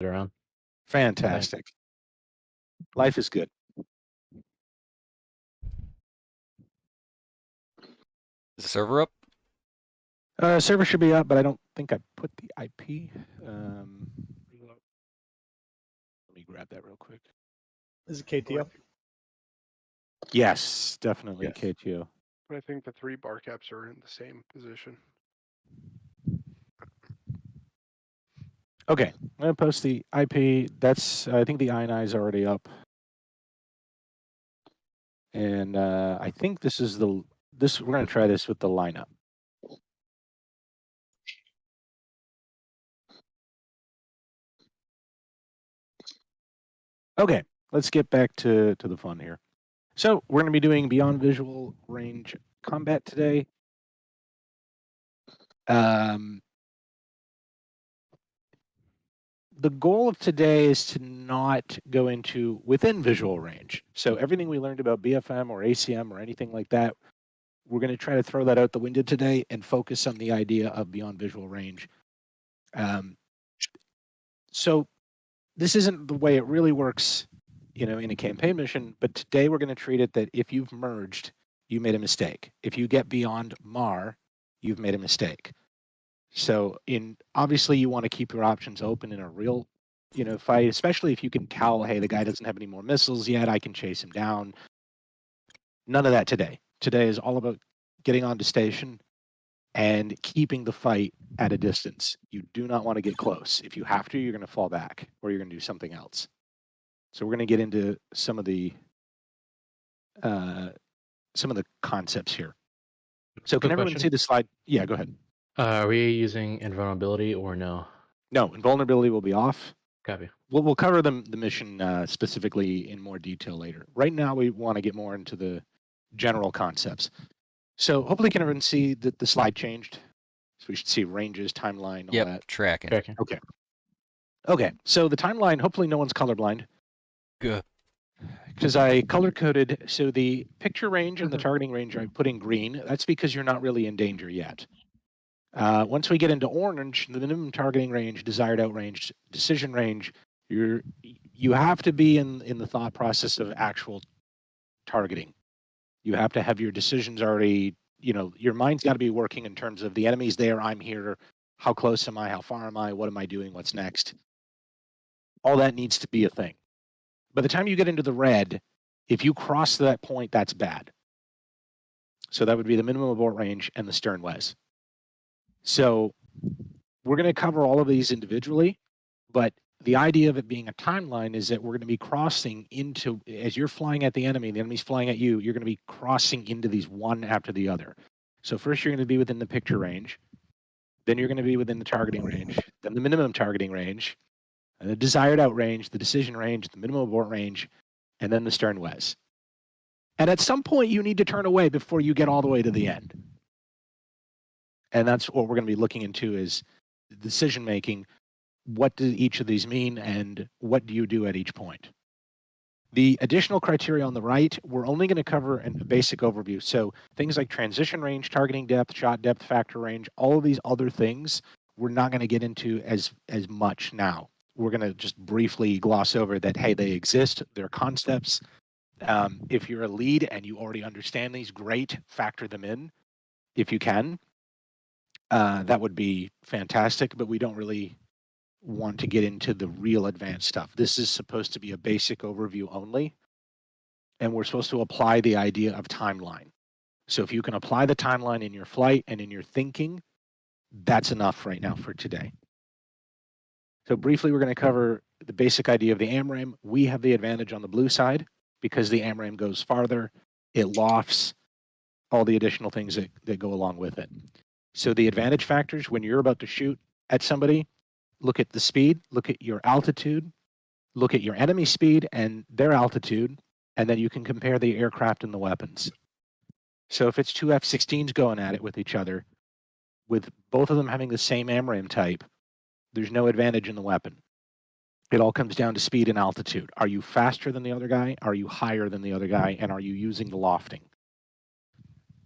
around. Fantastic. Life is good. Is the server up? Server should be up, but I don't think I put the IP. Let me grab that real quick. Is it KTO? Yes, definitely Yes. KTO. But I think the 3 bar caps are in the same position. Okay, I'm gonna post the IP. That's I think the INI is already up, and I think this is we're gonna try this with the lineup. Okay, let's get back to the fun here. So we're gonna be doing beyond visual range combat today. The goal of today is to not go into within visual range. So everything we learned about BFM or ACM or anything like that, we're going to try to throw that out the window today and focus on the idea of beyond visual range. So this isn't the way it really works, in a campaign mission, but today we're going to treat it that if you've merged, you made a mistake. If you get beyond MAR, you've made a mistake. So obviously you want to keep your options open in a real, fight, especially if you can tell, hey, the guy doesn't have any more missiles yet, I can chase him down. None of that today. Today is all about getting onto station and keeping the fight at a distance. You do not want to get close. If you have to, you're going to fall back or you're going to do something else. So we're going to get into some of the concepts here. So can everyone see the slide? Yeah, go ahead. Are we using invulnerability or no? No, invulnerability will be off. Copy. We'll cover the mission specifically in more detail later. Right now, we want to get more into the general concepts. So hopefully, can everyone see that the slide changed? So we should see ranges, timeline, all that. Tracking. Okay. Okay. So the timeline. Hopefully, no one's colorblind. Good. Because I color coded. So the picture range and the targeting range I put in green. That's because you're not really in danger yet. Once we get into orange, the minimum targeting range, desired outrange, decision range, you have to be in the thought process of actual targeting. You have to have your decisions already, your mind's got to be working in terms of the enemy's there, I'm here, how close am I, how far am I, what am I doing, what's next? All that needs to be a thing. By the time you get into the red, if you cross that point, that's bad. So that would be the minimum abort range and the stern wes. So we're going to cover all of these individually, but the idea of it being a timeline is that we're going to be crossing into, as you're flying at the enemy's flying at you, you're going to be crossing into these one after the other. So first you're going to be within the picture range, then you're going to be within the targeting range, then the minimum targeting range, the desired out range, the decision range, the minimum abort range, and then the stern wes. And at some point you need to turn away before you get all the way to the end. And that's what we're going to be looking into is decision making. What do each of these mean and what do you do at each point? The additional criteria on the right, we're only going to cover a basic overview. So things like transition range, targeting depth, shot depth, factor range, all of these other things, we're not going to get into as much now. We're going to just briefly gloss over that, hey, they exist, they're concepts. If you're a lead and you already understand these, great, factor them in if you can. That would be fantastic, but we don't really want to get into the real advanced stuff. This is supposed to be a basic overview only, and we're supposed to apply the idea of timeline. So if you can apply the timeline in your flight and in your thinking, that's enough right now for today. So briefly, we're going to cover the basic idea of the AMRAAM. We have the advantage on the blue side because the AMRAAM goes farther, it lofts, all the additional things that go along with it. So the advantage factors, when you're about to shoot at somebody, look at the speed, look at your altitude, look at your enemy speed and their altitude, and then you can compare the aircraft and the weapons. So if it's two F-16s going at it with each other, with both of them having the same AMRAAM type, there's no advantage in the weapon. It all comes down to speed and altitude. Are you faster than the other guy? Are you higher than the other guy? And are you using the lofting?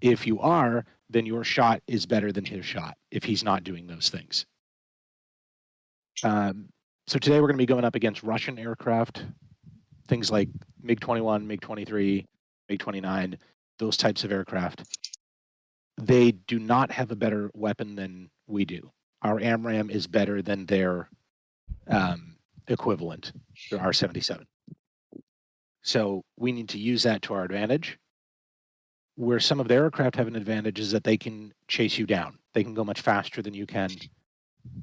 If you are, then your shot is better than his shot if he's not doing those things. So today we're going to be going up against Russian aircraft, things like MiG-21, MiG-23, MiG-29, those types of aircraft. They do not have a better weapon than we do. Our AMRAAM is better than their equivalent, their R-77. So we need to use that to our advantage. Where some of their aircraft have an advantage is that they can chase you down. They can go much faster than you can,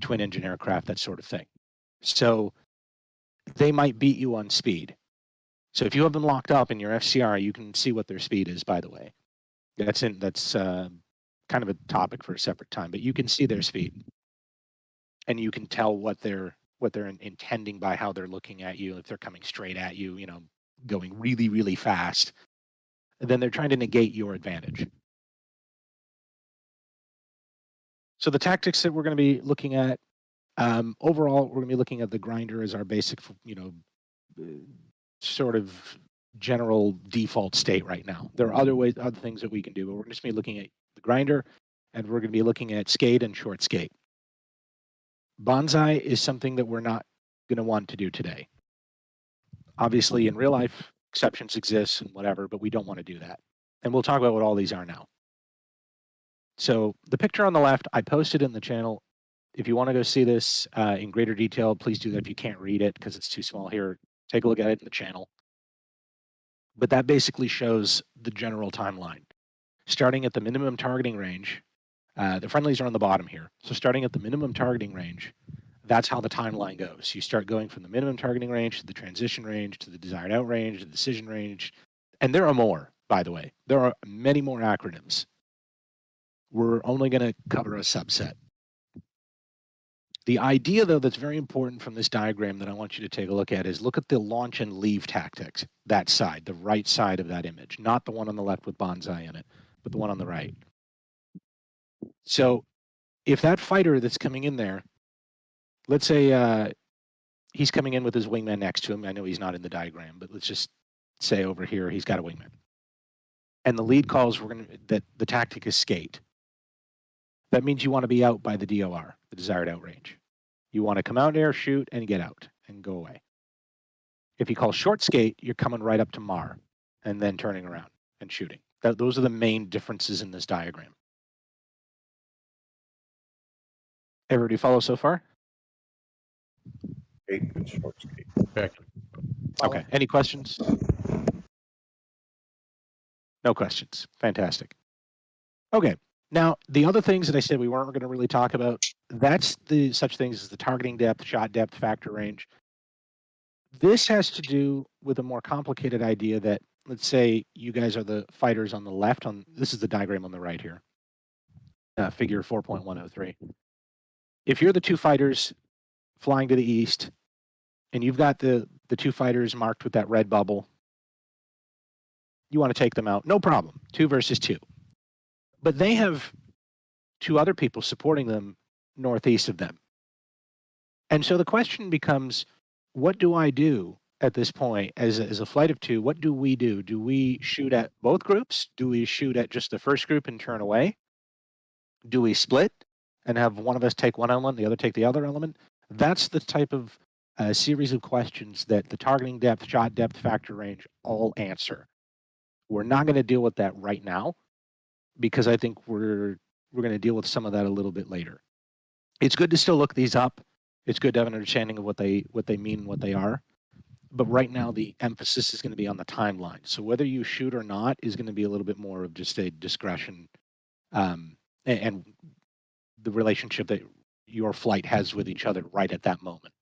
twin engine aircraft, that sort of thing. So they might beat you on speed. So if you have them locked up in your FCR, you can see what their speed is, by the way. That's kind of a topic for a separate time, but you can see their speed. And you can tell what they're intending by how they're looking at you. If they're coming straight at you, you know, going really, really fast, then they're trying to negate your advantage. So the tactics that we're going to be looking at, overall, we're going to be looking at the grinder as our basic, you know, sort of general default state right now. There are other things that we can do, but we're just going to be looking at the grinder, and we're going to be looking at skate and short skate. Bonsai is something that we're not going to want to do today. Obviously, in real life, exceptions exist and whatever, but we don't want to do that. And we'll talk about what all these are now. So the picture on the left, I posted in the channel. If you want to go see this in greater detail, please do that. If you can't read it because it's too small here, take a look at it in the channel. But that basically shows the general timeline. Starting at the minimum targeting range, the friendlies are on the bottom here. So starting at the minimum targeting range, that's how the timeline goes. You start going from the minimum targeting range to the transition range, to the desired out range, the decision range. And there are more, by the way. There are many more acronyms. We're only going to cover a subset. The idea, though, that's very important from this diagram that I want you to take a look at is look at the launch and leave tactics, that side, the right side of that image, not the one on the left with bonsai in it, but the one on the right. So if that fighter that's coming in there, let's say he's coming in with his wingman next to him. I know he's not in the diagram, but let's just say over here he's got a wingman. And the lead calls that the tactic is skate. That means you want to be out by the DOR, the desired out range. You want to come out there, shoot, and get out and go away. If you call short skate, you're coming right up to MAR and then turning around and shooting. Those are the main differences in this diagram. Everybody follow so far? Skate and short skate. Correct. Okay. Any questions? No questions. Fantastic. Okay. Now, the other things that I said we weren't going to really talk about, that's the such things as the targeting depth, shot depth, factor range. This has to do with a more complicated idea that, let's say you guys are the fighters on the left. This is the diagram on the right here, figure 4.103. If you're the two fighters flying to the east, and you've got the two fighters marked with that red bubble, you want to take them out, no problem, 2 versus 2. But they have 2 other people supporting them northeast of them. And so the question becomes, what do I do at this point as a flight of 2? What do we do? Do we shoot at both groups? Do we shoot at just the first group and turn away? Do we split and have one of us take one element, the other take the other element? That's the type of series of questions that the targeting depth, shot depth, factor range all answer. We're not going to deal with that right now, because I think we're going to deal with some of that a little bit later. It's good to still look these up. It's good to have an understanding of what they mean and what they are. But right now, the emphasis is going to be on the timeline. So whether you shoot or not is going to be a little bit more of just a discretion and the relationship that your flight has with each other right at that moment.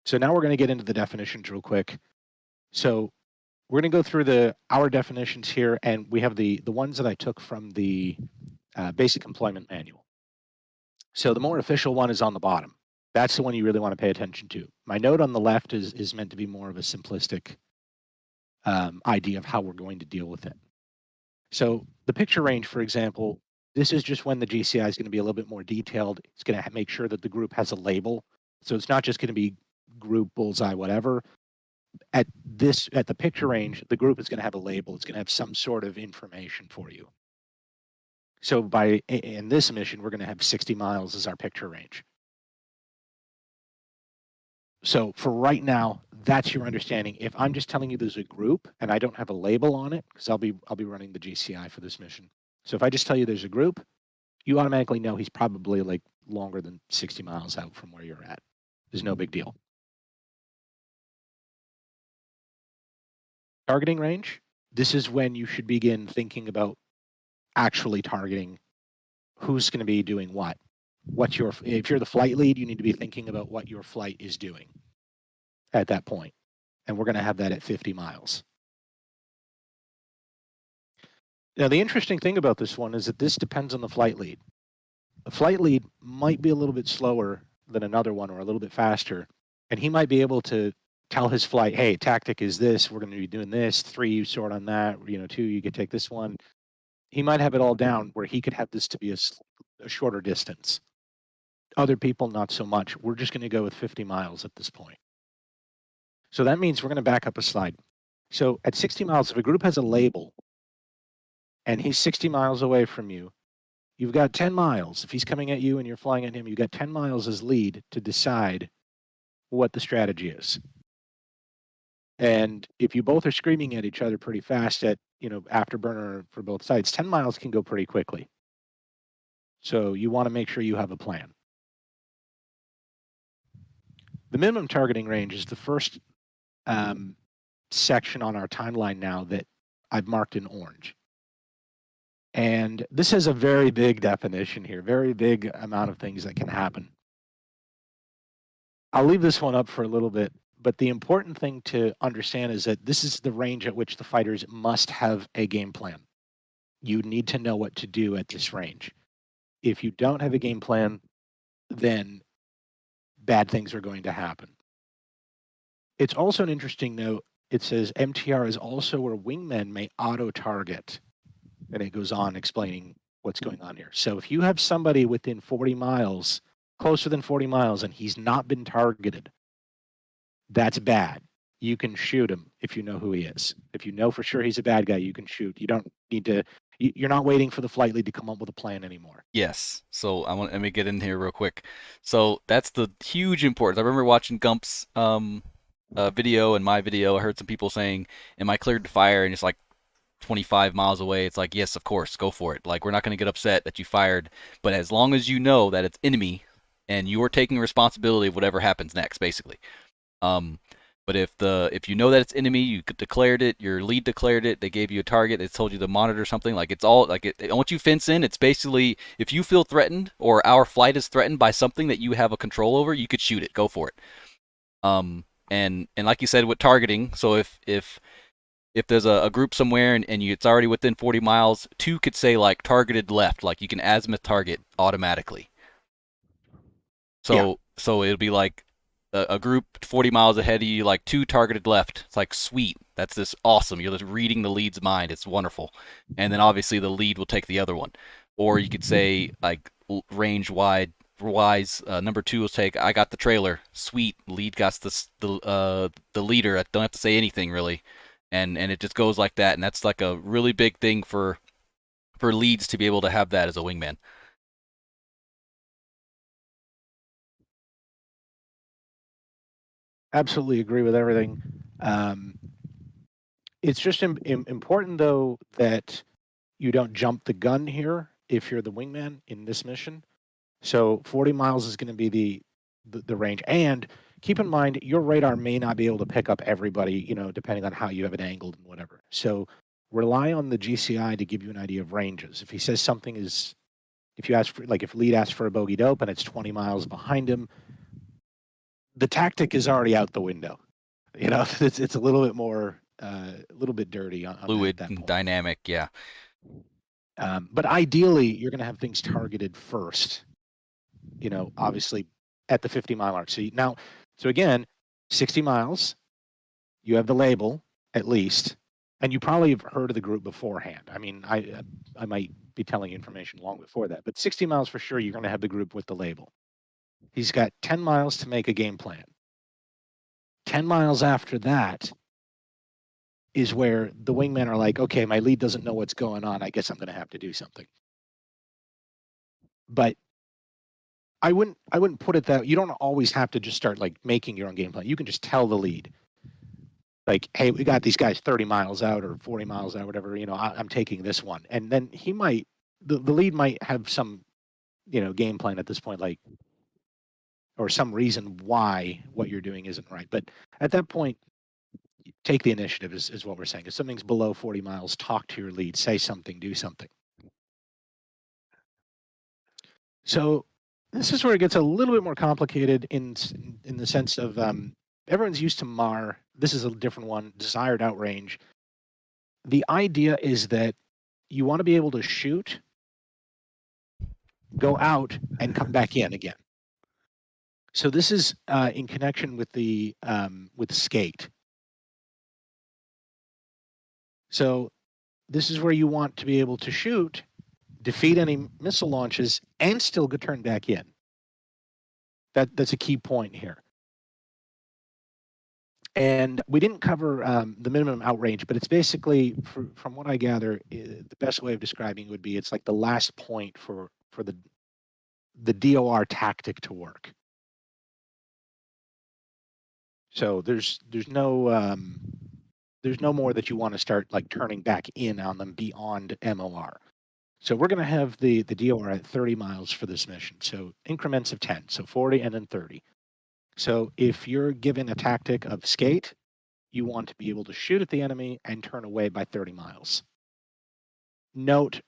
So now we're going to get into the definitions real quick. So we're going to go through our definitions here, and we have the ones that I took from the basic employment manual. So the more official one is on the bottom. That's the one you really want to pay attention to. My note on the left is meant to be more of a simplistic idea of how we're going to deal with it. So the picture range, for example, this is just when the GCI is going to be a little bit more detailed. It's going to make sure that the group has a label. So it's not just going to be group, bullseye, whatever. At the picture range, the group is going to have a label. It's going to have some sort of information for you. So in this mission, we're going to have 60 miles as our picture range. So for right now, that's your understanding. If I'm just telling you there's a group and I don't have a label on it, because I'll be running the GCI for this mission. So if I just tell you there's a group, you automatically know he's probably like longer than 60 miles out from where you're at. There's no big deal. Targeting range. This is when you should begin thinking about actually targeting who's going to be doing what. If you're the flight lead, you need to be thinking about what your flight is doing at that point. And we're going to have that at 50 miles. Now, the interesting thing about this one is that this depends on the flight lead. The flight lead might be a little bit slower than another one or a little bit faster, and he might be able to tell his flight, hey, tactic is this, we're going to be doing this, 3, you sort on that, 2, you could take this one. He might have it all down where he could have this to be a shorter distance. Other people, not so much. We're just going to go with 50 miles at this point. So that means we're going to back up a slide. So at 60 miles, if a group has a label and he's 60 miles away from you, you've got 10 miles. If he's coming at you and you're flying at him, you've got 10 miles as lead to decide what the strategy is. And if you both are screaming at each other pretty fast at, afterburner for both sides, 10 miles can go pretty quickly. So you want to make sure you have a plan. The minimum targeting range is the first section on our timeline now that I've marked in orange. And this has a very big definition here, very big amount of things that can happen. I'll leave this one up for a little bit, but the important thing to understand is that this is the range at which the fighters must have a game plan. You need to know what to do at this range. If you don't have a game plan, then bad things are going to happen. It's also an interesting note. It says MTR is also where wingmen may auto-target. And it goes on explaining what's going on here. So if you have somebody within 40 miles, closer than 40 miles, and he's not been targeted, that's bad. You can shoot him if you know who he is. If you know for sure he's a bad guy, you can shoot. You don't need to, you're not waiting for the flight lead to come up with a plan anymore. Yes. So let me get in here real quick. So that's the huge importance. I remember watching Gump's video and my video. I heard some people saying, "Am I cleared to fire?" And it's like 25 miles away. It's like, yes, of course, go for it. Like, we're not going to get upset that you fired, but as long as you know that it's enemy and you are taking responsibility of whatever happens next, basically. But if you know that it's enemy, you declared it, your lead declared it, they gave you a target, they told you to monitor something, like it's all like once you fence in, it's basically if you feel threatened or our flight is threatened by something that you have a control over, you could shoot it, go for it. And like you said with targeting, so if there's a group somewhere and it's already within 40 miles, 2 could say like targeted left, like you can azimuth target automatically. So it'll be like a group 40 miles ahead of you, like 2 targeted left. It's like, sweet, that's this awesome. You're just reading the lead's mind. It's wonderful. And then obviously the lead will take the other one. Or you could say like range wise, number 2 will take, I got the trailer. Sweet, lead got the leader. I don't have to say anything really. And it just goes like that, and that's like a really big thing for leads to be able to have that as a wingman. Absolutely agree with everything. It's just important, though, that you don't jump the gun here if you're the wingman in this mission. So 40 miles is going to be the range. And keep in mind, your radar may not be able to pick up everybody, depending on how you have it angled and whatever. So rely on the GCI to give you an idea of ranges. If he says something is, if you ask for, like if lead asks for a bogey dope and it's 20 miles behind him, the tactic is already out the window. It's a little bit more, a little bit dirty on Fluid that and point. dynamic, yeah. But ideally, you're going to have things targeted first. Obviously at the 50-mile mark. So again, 60 miles, you have the label at least, and you probably have heard of the group beforehand. I mean, I might be telling you information long before that, but 60 miles for sure, you're going to have the group with the label. He's got 10 miles to make a game plan. 10 miles after that is where the wingmen are like, okay, my lead doesn't know what's going on. I guess I'm going to have to do something. But I wouldn't put it that you don't always have to just start like making your own game plan. You can just tell the lead, like, hey, we got these guys 30 miles out or 40 miles out, whatever, I'm taking this one. And then the lead might have some, game plan at this point, like, or some reason why what you're doing isn't right. But at that point, take the initiative is what we're saying. If something's below 40 miles, talk to your lead, say something, do something. So this is where it gets a little bit more complicated in the sense of everyone's used to MAR. This is a different one, desired outrange. The idea is that you want to be able to shoot, go out, and come back in again. So this is in connection with the with skate. So this is where you want to be able to shoot, defeat any missile launches, and still go turn back in. That's a key point here. And we didn't cover the minimum outrange, but it's basically, from what I gather, the best way of describing it would be it's like the last point for the DOR tactic to work. So there's no more that you want to start like turning back in on them beyond MOR. So we're going to have the DOR at 30 miles for this mission. So increments of 10, so 40 and then 30. So if you're given a tactic of skate, you want to be able to shoot at the enemy and turn away by 30 miles. Note,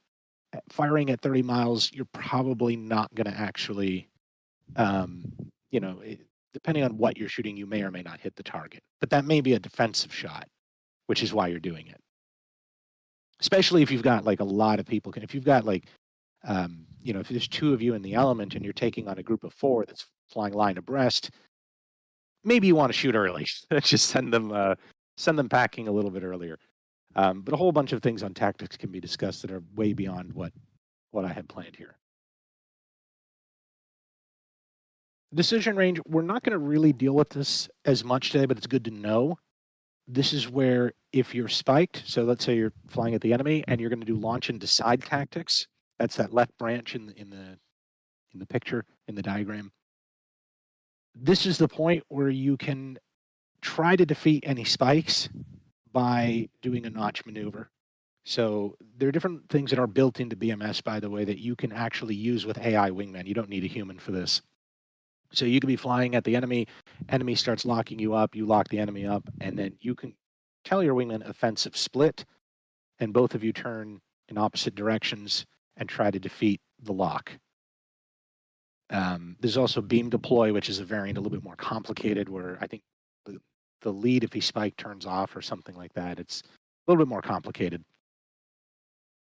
firing at 30 miles, you're probably not going to actually, depending on what you're shooting, you may or may not hit the target. But that may be a defensive shot, which is why you're doing it. Especially if you've got like a lot of people. If you've got like, if there's two of you in the element and you're taking on a group of 4 that's flying line abreast, maybe you want to shoot early. Just send them packing a little bit earlier. But a whole bunch of things on tactics can be discussed that are way beyond what I had planned here. Decision range, we're not going to really deal with this as much today, but it's good to know. This is where if you're spiked, so let's say you're flying at the enemy and you're going to do launch and decide tactics. That's that left branch in the picture, in the diagram. This is the point where you can try to defeat any spikes by doing a notch maneuver. So there are different things that are built into BMS, by the way, that you can actually use with AI wingman. You don't need a human for this. So you could be flying at the enemy starts locking you up, you lock the enemy up, and then you can tell your wingman offensive split, and both of you turn in opposite directions and try to defeat the lock. There's also beam deploy, which is a variant a little bit more complicated, where I think the lead, if he spike, turns off or something like that. It's a little bit more complicated.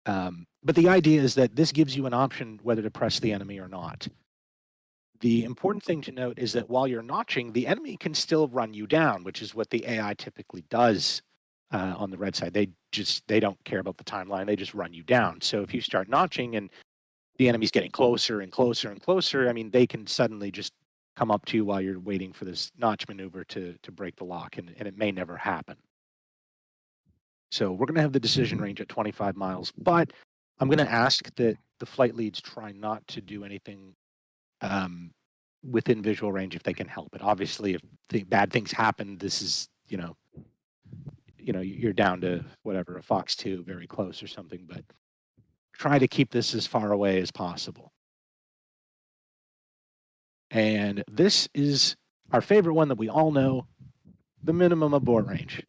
But the idea is that this gives you an option whether to press the enemy or not. The important thing to note is that while you're notching, the enemy can still run you down, which is what the AI typically does on the red side. They don't care about the timeline. They just run you down. So if you start notching and the enemy's getting closer and closer and closer, I mean, they can suddenly just come up to you while you're waiting for this notch maneuver to break the lock, and it may never happen. So we're going to have the decision range at 25 miles, but I'm going to ask that the flight leads try not to do anything within visual range if they can help it. Obviously, if bad things happen, this is, you're down to whatever, a Fox 2 very close or something, but try to keep this as far away as possible. And this is our favorite one that we all know, the minimum abort range.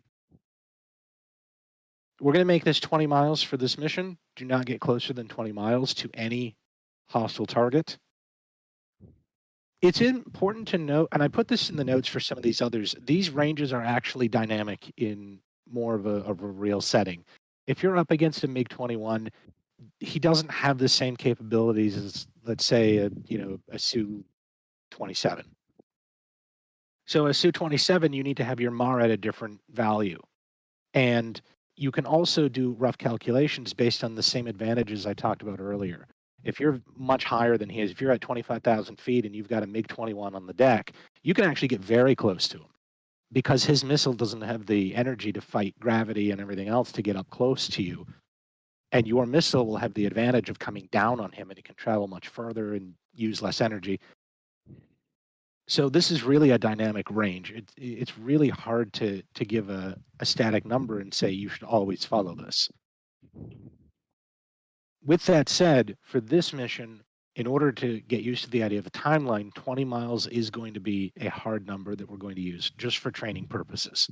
We're going to make this 20 miles for this mission. Do not get closer than 20 miles to any hostile target. It's important to note, and I put this in the notes for some of these others, these ranges are actually dynamic in more of a real setting. If you're up against a MiG-21, he doesn't have the same capabilities as, let's say, a Su-27. So a Su-27, you need to have your MAR at a different value. And you can also do rough calculations based on the same advantages I talked about earlier. If you're much higher than he is, if you're at 25,000 feet and you've got a MiG-21 on the deck, you can actually get very close to him because his missile doesn't have the energy to fight gravity and everything else to get up close to you. And your missile will have the advantage of coming down on him, and it can travel much further and use less energy. So this is really a dynamic range. It's really hard to give a static number and say you should always follow this. With that said, for this mission, in order to get used to the idea of a timeline, 20 miles is going to be a hard number that we're going to use just for training purposes.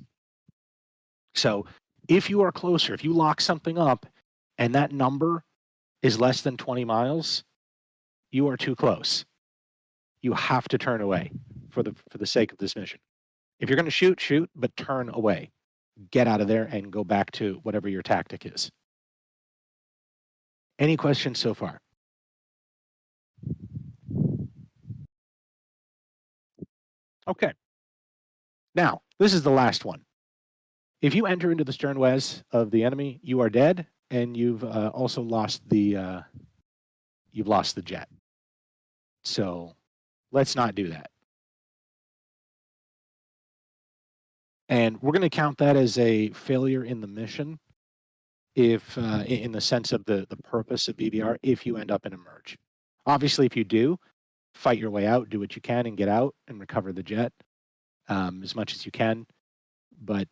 So if you are closer, if you lock something up and that number is less than 20 miles, you are too close. You have to turn away for the sake of this mission. If you're going to shoot, shoot, but turn away. Get out of there and go back to whatever your tactic is. Any questions so far? Okay. Now, this is the last one. If you enter into the sternwes of the enemy, you are dead, and you've also lost the jet. So let's not do that. And we're going to count that as a failure in the mission, if in the sense of the purpose of BVR, if you end up in a merge. Obviously, if you do, fight your way out, do what you can, and get out and recover the jet as much as you can. But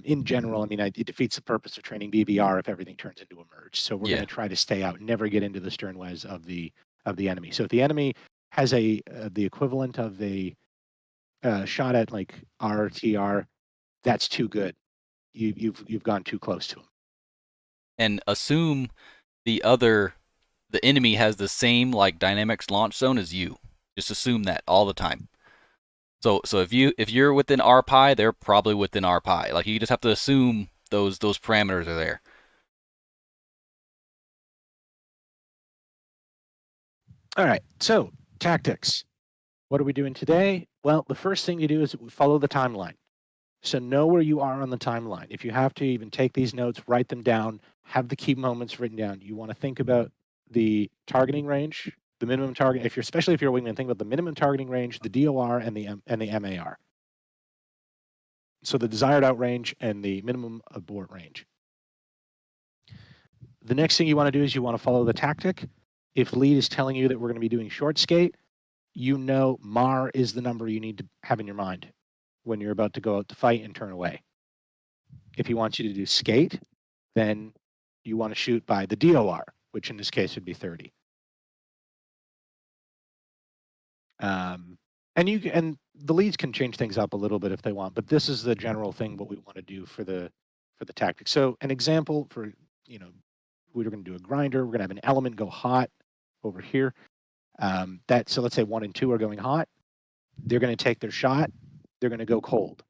in general, I mean, it defeats the purpose of training BVR if everything turns into a merge. So we're going to try to stay out, never get into the sternwes of the enemy. So if the enemy has the equivalent of a shot at like RTR, that's too good. You've gone too close to him. And assume the enemy has the same like dynamics launch zone as you. Just assume that all the time. So if you're within RPI, they're probably within RPI. Like you just have to assume those parameters are there. All right. So tactics. What are we doing today? Well, the first thing you do is follow the timeline. So know where you are on the timeline. If you have to, even take these notes, write them down, have the key moments written down. You want to think about the targeting range, the minimum target. Especially if you're a wingman, think about the minimum targeting range, the DOR, and the MAR. So the desired out range and the minimum abort range. The next thing you want to do is you want to follow the tactic. If lead is telling you that we're going to be doing short skate, you know MAR is the number you need to have in your mind when you're about to go out to fight and turn away. If he wants you to do skate, then you want to shoot by the DOR, which in this case would be 30. And the leads can change things up a little bit if they want, but this is the general thing what we want to do for the tactic. So an example for, we're going to do a grinder. We're going to have an element go hot over here. So let's say 1 and 2 are going hot. They're going to take their shot. They're going to go cold.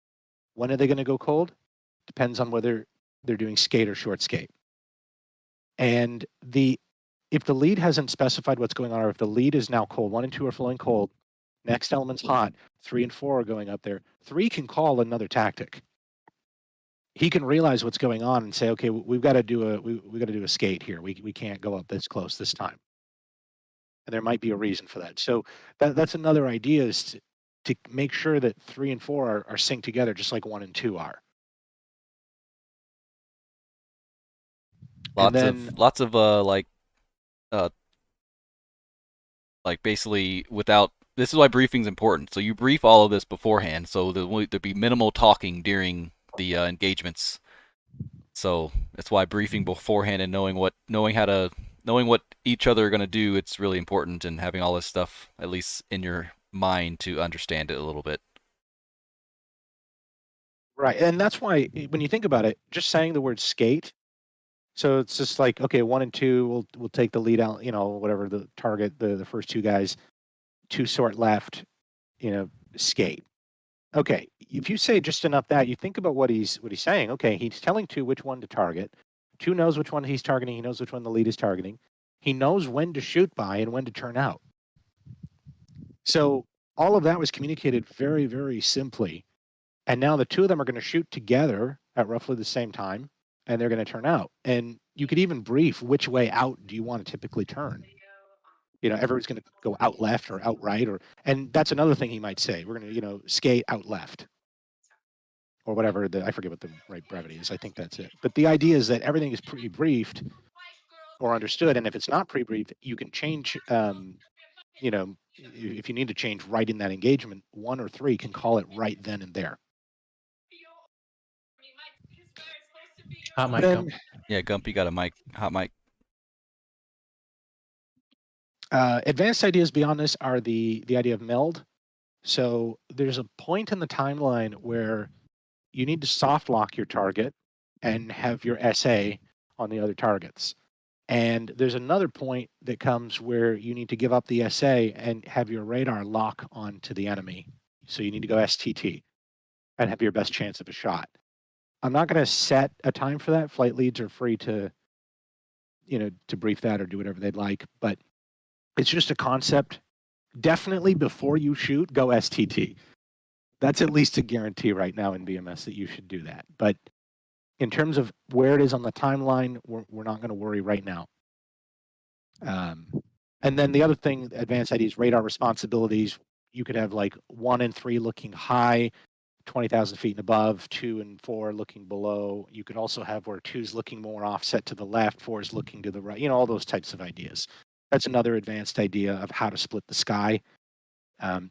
When are they going to go cold? Depends on whether they're doing skate or short skate. And if the lead hasn't specified what's going on, or if the lead is now cold, 1 and 2 are flowing cold, next element's hot, 3 and 4 are going up there. 3 can call another tactic. He can realize what's going on and say, okay, we've got to do a skate here. We can't go up this close this time. And there might be a reason for that. So that's another idea, is to make sure that 3 and 4 are synced together, just like 1 and 2 are. Lots of basically without. This is why briefing's important. So you brief all of this beforehand, so there'll be minimal talking during the engagements. So that's why briefing beforehand and knowing what each other are going to do, it's really important, and having all this stuff at least in your mind to understand it a little bit. Right, and that's why when you think about it, just saying the word skate, so it's just like, okay, 1 and 2, we'll take the lead out, whatever the target, the first 2 guys, 2 sort left, skate. Okay, if you say just enough that, you think about what he's saying. Okay, he's telling 2 which one to target. 2 knows which one he's targeting. He knows which one the lead is targeting. He knows when to shoot by and when to turn out. So all of that was communicated very, very simply. And now the 2 of them are going to shoot together at roughly the same time, and they're going to turn out. And you could even brief which way out do you want to typically turn. Everyone's going to go out left or out right, and that's another thing he might say. We're going to, skate out left, or whatever. I forget what the right brevity is. I think that's it. But the idea is that everything is pre-briefed or understood, and if it's not pre-briefed, you can change if you need to change right in that engagement, 1 or 3 can call it right then and there. Hot mic. Then, Yeah, Gump, you got a mic, hot mic. advanced ideas beyond this are the idea of meld. So there's a point in the timeline where you need to soft lock your target and have your SA on the other targets. And there's another point that comes where you need to give up the SA and have your radar lock onto the enemy. So you need to go STT and have your best chance of a shot. I'm not going to set a time for that. Flight leads are free to brief that or do whatever they'd like, but it's just a concept. Definitely before you shoot, go STT. That's at least a guarantee right now in BMS that you should do that. But in terms of where it is on the timeline, we're not going to worry right now. And then the other thing, advanced IDs, radar responsibilities, you could have like 1 and 3 looking high, 20,000 feet and above, 2 and 4 looking below. You could also have where 2's looking more offset to the left, 4 is looking to the right, all those types of ideas. That's another advanced idea of how to split the sky.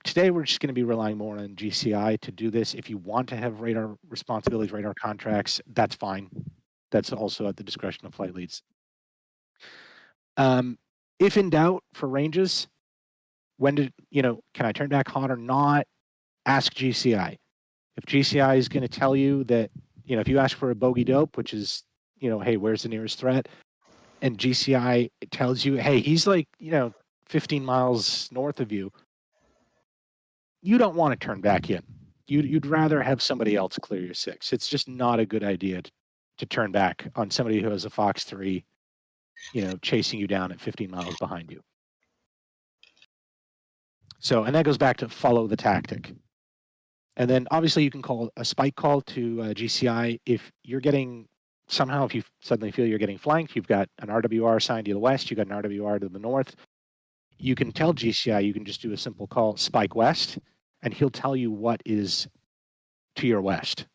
Today, we're just going to be relying more on GCI to do this. If you want to have radar responsibilities, radar contracts, that's fine. That's also at the discretion of flight leads. If in doubt for ranges, can I turn back hot or not? Ask GCI. If GCI is going to tell you that, if you ask for a bogey dope, which is, hey, where's the nearest threat? And GCI tells you, hey, he's like, 15 miles north of you. You don't want to turn back in. You'd rather have somebody else clear your 6. It's just not a good idea to turn back on somebody who has a Fox 3, chasing you down at 15 miles behind you. So, and that goes back to follow the tactic. And then obviously you can call a spike call to GCI if you're getting, somehow if you suddenly feel you're getting flanked, you've got an RWR assigned to the west, you've got an RWR to the north. You can tell GCI, you can just do a simple call, spike west, and he'll tell you what is to your west.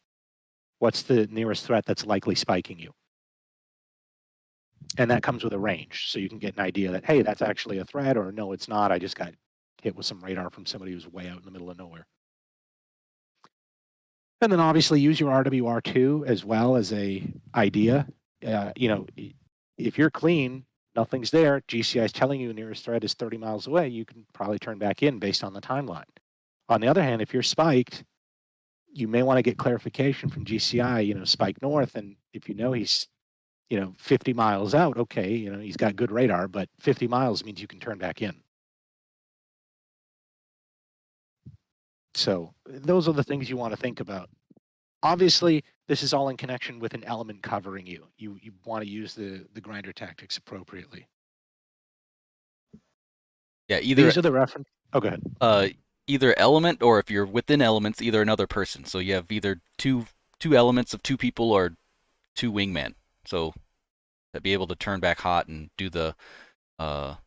What's the nearest threat that's likely spiking you? And that comes with a range. So you can get an idea that, hey, that's actually a threat, or no, it's not. I just got hit with some radar from somebody who's way out in the middle of nowhere. And then obviously use your RWR2 as well as a idea. If you're clean, nothing's there, GCI is telling you the nearest threat is 30 miles away, you can probably turn back in based on the timeline. On the other hand, if you're spiked, you may want to get clarification from GCI, spike north. And if he's, 50 miles out, okay, he's got good radar, but 50 miles means you can turn back in. So those are the things you want to think about. Obviously, this is all in connection with an element covering you. You want to use the grinder tactics appropriately. Yeah, either these are the reference. Oh, go ahead. Either element, or if you're within elements, either another person. So you have either two elements of 2 people or 2 wingman. So to be able to turn back hot and do the what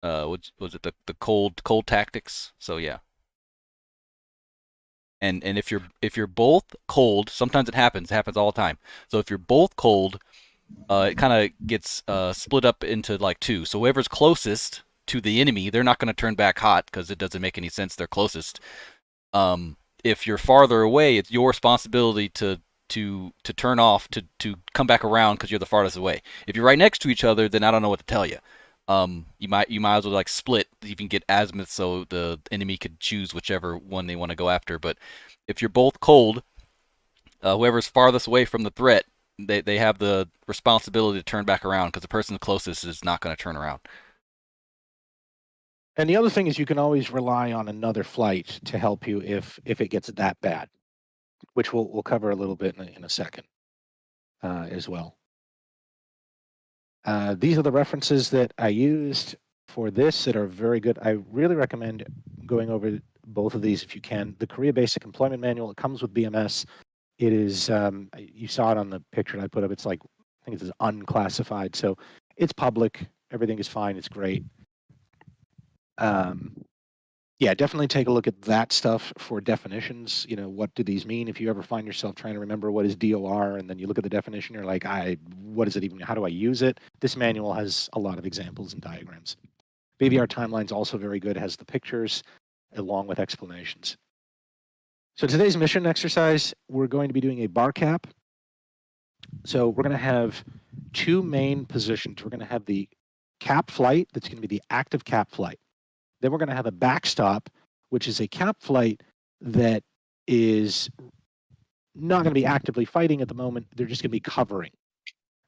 was it, the cold tactics. So yeah. And if you're both cold, sometimes it happens all the time. So if you're both cold, it kind of gets split up into like 2. So whoever's closest to the enemy, they're not going to turn back hot because it doesn't make any sense. They're closest. If you're farther away, it's your responsibility to turn off to come back around because you're the farthest away. If you're right next to each other, then I don't know what to tell you. You might as well like split, even get azimuth so the enemy could choose whichever one they want to go after. But if you're both cold, whoever's farthest away from the threat, they have the responsibility to turn back around because the person closest is not going to turn around. And the other thing is you can always rely on another flight to help you if it gets that bad, which we'll cover a little bit in a second as well. These are the references that I used for this that are very good. I really recommend going over both of these if you can. The Korea Basic Employment Manual, it comes with BMS. It is, you saw it on the picture that I put up. It's like, I think it's unclassified. So it's public. Everything is fine. It's great. Yeah, definitely take a look at that stuff for definitions. What do these mean? If you ever find yourself trying to remember what is DOR and then you look at the definition, you're like, what is it even? How do I use it? This manual has a lot of examples and diagrams. BVR Timeline is also very good, has the pictures along with explanations. So today's mission exercise, we're going to be doing a bar cap. So we're going to have two main positions. We're going to have the cap flight, that's going to be the active cap flight. Then we're going to have a backstop, which is a cap flight that is not going to be actively fighting at the moment. They're just going to be covering.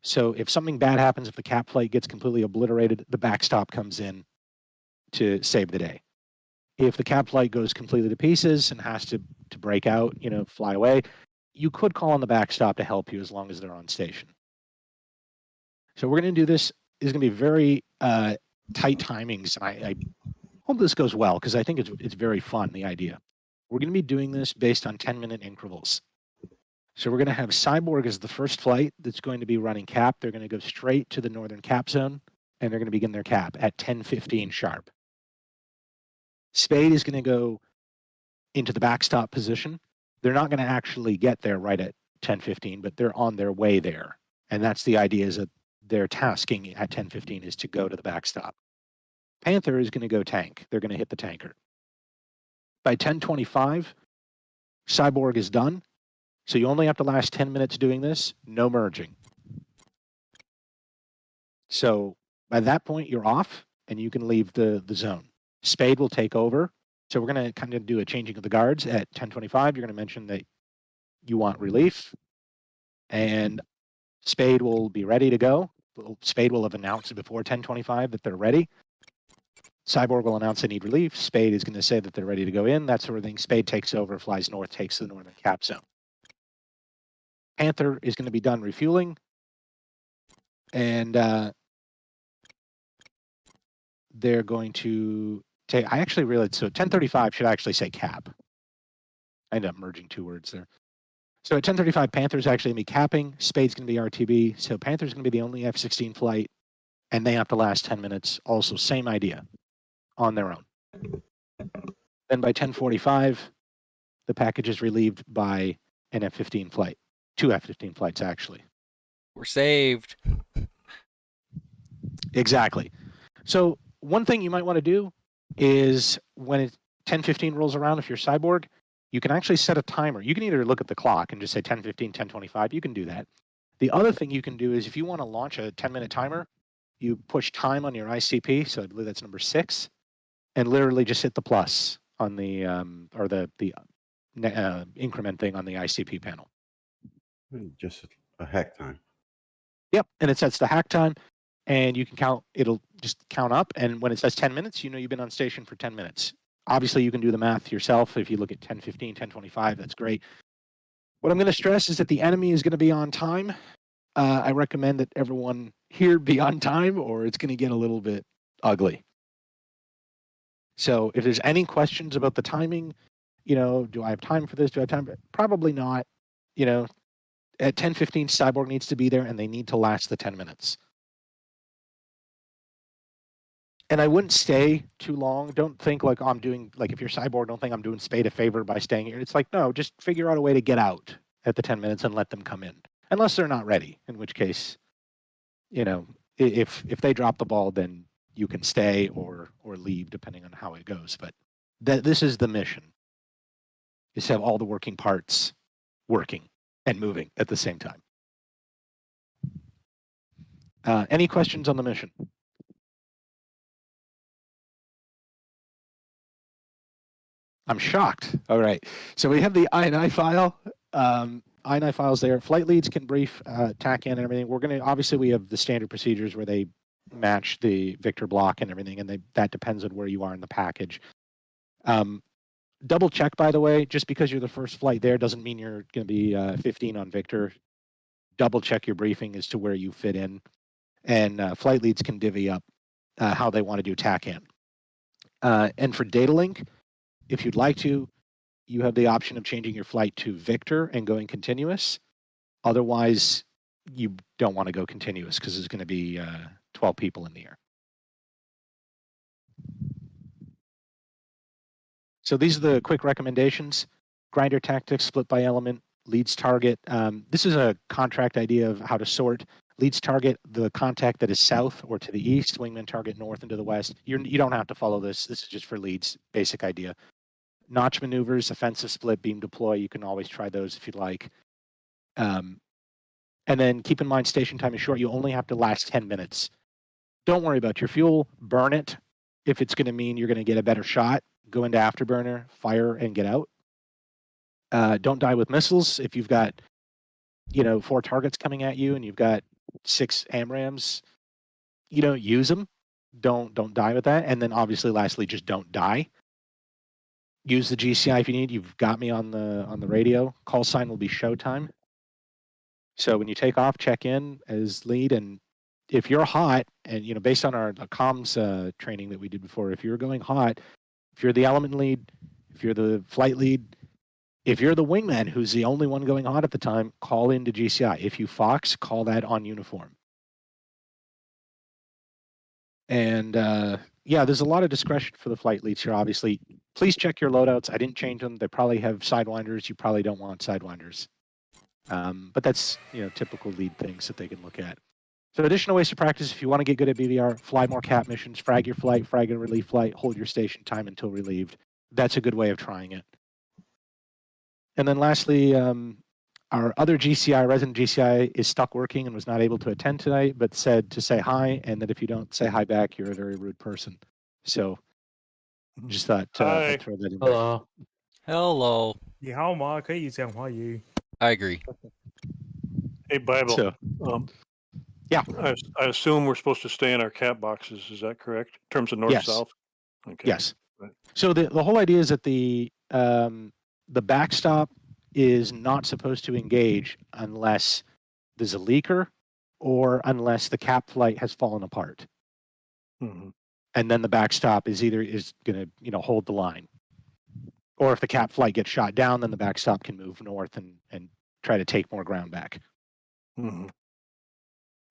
So if something bad happens, if the cap flight gets completely obliterated, the backstop comes in to save the day. If the cap flight goes completely to pieces and has to break out, fly away, you could call on the backstop to help you as long as they're on station. So we're going to do this. Is going to be very tight timings. I hope this goes well because I think it's very fun, the idea. We're going to be doing this based on 10-minute intervals. So we're going to have Cyborg as the first flight that's going to be running cap. They're going to go straight to the northern cap zone, and they're going to begin their cap at 10:15 sharp. Spade is going to go into the backstop position. They're not going to actually get there right at 10:15, but they're on their way there. And that's the idea, is that their tasking at 10:15 is to go to the backstop. Panther is going to go tank. They're going to hit the tanker. By 10:25, Cyborg is done. So you only have to last 10 minutes doing this, no merging. So by that point, you're off and you can leave the zone. Spade will take over. So we're going to kind of do a changing of the guards at 10:25. You're going to mention that you want relief, and Spade will be ready to go. Spade will have announced before 10:25 that they're ready. Cyborg will announce they need relief. Spade is going to say that they're ready to go in, that sort of thing. Spade takes over, flies north, takes the northern cap zone. Panther is going to be done refueling, and they're going to take, I actually realized, so 10:35 should actually say cap. I ended up merging two words there. So at 10:35, Panther's actually going to be capping. Spade's going to be RTB. So Panther's going to be the only F-16 flight, and they have to last 10 minutes. Also, same idea, on their own. Then by 10:45, the package is relieved by an F-15 flight. Two F-15 flights, actually. We're saved. Exactly. So one thing you might want to do is when 10:15 rolls around, if you're Cyborg, you can actually set a timer. You can either look at the clock and just say 10:15, 10:25. You can do that. The other thing you can do is if you want to launch a 10-minute timer, you push time on your ICP, so I believe that's number 6, and literally just hit the plus on the increment thing on the ICP panel. Just a hack time. Yep, and it sets the hack time, and you can count. It'll just count up, and when it says 10 minutes, you know you've been on station for 10 minutes. Obviously, you can do the math yourself. If you look at 10:15, 10:25, that's great. What I'm going to stress is that the enemy is going to be on time. I recommend that everyone here be on time, or it's going to get a little bit ugly. So if there's any questions about the timing, do I have time for this? Do I have time? Probably not. At 10:15, Cyborg needs to be there, and they need to last the 10 minutes. And I wouldn't stay too long. Don't think like I'm doing, like if you're Cyborg, don't think I'm doing Spade a favor by staying here. It's like, no, just figure out a way to get out at the 10 minutes and let them come in. Unless they're not ready, in which case, if they drop the ball, then you can stay or leave, depending on how it goes. But this is the mission, is to have all the working parts working and moving at the same time. Any questions on the mission? I'm shocked. All right. So we have the INI file. INI files there. Flight leads can brief TAC in and everything. Obviously we have the standard procedures where they match the Victor block and everything, and that depends on where you are in the package. Double check, by the way, just because you're the first flight there doesn't mean you're going to be 15 on Victor. Double check your briefing as to where you fit in, and flight leads can divvy up how they want to do TAC in. And for data link, if you'd like to, you have the option of changing your flight to Victor and going continuous. Otherwise, you don't want to go continuous because there's going to be 12 people in the air. So these are the quick recommendations. Grinder tactics, split by element, leads target. This is a contract idea of how to sort. Leads target the contact that is south or to the east. Wingman target north and to the west. You don't have to follow this. This is just for leads. Basic idea. Notch maneuvers, offensive split, beam deploy. You can always try those if you'd like. And then keep in mind station time is short. You only have to last 10 minutes. Don't worry about your fuel. Burn it. If it's going to mean you're going to get a better shot, go into afterburner, fire, and get out. Don't die with missiles. If you've got, 4 targets coming at you and you've got 6 AMRAAMs, use them. Don't die with that. And then obviously, lastly, just don't die. Use the GCI if you need. You've got me on the radio. Call sign will be showtime. So when you take off, check in as lead, and if you're hot, and based on our comms training that we did before, if you're going hot, if you're the element lead, if you're the flight lead, if you're the wingman who's the only one going hot at the time, call into GCI. If you Fox, call that on uniform. And there's a lot of discretion for the flight leads here, obviously. Please check your loadouts. I didn't change them. They probably have sidewinders. You probably don't want sidewinders. But that's, typical lead things that they can look at. So additional ways to practice, if you want to get good at BVR, fly more cap missions, frag your flight, frag a relief flight, hold your station time until relieved. That's a good way of trying it. And then lastly, our other GCI, resident GCI, is stuck working and was not able to attend tonight, but said to say hi, and that if you don't say hi back, you're a very rude person. So just thought I'd throw that in there. Hello. Hello. 你好吗？可以讲华语。 I agree. Hey, Bible. So, yeah. I assume we're supposed to stay in our cat boxes. Is that correct? In terms of north-south? Okay. Yes. Right. So the whole idea is that the backstop is not supposed to engage unless there's a leaker or unless the cap flight has fallen apart. Mhm. And then the backstop is going to hold the line. Or if the cap flight gets shot down, then the backstop can move north and try to take more ground back. Mhm.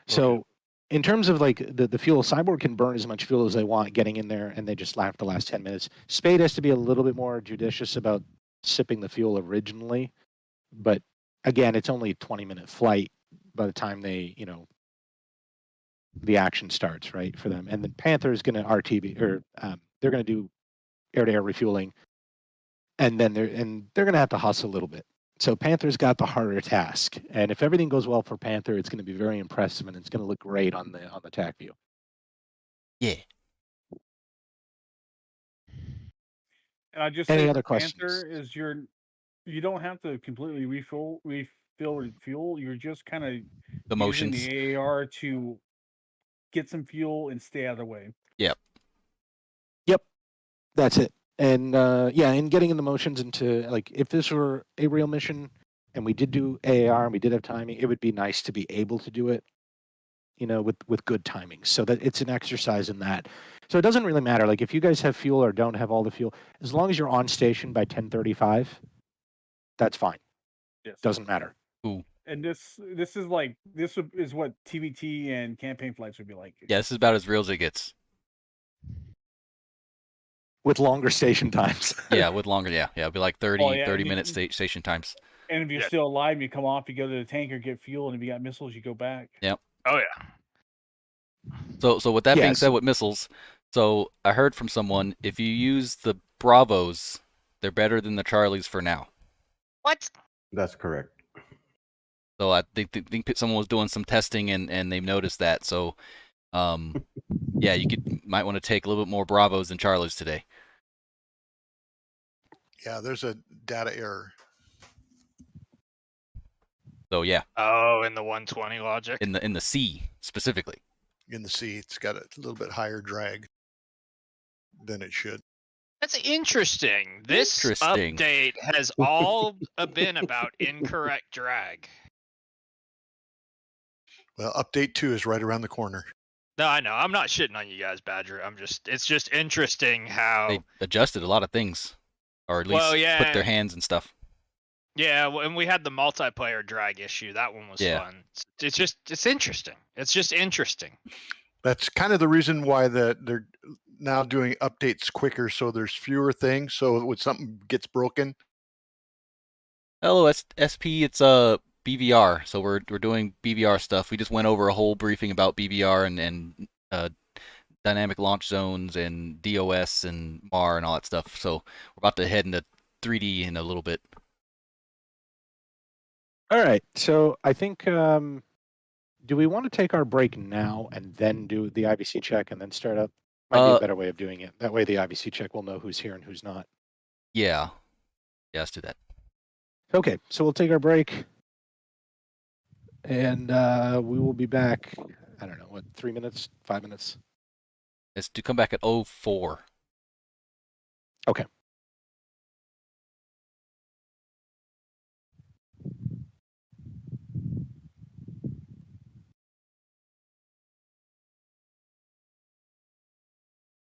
So Okay. in terms of like the fuel, Cyborg can burn as much fuel as they want getting in there, and they just have the last 10 minutes. Spade has to be a little bit more judicious about sipping the fuel originally. But again, it's only a 20-minute flight by the time they, the action starts, right, for them. And then Panther is going to RTB, or they're going to do air-to-air refueling. And then they're going to have to hustle a little bit. So Panther's got the harder task. And if everything goes well for Panther, it's going to be very impressive, and it's going to look great on the Tacview. Yeah. And I just Any say other for Panther questions? is you don't have to completely refill with fuel. You're just kind of The using motions. the AAR to get some fuel and stay out of the way. Yep. That's it. And and getting in the motions into, like, if this were a real mission and we did do AAR and we did have timing, it would be nice to be able to do it, with good timing, so that it's an exercise in that. So it doesn't really matter. Like, if you guys have fuel or don't have all the fuel, as long as you're on station by 10:35, that's fine. Yes. Doesn't matter. And this is what TVT and campaign flights would be like. Yeah, this is about as real as it gets. With longer station times. Yeah, with longer. Yeah, it'll be like 30 Oh, yeah, 30-minute station times. And if you're still alive, you come off, you go to the tanker, get fuel, and if you got missiles, you go back. Yep. Oh yeah. So with that being Yes. said, with missiles, so I heard from someone, if you use the Bravos, they're better than the Charlies for now. What? That's correct. So I think someone was doing some testing and they've noticed that. So, yeah, might want to take a little bit more Bravos than Charlies today. Yeah, there's a data error. So yeah, Oh, in the 120 logic. in the C specifically. In the sea, it's got a little bit higher drag than it should. That's interesting. This Interesting. update has all been about incorrect drag. Well, update 2 is right around the corner. No, I know. I'm not shitting on you guys, Badger. It's just interesting how. They adjusted a lot of things, or at least Well, yeah. put their hands and stuff. Yeah, and we had the multiplayer drag issue. That one was fun. It's interesting. It's just interesting. That's kind of the reason why they're now doing updates quicker, so there's fewer things. So when something gets broken, Hello, SP. It's BVR. So we're doing BVR stuff. We just went over a whole briefing about BVR and dynamic launch zones and DOS and MAR and all that stuff. So we're about to head into 3D in a little bit. All right. So I think, do we want to take our break now and then do the IVC check and then start up? Might be a better way of doing it. That way the IVC check will know who's here and who's not. Yeah. Yeah, let's do that. Okay. So we'll take our break. And we will be back, I don't know, what, 3 minutes, 5 minutes? It's to come back at 04. Okay.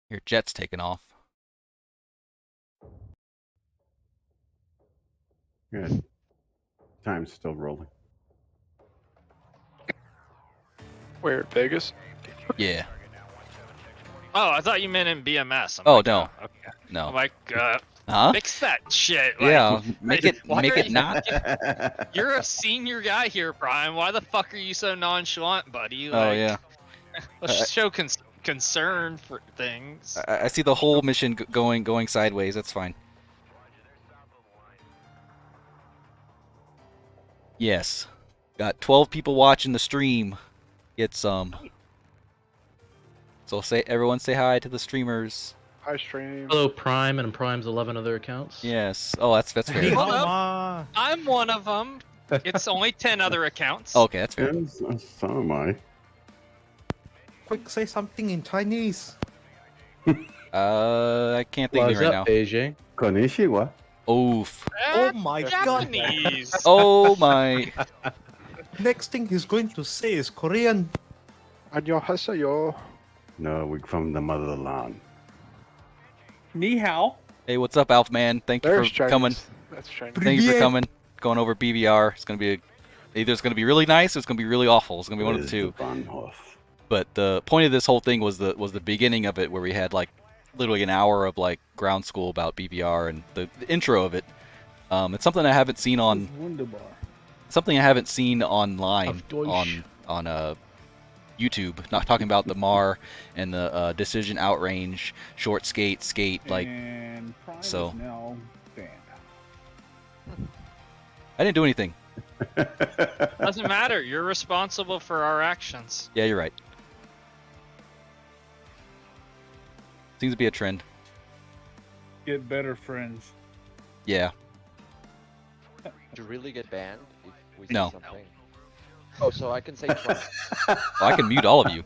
Your jet's taking off. Good. Time's still rolling. Where, Vegas? Yeah. Oh, I thought you meant in BMS. I'm Oh, like, no. Okay. No. I'm like, Huh? fix that shit. Like, Yeah, make it why make are it you- not. You're a senior guy here, Brian. Why the fuck are you so nonchalant, buddy? Oh Like, yeah. Let's show concern for things. I see the whole mission going sideways. That's fine. Yes. Got 12 people watching the stream. Get some. So everyone say hi to the streamers. Hi, stream. Hello, Prime and Prime's 11 other accounts. Yes. Oh, that's fair. Hold up. I'm one of them. It's only 10 other accounts. Okay, that's fair. Yes, so am I. Quick, say something in Chinese. I can't think of What's it right up, now. AJ? Konnichiwa. Oof. Oh my god. Japanese. Oh my. Next thing he's going to say is Korean. 안녕하세요. No, we're from the motherland. Ni hao. Hey, what's up, Alf man? Thank you There's for Chinese. coming. That's Chinese. Thank you for Привет. coming. Going over BVR. It's gonna be either it's gonna be really nice or it's gonna be really awful. It's gonna be one of the two. Von Hoff. But the point of this whole thing was the beginning of it, where we had like literally an hour of like ground school about BVR and the intro of it. It's something I haven't seen on Wunderbar. something I haven't seen online Of Deutsch. on YouTube. Not talking about the MAR and the decision outrange, short skate, like And Prime so. is now banned. I didn't do anything. Doesn't matter. You're responsible for our actions. Yeah, you're right. Seems to be a trend. Get better friends. Yeah. To really get banned if we say No. something. Oh, so I can say Trump. Well, I can mute all of you.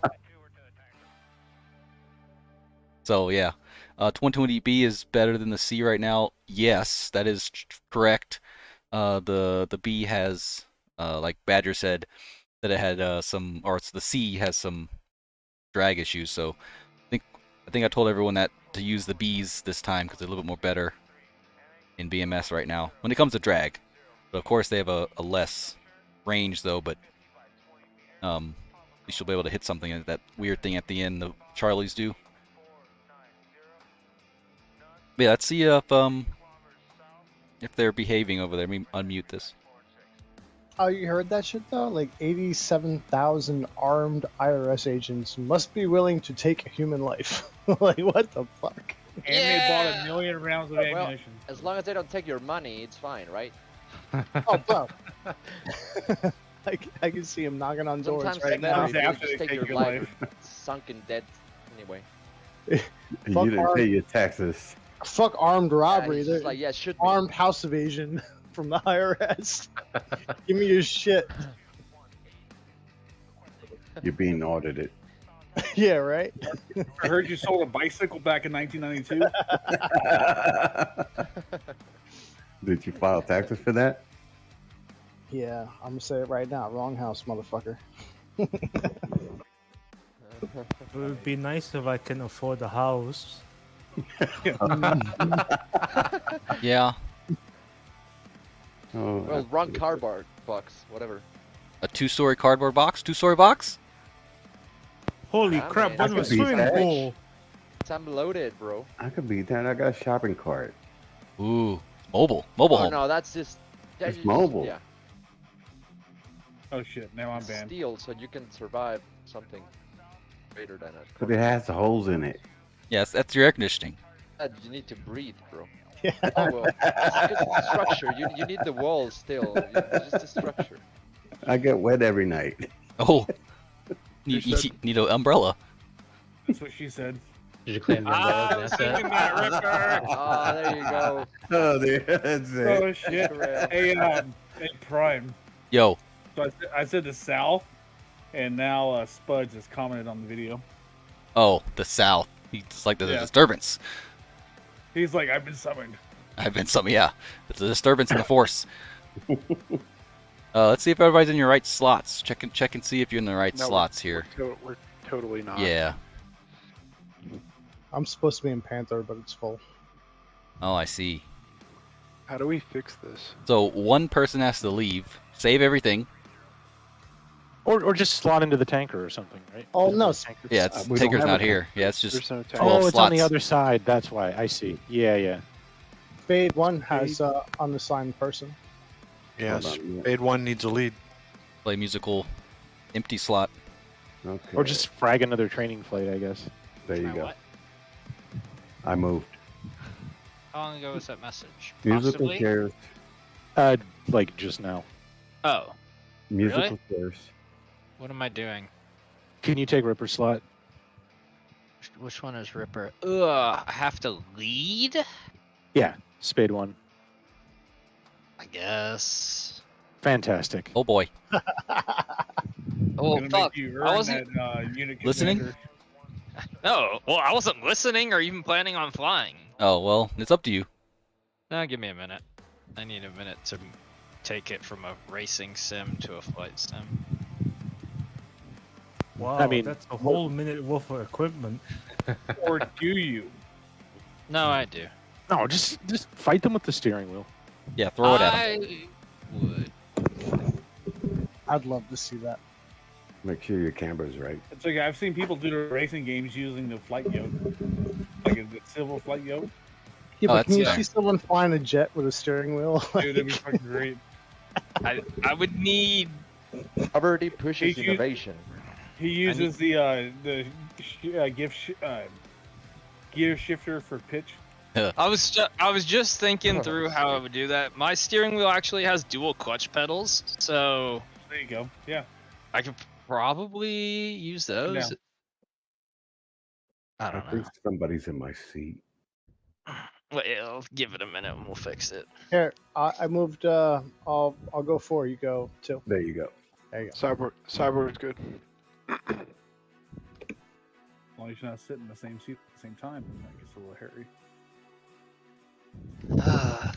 So yeah, 2020B is better than the C right now. Yes, that is correct. The B has, like Badger said, that it had some, or it's the C has some drag issues. So I think I told everyone that to use the Bs this time because they're a little bit more better in BMS right now when it comes to drag. But of course they have a less range though. But at least you'll be able to hit something. That weird thing at the end the Charlies do. But yeah, let's see if they're behaving over there. Let me unmute this. Oh, you heard that shit though? Like 87,000 armed IRS agents must be willing to take a human life. Like, what the fuck? And they bought 1 million rounds of Well, ammunition. as long as they don't take your money, it's fine, right? Oh, bro. I can see him knocking on doors Sometimes right it's better now. if they After just they take take your your life sunken dead anyway. You Fuck didn't our- pay your taxes. Fuck armed robbery. Yeah, he's They're just like, yeah, should be. armed house evasion from the IRS. Give me your shit. You're being audited. Yeah, right? I heard you sold a bicycle back in 1992. Did you file taxes for that? Yeah, I'm gonna say it right now. Wrong house, motherfucker. It would be nice if I can afford a house. Yeah, Oh, Well, wrong cardboard box, whatever. a 2-story cardboard box. 2-story box. Holy Yeah, crap, man. what I was could beat swimming that. pool? It's unloaded, bro. I could beat that. I got a shopping cart. Ooh, mobile Oh home. no, that's just. It's mobile. Yeah. Oh shit! Now I'm It's banned. steel, so you can survive something greater than it. But it has holes in it. Yes, that's your air conditioning. You need to breathe, bro. Yeah. Oh well, it's just the structure. You need the walls still. Just the structure. I get wet every night. Oh, you need an umbrella. That's what she said. Did you claim the umbrella? I was thinking that, Ripper. Ah, there you go. Oh, that's it. Oh shit! Hey, Prime. Yo, So I said the South, and now Spuds has commented on the video. oh, the South. He's like the Yeah. disturbance. He's like, I've been summoned. I've been some, yeah. It's a disturbance in the force. Let's see if everybody's in your right slots. Check and see if you're in the right No, slots here. We're totally not. Yeah. I'm supposed to be in Panther, but it's full. Oh, I see. How do we fix this? So one person has to leave, save everything. Or just slot into the tanker or something, right? Oh no! Yeah, it's we don't tanker's have not a here. Yeah, it's just There's no tank. 12 Oh, it's on the slots. other side. That's why. I see. Yeah, yeah. Spade 1 has unassigned person. Yes. Hold on, yeah. Spade 1 needs a lead. Play musical empty slot. Okay. Or just frag another training flight, I guess. there you Try go. what? I moved. How long ago was that message? Musical Possibly? chairs. Like just now. Oh, Musical chairs. what am I doing? Can you take Ripper slot? Which one is Ripper? Ugh, I have to lead? Yeah, Spade 1. I guess. Fantastic. Oh boy. Oh Gonna fuck! make you I earn wasn't. that, unit Listening? commander. No, well, I wasn't listening or even planning on flying. Oh well, it's up to you. Now give me a minute. I need a minute to take it from a racing sim to a flight sim. Wow, I mean, that's a whole minute worth of equipment. Or do you? No, I do. No, just fight them with the steering wheel. Yeah, throw it at him. I would. I'd love to see that. Make sure your camera's right. It's like I've seen people do the racing games using the flight yoke, like the civil flight yoke. Yeah, Oh, but can that's you fair. see someone flying a jet with a steering wheel? Dude, that'd be fucking great. I would need. Poverty pushes Did you- innovation. He uses the gear shifter for pitch. I was just thinking through how I would do that. My steering wheel actually has dual clutch pedals, so There you go. Yeah. I could probably use those. Yeah. I I don't know. think somebody's in my seat. Well, give it a minute and we'll fix it. Here, I moved. I'll go 4. You go 2. There you go. There you go. Cyborg's good. As long as you're not sitting in the same seat at the same time, that gets a little hairy.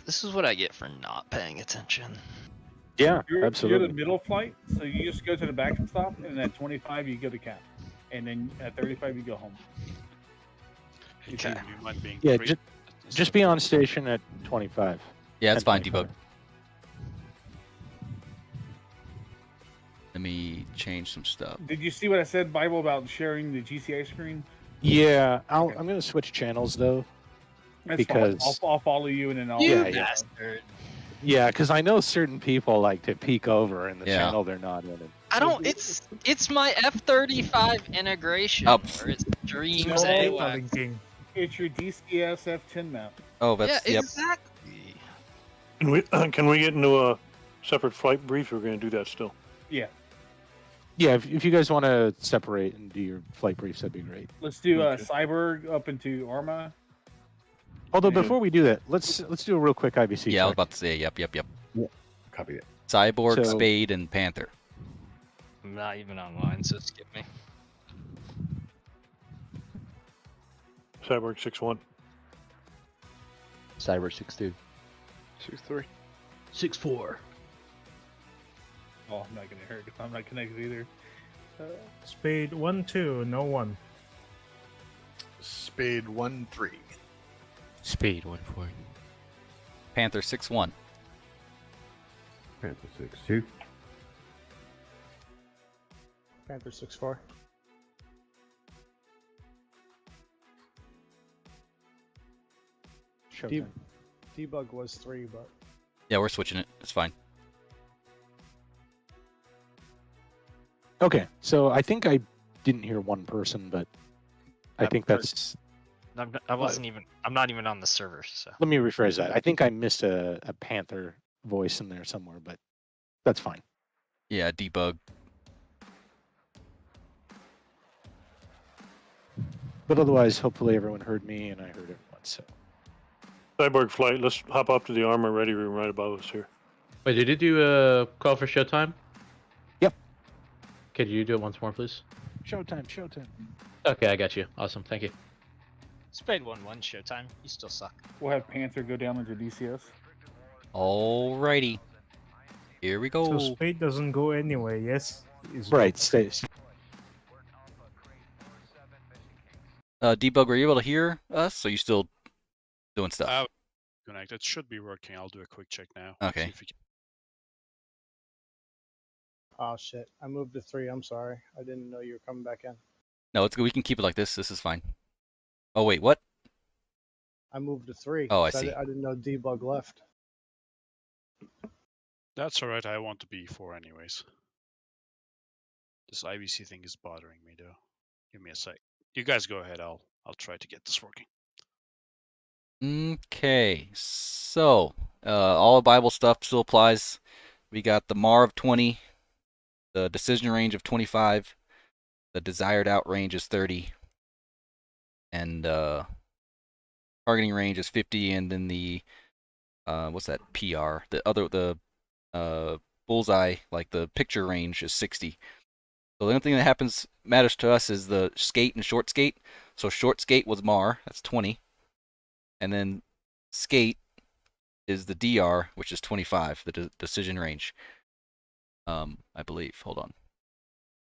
This is what I get for not paying attention. Yeah, You're absolutely. the middle flight, so you just go to the backstop, and at 25 you go to cap, and then at 35 you go home. Okay. Yeah, just be on station at 25. Yeah, it's fine, 25. debug. Let me change some stuff. Did you see what I said, Bible, about sharing the GCI screen? Yeah, I'm going to switch channels though. That's Because- fine. I'll follow you, and then I'll. You You bastard. Yeah, because I know certain people like to peek over in the Yeah. channel they're not in. And I don't. It's my F-35 integration. Up. Or it's Dreams No, AWACS. Linking. It's your DCS F10 map. Oh, that's Yeah, yep. exactly. Can we get into a separate flight brief? We're going to do that still. Yeah. yeah, if you guys want to separate and do your flight briefs, that'd be great. Let's do Okay. Cyber up into Arma. Although Yeah. before we do that, let's do a real quick IBC. Yeah, I was check. about to say yep. Copy it. Cyborg, So- Spade, and Panther. I'm not even online, so skip me. Cyborg 6-1. Cyber 6-2. 6-3. 6-4. Oh, I'm not gonna hurt because I'm not connected either. Spade 1-2, no 1. Spade 1-3. Speed 1-4. Panther 6-1. Panther 6-2. Panther 6-4. Showtime. Debug was 3, but Yeah, we're switching it. It's fine. Okay, so I think I didn't hear one person, but I think that's. I wasn't even. I'm not even on the server. So Let me rephrase that. I think I missed a Panther voice in there somewhere, but that's fine. Yeah, debug. But otherwise, hopefully everyone heard me and I heard everyone. So. Cyborg flight. Let's hop up to the armor ready room right above us here. Wait, did you do a call for showtime? Yep. Could you do it once more, please? Showtime, showtime. Okay, I got you. Awesome, thank you. Spade 1-1 showtime. You still suck. We'll have Panther go down into DCS. Alrighty. Here we go. So Spade doesn't go anyway, yes? Right, stays. Debug, were you able to hear us? Are you still doing stuff? Connect. It should be working. I'll do a quick check now. Okay. See if we can... Oh shit! I moved to 3. I'm sorry. I didn't know you were coming back in. No, it's good. We can keep it like this. This is fine. Oh, wait, what? I moved to 3. Oh, I 'cause see. I didn't know debug left. That's alright. I want to be 4 anyways. This IBC thing is bothering me though. Give me a sec. You guys go ahead. I'll try to get this working. Okay, so all the Bible stuff still applies. We got the MAR of 20, the decision range of 25, the desired out range is 30, and targeting range is 50, and then the what's that PR? The bullseye, like the picture range, is 60. So the only thing that matters to us is the skate and short skate. So short skate was MAR, that's 20. And then skate is the DR, which is 25, the decision range. I believe. Hold on.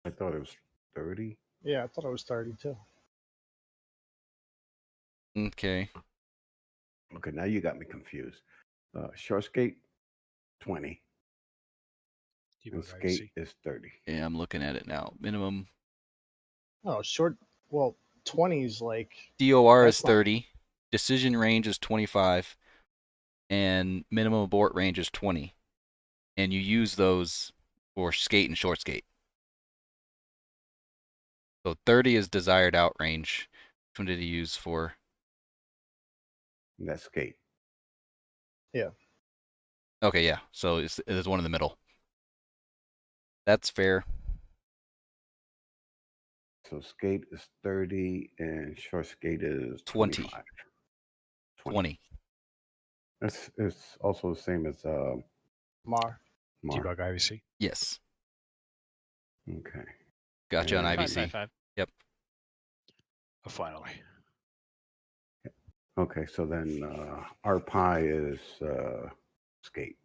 I thought it was 30. Yeah, I thought it was 30 too. Okay. Okay, now you got me confused. Short skate, 20. And skate is 30. Yeah, I'm looking at it now. Minimum Oh, short. Well, 20 is like. DOR is that's not- 30. Decision range is 25. And minimum abort range is 20. And you use those for skate and short skate. So 30 is desired out range. Which one did he use for? That's skate. Yeah. Okay, yeah. So there's one in the middle. That's fair. So skate is 30 and short skate is 20. 25. 20. It's also the same as MAR. Debug IVC. Yes. Okay. Gotcha on And- IVC. 5. Yep. Oh, finally. Okay, so then our pi is skate.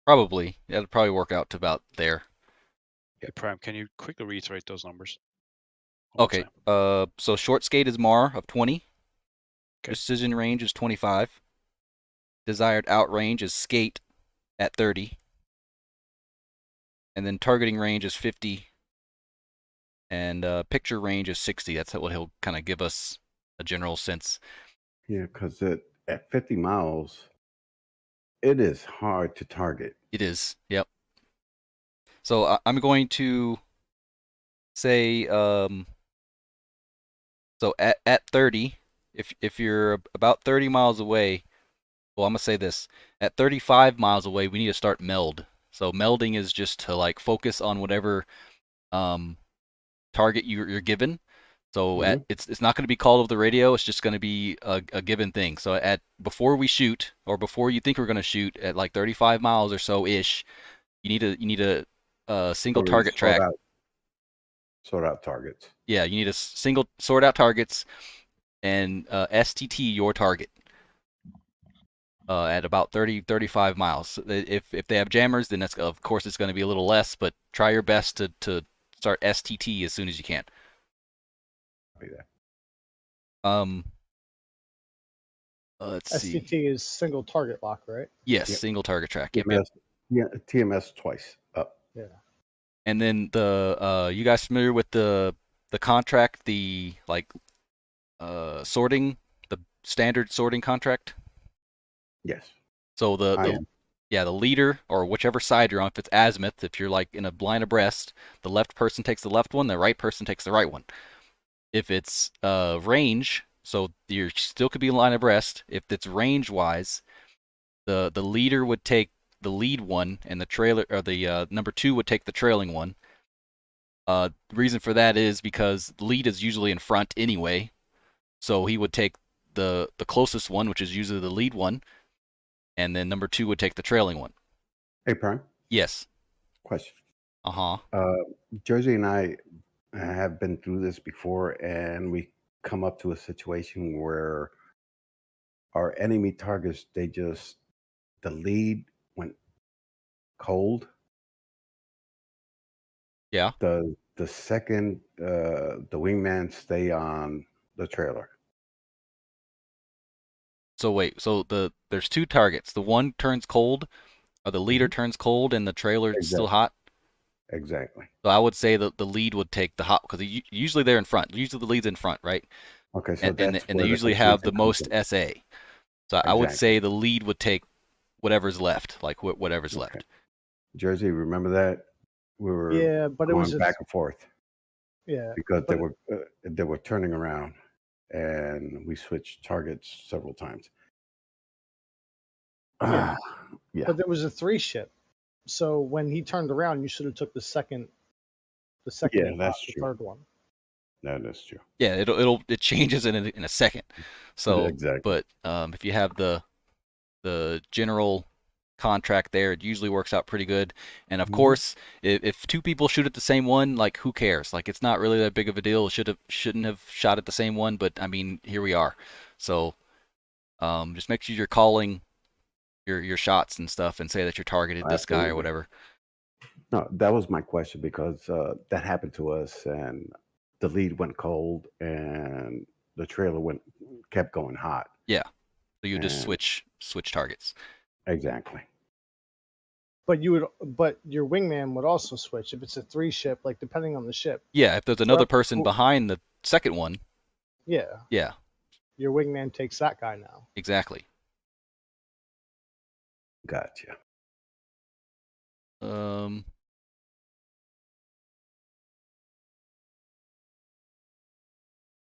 Probably. That'll probably work out to about there. Hey, Prime, can you quickly reiterate those numbers? One more Okay. time. So short skate is MAR of 20. Okay. Decision range is 25. Desired out range is skate at 30. And then targeting range is 50. And picture range is 60. That's what he'll kind of give us a general sense. Yeah, because at 50 miles, it is hard to target. It is. Yep. So I'm going to say, so at 30, if you're about 30 miles away, well, I'm gonna say this: at 35 miles away, we need to start meld. So melding is just to like focus on whatever target you're given. So it's not going to be called over the radio. It's just going to be a given thing. So before we shoot, or before you think we're going to shoot, at like 35 miles or so ish, you need a single target track. Sort out targets. Yeah, you need a single sort out targets and STT your target at about 35 miles. If they have jammers, then that's, of course it's going to be a little less, but try your best to start STT as soon as you can. Let's see. STT is single target lock, right? Yes, Yep. single target track. Yep. TMS twice up. Yeah. And then the you guys familiar with the contract, the like sorting, the standard sorting contract? Yes. So I am. Yeah, the leader, or whichever side you're on, if it's azimuth, if you're like in a line abreast, the left person takes the left one, the right person takes the right one. If it's range, so you still could be in line abreast. If it's range-wise, the leader would take the lead one, and the trailer, or the number 2 would take the trailing one. The reason for that is because lead is usually in front anyway, so he would take the closest one, which is usually the lead one, and then number 2 would take the trailing one. Hey, Prime. Yes. Question. Uh-huh. Jersey and I have been through this before, and we come up to a situation where our enemy targets, the lead went cold. Yeah. The second, the wingman stay on the trailer. So wait, so there's 2 targets. The one turns cold, or the leader turns cold, and the trailer's still hot. Exactly. So I would say that the lead would take the hot, because usually they're in front. Usually the lead's in front, right? Okay, so and they usually have the most SA. So I would say the lead would take whatever's left, like whatever's left. Jersey, remember that? We were but it was back and forth. Yeah, because they were turning around, and we switched targets several times. Yeah. Yeah. But there was a 3 ship, so when he turned around, you should have took the second. Yeah, that's the true. third one. That is true. Yeah, it changes in a second. So exactly. But if you have the general contract there, it usually works out pretty good. And of course, if 2 people shoot at the same one, like, who cares? Like, it's not really that big of a deal. Shouldn't have shot at the same one, but I mean, here we are. So just make sure you're calling your shots and stuff, and say that you're targeted this guy or whatever. No, that was my question, because that happened to us, and the lead went cold, and the trailer kept going hot. Yeah, so you just switch targets. Exactly. But but your wingman would also switch if it's a 3 ship, like, depending on the ship. Yeah, if there's another person behind the second one. Yeah. Yeah. Your wingman takes that guy now. Exactly. Gotcha.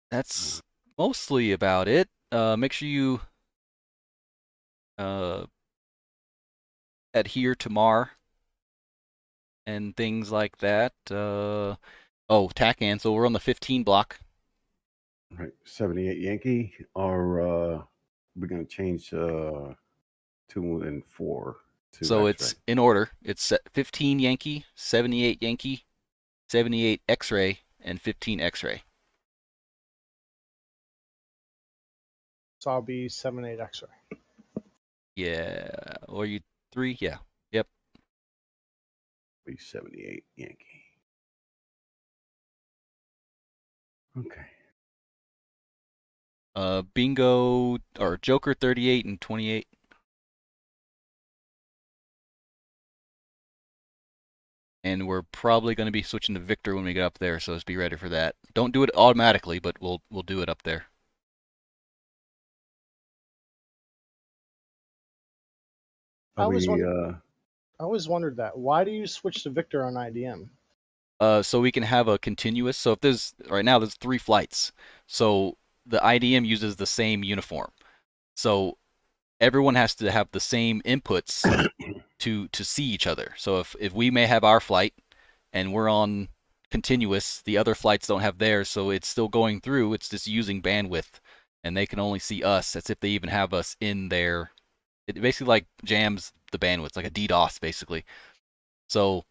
That's mostly about it. Make sure you adhere to MAR and things like that. TACAN, so we're on the 15 block. Right, 78 Yankee, or we're going to change 2 and 4 to So X-ray. it's in order. It's 15 Yankee, 78 Yankee, 78 X-ray, and 15 X-ray. So I'll be 7-8 X-ray. Yeah, or you 3? Yeah. Yep. Be 78 Yankee. Okay. Bingo or Joker 38 and 28. And we're probably going to be switching to Victor when we get up there, so just be ready for that. Don't do it automatically, but we'll do it up there. I always wondered that. Why do you switch to Victor on IDM? So we can have a continuous. So if right now there's 3 flights, so the IDM uses the same uniform. So everyone has to have the same inputs to see each other. So if we may have our flight and we're on continuous, the other flights don't have theirs, so it's still going through. It's just using bandwidth, and they can only see us as if they even have us in there. It basically like jams the bandwidth, like a DDoS basically. So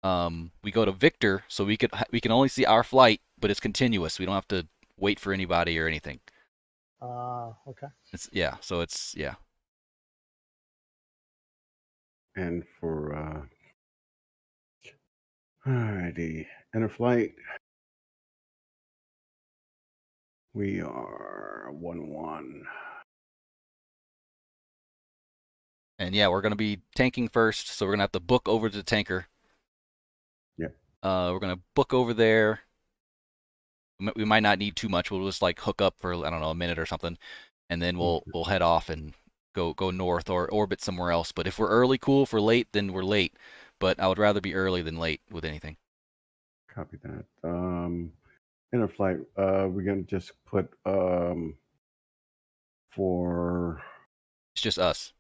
we go to Victor, so we can only see our flight, but it's continuous. We don't have to wait for anybody or anything. Okay. So it's And for alrighty, inner flight, we are 1-1. And yeah, we're gonna be tanking first, so we're gonna have to book over to the tanker. Yep. We're gonna book over there. We might not need too much. We'll just like hook up for, I don't know, a minute or something, and then we'll head off and go north or orbit somewhere else. But if we're early, cool. If we're late, then we're late. But I would rather be early than late with anything. Copy that. Inner flight. We're gonna just put for. It's just us.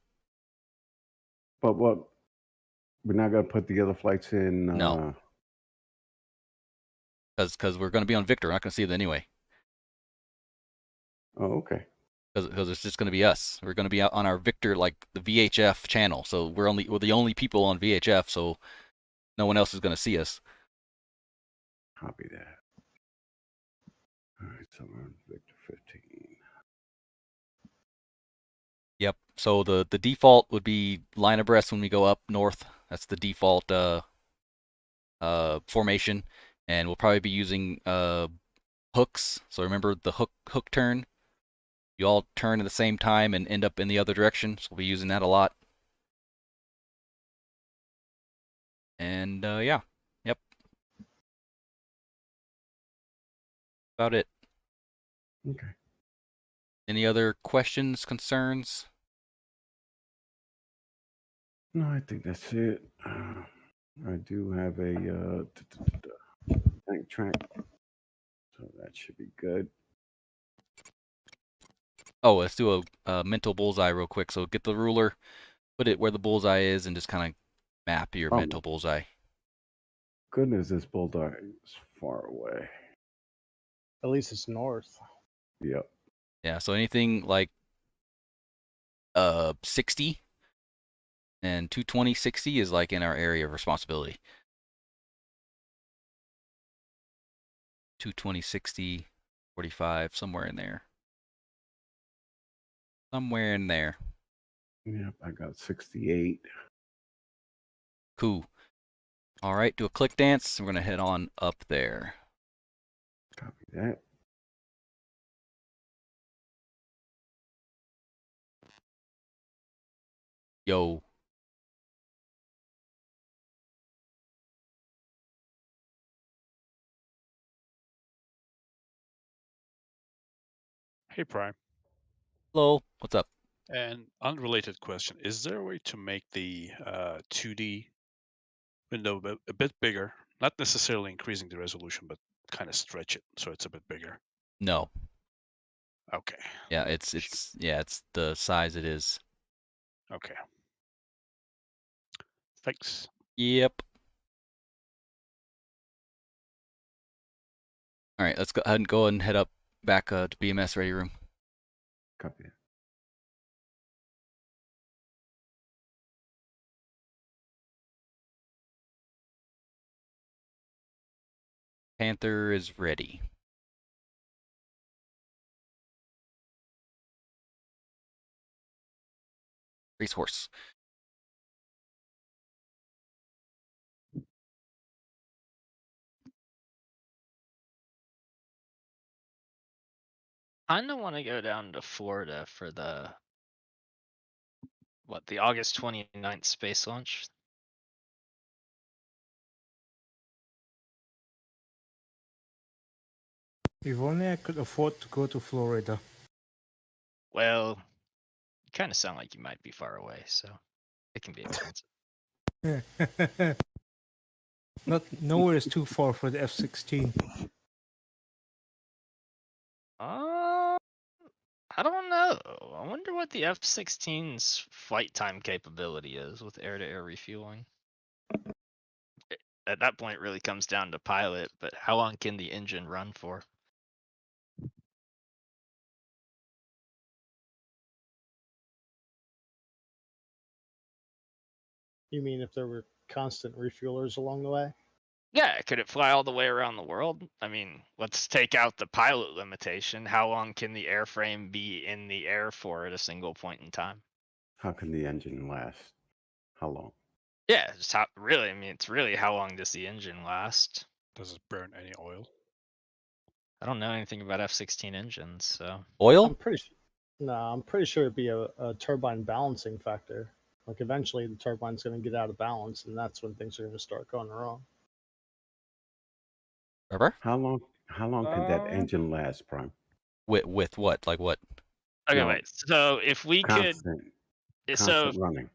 But what? We're not gonna put the other flights in. No. Because we're gonna be on Victor. We're not gonna see them anyway. Oh, okay. Because it's just gonna be us. We're gonna be out on our Victor, like the VHF channel. So we're the only people on VHF. So no one else is gonna see us. Copy that. All right, so we're on Victor 15. Yep. So the default would be line abreast when we go up north. That's the default formation, and we'll probably be using hooks. So remember the hook turn. You all turn at the same time and end up in the other direction. So we'll be using that a lot. And yeah, yep. About it. Okay. Any other questions, concerns? No, I think that's it. I do have a tank track, so that should be good. Oh, let's do a mental bullseye real quick. So get the ruler, put it where the bullseye is, and just kind of map your mental bullseye. Goodness, this bullseye is far away. At least it's north. Yep. Yeah, so anything like 60 and 220, 60 is like in our area of responsibility. 220, 60, 45, somewhere in there. Somewhere in there. Yep, I got 68. Cool. All right, do a click dance. We're going to head on up there. Copy that. Yo. Hey, Prime. Hello. What's up? An unrelated question. Is there a way to make the 2D window a bit bigger? Not necessarily increasing the resolution, but kind of stretch it so it's a bit bigger. No. Okay. Yeah, it's the size it is. Okay. Thanks. Yep. All right, let's go ahead and head up back to BMS ready room. Copy it. Panther is ready. Racehorse. I kind of want to go down to Florida for the August 29th space launch. If only I could afford to go to Florida. Well, you kind of sound like you might be far away, so it can be expensive. Nowhere is too far for the F-16. I don't know. I wonder what the F-16's flight time capability is with air-to-air refueling. At that point, it really comes down to pilot, but how long can the engine run for? You mean if there were constant refuelers along the way? Yeah, could it fly all the way around the world? I mean, let's take out the pilot limitation. How long can the airframe be in the air for at a single point in time? How can the engine last? How long? Yeah, just how really. I mean, it's really how long does the engine last? Does it burn any oil? I don't know anything about F-16 engines, so. Oil? I'm pretty sure it'd be a turbine balancing factor. Like eventually the turbine's going to get out of balance, and that's when things are going to start going wrong. Rubber? How long can that engine last, Prime? With what? Like what? Okay, No. wait. So if we could, Constant. So constant running.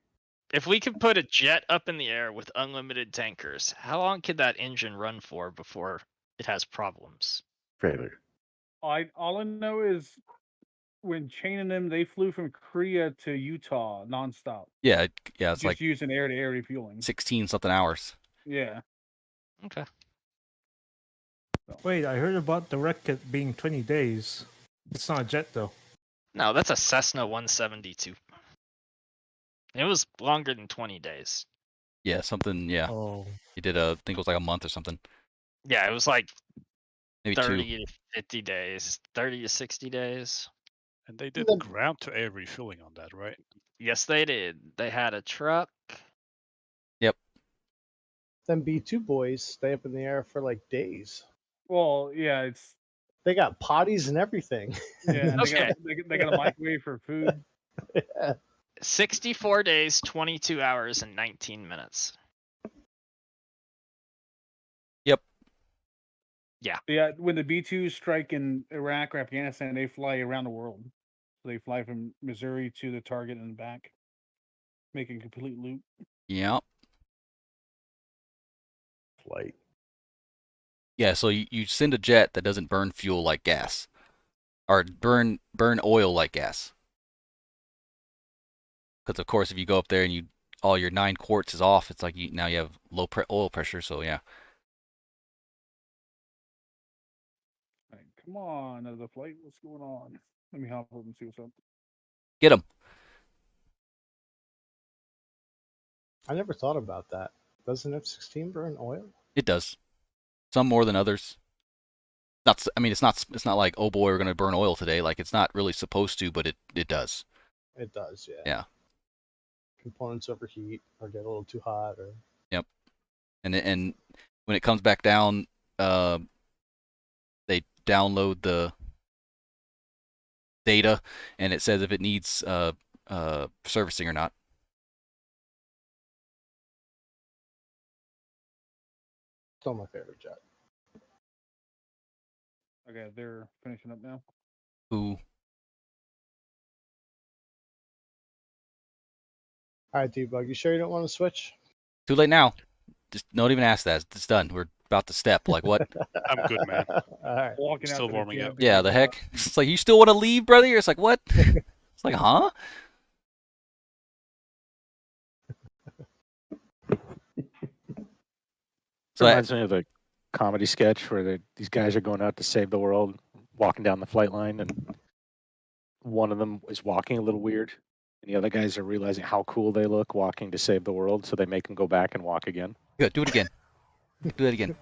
if we could put a jet up in the air with unlimited tankers, how long could that engine run for before it has problems? Failure. All I know is when Chain and them, they flew from Korea to Utah nonstop. Yeah, it's just like using air-to-air refueling. 16 something hours. Yeah. Okay. Wait, I heard about the rocket being 20 days. It's not a jet though. No, that's a Cessna 172. It was longer than 20 days. Yeah, something. Yeah, Oh, he did I think it was like a month or something. Yeah, it was like Maybe 30 to 50 days, 30 to 60 days. And they did ground to air refueling on that, right? Yes, they did. They had a truck. Yep. Them B2 boys stay up in the air for like days. Well, yeah, They got potties and everything. Yeah, Okay. they got a microwave for food. 64 days, 22 hours, and 19 minutes. Yep. Yeah. Yeah, when the B2s strike in Iraq or Afghanistan, they fly around the world. So they fly from Missouri to the target and back, making complete loop. Yep. Flight. Yeah, so you send a jet that doesn't burn fuel like gas, or burn oil like gas. Because of course, if you go up there and all your 9 quarts is off, it's like now you have low oil pressure. So yeah. Like, come on, another flight. What's going on? Let me hop up and see what's up. Get them. I never thought about that. Doesn't F-16 burn oil? It does. Some more than others. I mean, it's not like, oh boy, we're gonna burn oil today. Like, it's not really supposed to, but it does. It does, yeah. Yeah. Components overheat or get a little too hot, or Yep. And when it comes back down, they download the data, and it says if it needs servicing or not. still my favorite jet. Okay, they're finishing up now. Ooh. All right, D-Bug, you sure you don't want to switch? Too late now. Just don't even ask that. It's done. We're about to step. Like what? I'm good, man. All right. Walking Still out to the warming jet up. to Yeah, get the the- heck? It's like, you still want to leave, brother? It's like, what? It's like, huh? So Reminds me of the comedy sketch where these guys are going out to save the world, walking down the flight line, and one of them is walking a little weird, and the other guys are realizing how cool they look walking to save the world, so they make them go back and walk again. Good. Do it again. Do that again.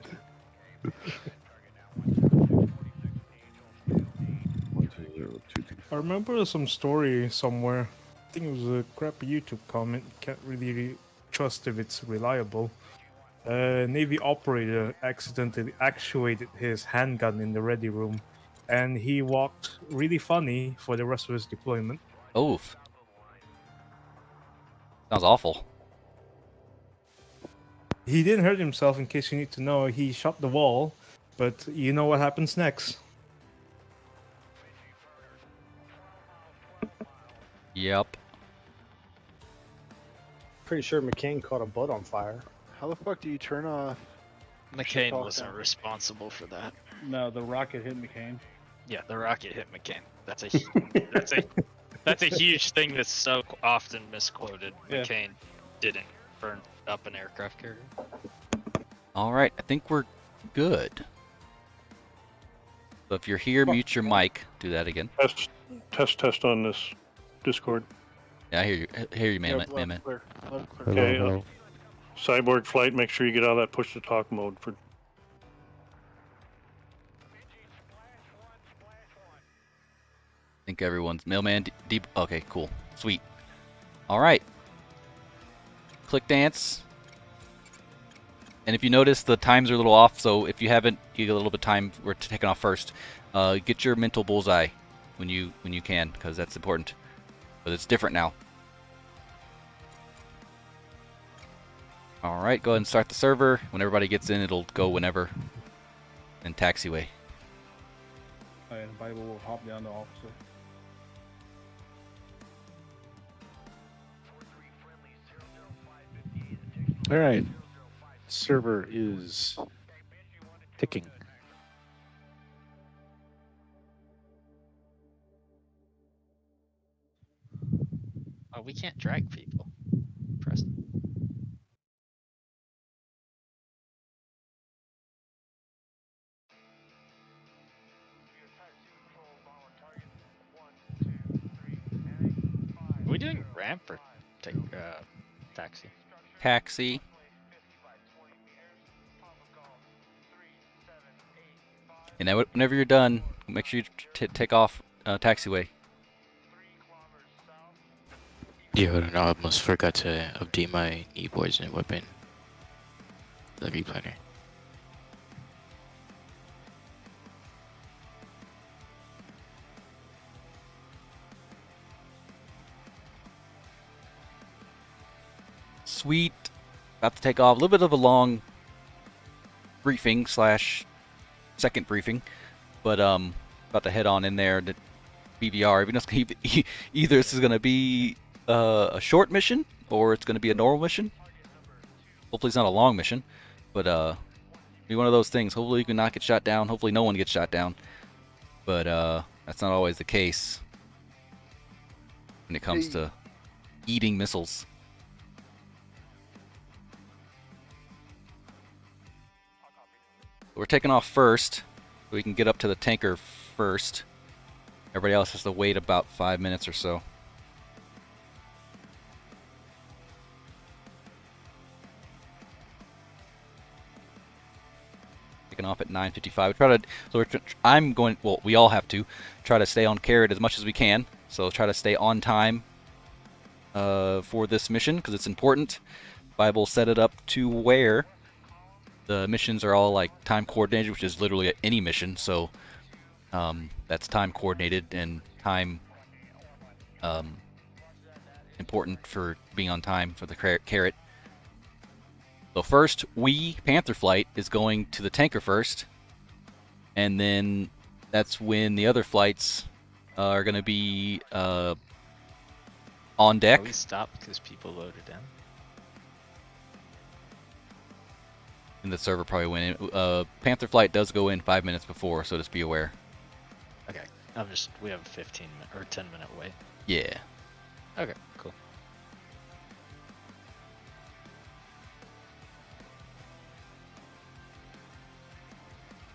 I remember some story somewhere. I think it was a crappy YouTube comment. Can't really trust if it's reliable. A Navy operator accidentally actuated his handgun in the ready room, and he walked really funny for the rest of his deployment. Oof. Sounds awful. He didn't hurt himself, in case you need to know. He shot the wall, but you know what happens next. Yep. Pretty sure McCain caught a boat on fire. How the fuck do you turn off? McCain talk wasn't down. responsible for that. No, the rocket hit McCain. Yeah, the rocket hit McCain. That's a huge thing that's so often misquoted. Yeah. McCain didn't burn up an aircraft carrier. All right. I think we're good. So if you're here, mute your mic. Do that again. Test on this Discord. Yeah, I hear you, man. Loud, man. clear, loud, clear. Okay. Cyborg flight, make sure you get out of that push to talk mode for. I think everyone's mailman deep. Okay, cool, sweet. All right. Click dance. And if you notice, the times are a little off. So if you haven't, you get a little bit of time. We're taking off first. Get your mental bullseye when you can, because that's important. But it's different now. All right, go ahead and start the server. When everybody gets in, it'll go whenever. And taxiway. And Bible will hop down to officer. All right. Server is ticking. Oh, we can't drag people. Press. Are we doing ramp or take taxi? Taxi. And then whenever you're done, make sure you take off taxiway. Yeah, hold on, I almost forgot to update my knee poison weapon. The replanner. Sweet. About to take off. A little bit of a long briefing slash second briefing, but about to head on in there to BVR. Either this is going to be a short mission or it's going to be a normal mission. Hopefully it's not a long mission, but be one of those things. Hopefully you can not get shot down. Hopefully no one gets shot down, but that's not always the case when it comes to eating missiles. We're taking off first, so we can get up to the tanker first. Everybody else has to wait about 5 minutes or so. Taking off at 9:55. We all have to try to stay on carrot as much as we can. So try to stay on time for this mission because it's important. Bible set it up to where the missions are all like time coordinated, which is literally any mission. So that's time coordinated and time important for being on time for the carrot. So first, Panther Flight is going to the tanker first, and then that's when the other flights are going to be on deck. We stopped because people loaded in. And the server probably went in. Panther Flight does go in 5 minutes before, so just be aware. Okay, we have a 15 minute or 10-minute wait. Yeah. Okay, cool.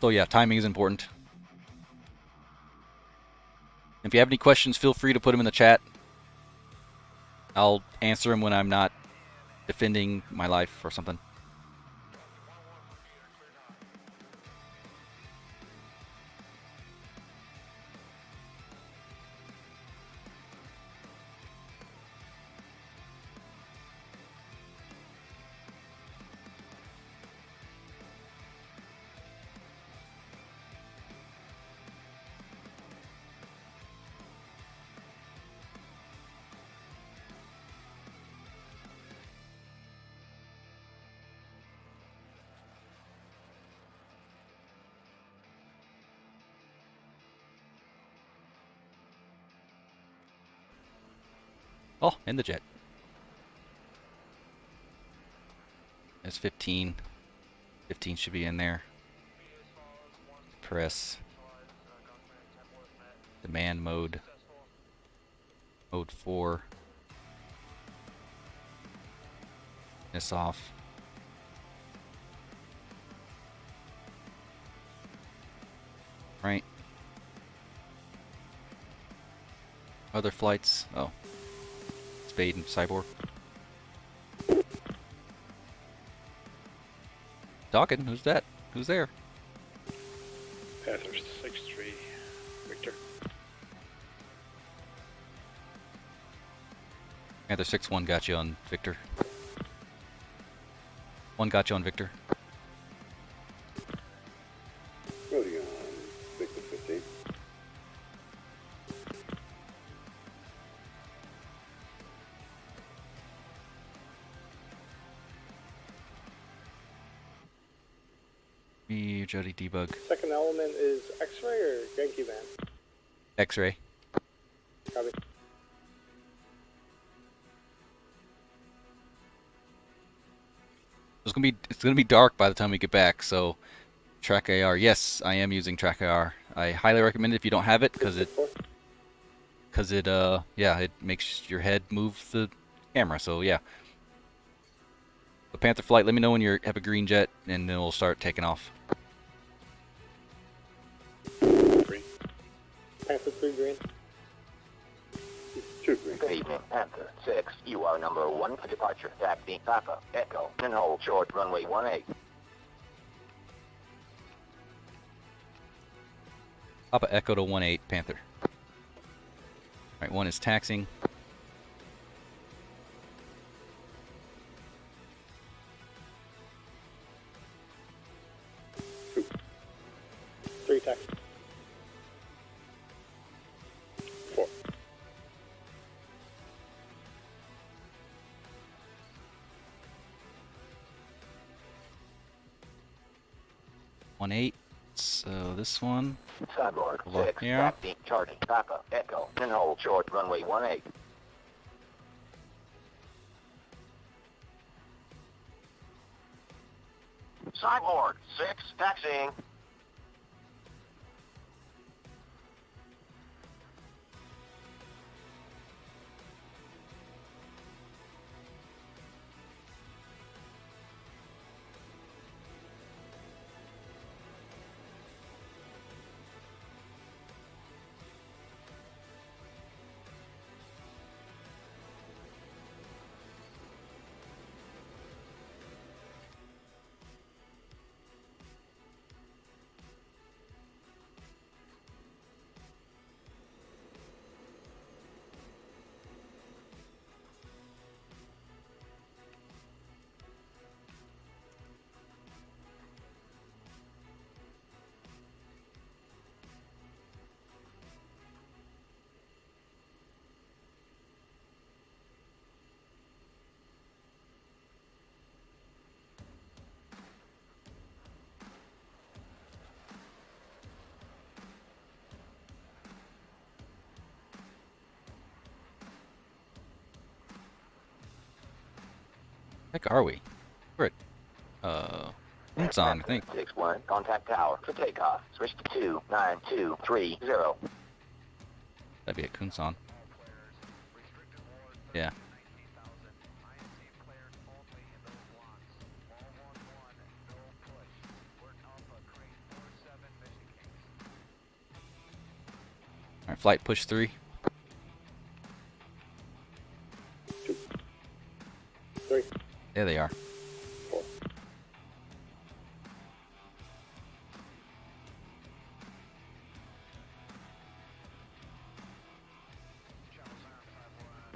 So yeah, timing is important. If you have any questions, feel free to put them in the chat. I'll answer them when I'm not defending my life or something. Oh, and the jet. There's 15. 15 should be in there. Press. Demand mode. Mode 4. This off. Right. Other flights. Oh. Spade and Cyborg. Talking. Who's that? Who's there? Panther 6-3, Victor. Panther 6-1 got you on Victor. 1 got you on Victor. Loading on Victor 15. Jody debug. Second element is X-ray or Genki man? X-ray. Copy. It's gonna be dark by the time we get back, so track AR. Yes, I am using track AR. I highly recommend it if you don't have it, because it makes your head move the camera. So yeah. The Panther flight, let me know when you have a green jet, and then we'll start taking off. Green. Panther 3 green. 2 green. Good evening, Panther 6. You are number 1 for departure. Taxi, Papa, Echo, and hold short runway 18. Papa Echo to 18, Panther. Alright, 1 is taxiing. Three taxi. 4. One 8. So this one. Cyborg Hold on 6. here. Taxi, charging, Papa, Echo, and hold short runway 18. Cyborg 6, taxiing. Heck are we? We're at Unsan, I think. 6-1, contact tower for takeoff. Switch to 29230. That'd be at Kunsan. Yeah. Alright, flight push 3. 3. There they are. 4.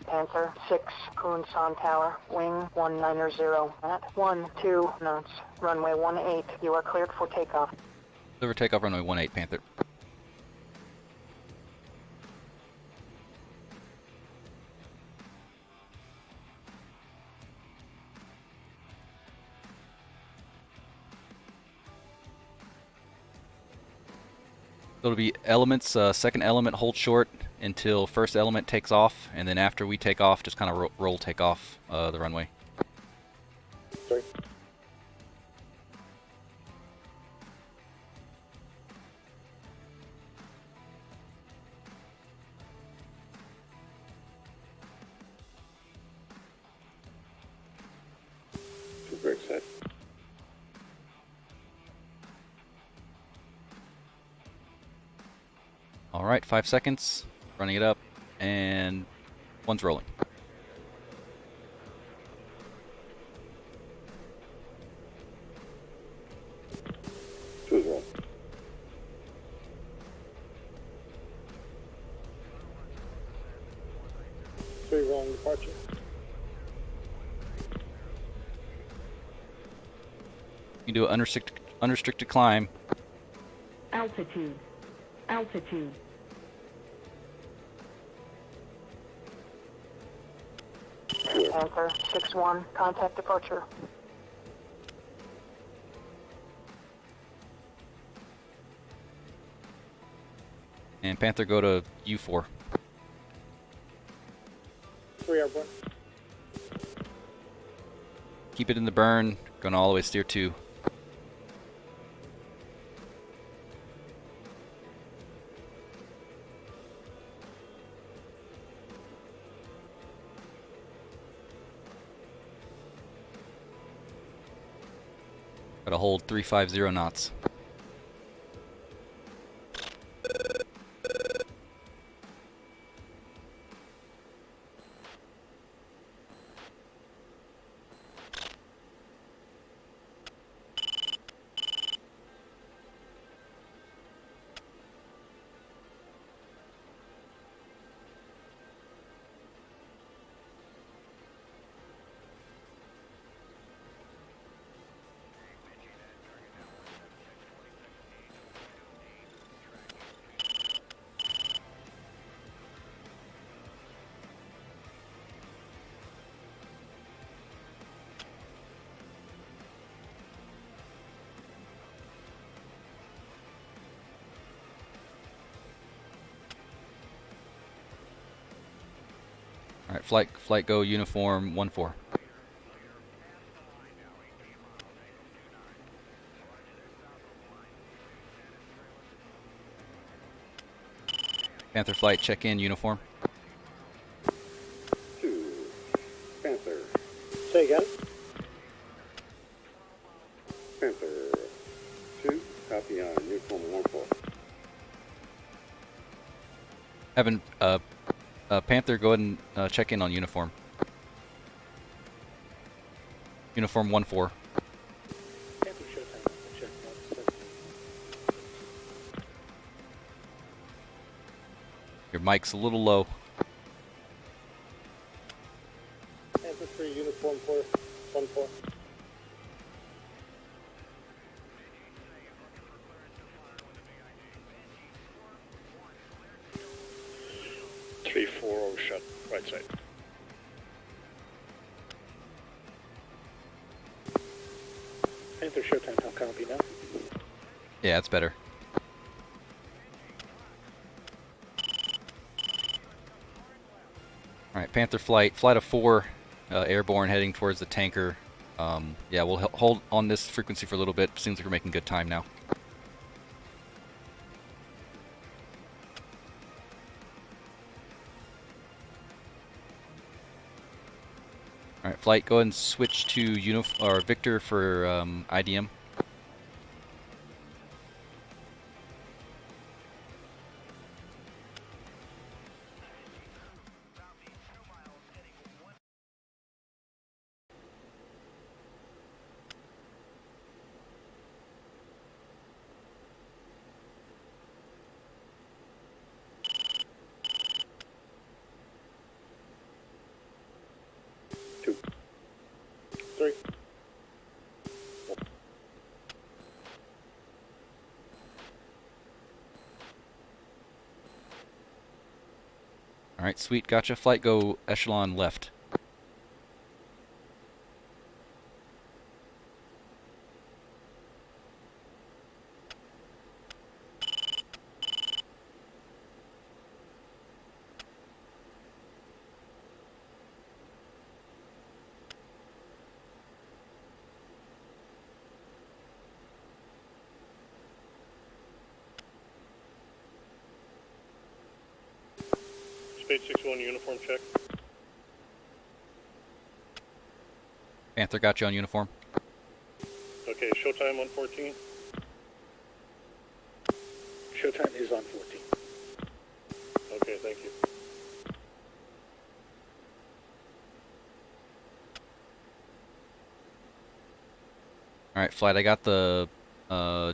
Panther 6, Kunsan Tower, wing 190 at 12 knots, runway 18. You are cleared for takeoff. Deliver takeoff runway 18, Panther. It'll be elements, second element hold short until first element takes off, and then after we take off, just kind of roll take off the runway. 3. Two brake set. Alright, 5 seconds. Running it up, and 1's rolling. Two is wrong. Three wrong departure. You can do an unrestricted climb. Altitude. Altitude. Panther 6-1, contact departure. And Panther, go to U4. 3 airborne. Keep it in the burn. Going all the way steer 2. Gotta hold 350 knots. All right, flight go uniform 1-4. Panther flight, check in uniform. 2, Panther. Say again? Panther 2, copy on uniform 1-4. Evan, Panther, go ahead and check in on uniform. Uniform 1-4. Panther showtime. Check. Your mic's a little low. Panther 3, uniform 4, 1-4. Shut, right side. Panther showtime, how copy now? Yeah, it's better. All right, Panther flight of 4, airborne, heading towards the tanker. Yeah, we'll hold on this frequency for a little bit. Seems like we're making good time now. All right, flight, go ahead and switch to Victor for IDM. All right, sweet, gotcha. Flight go echelon left. Spade 6-1, uniform check. Panther got you on uniform. Okay, showtime 114. Showtime is on 14. Okay, thank you. All right, flight, I got the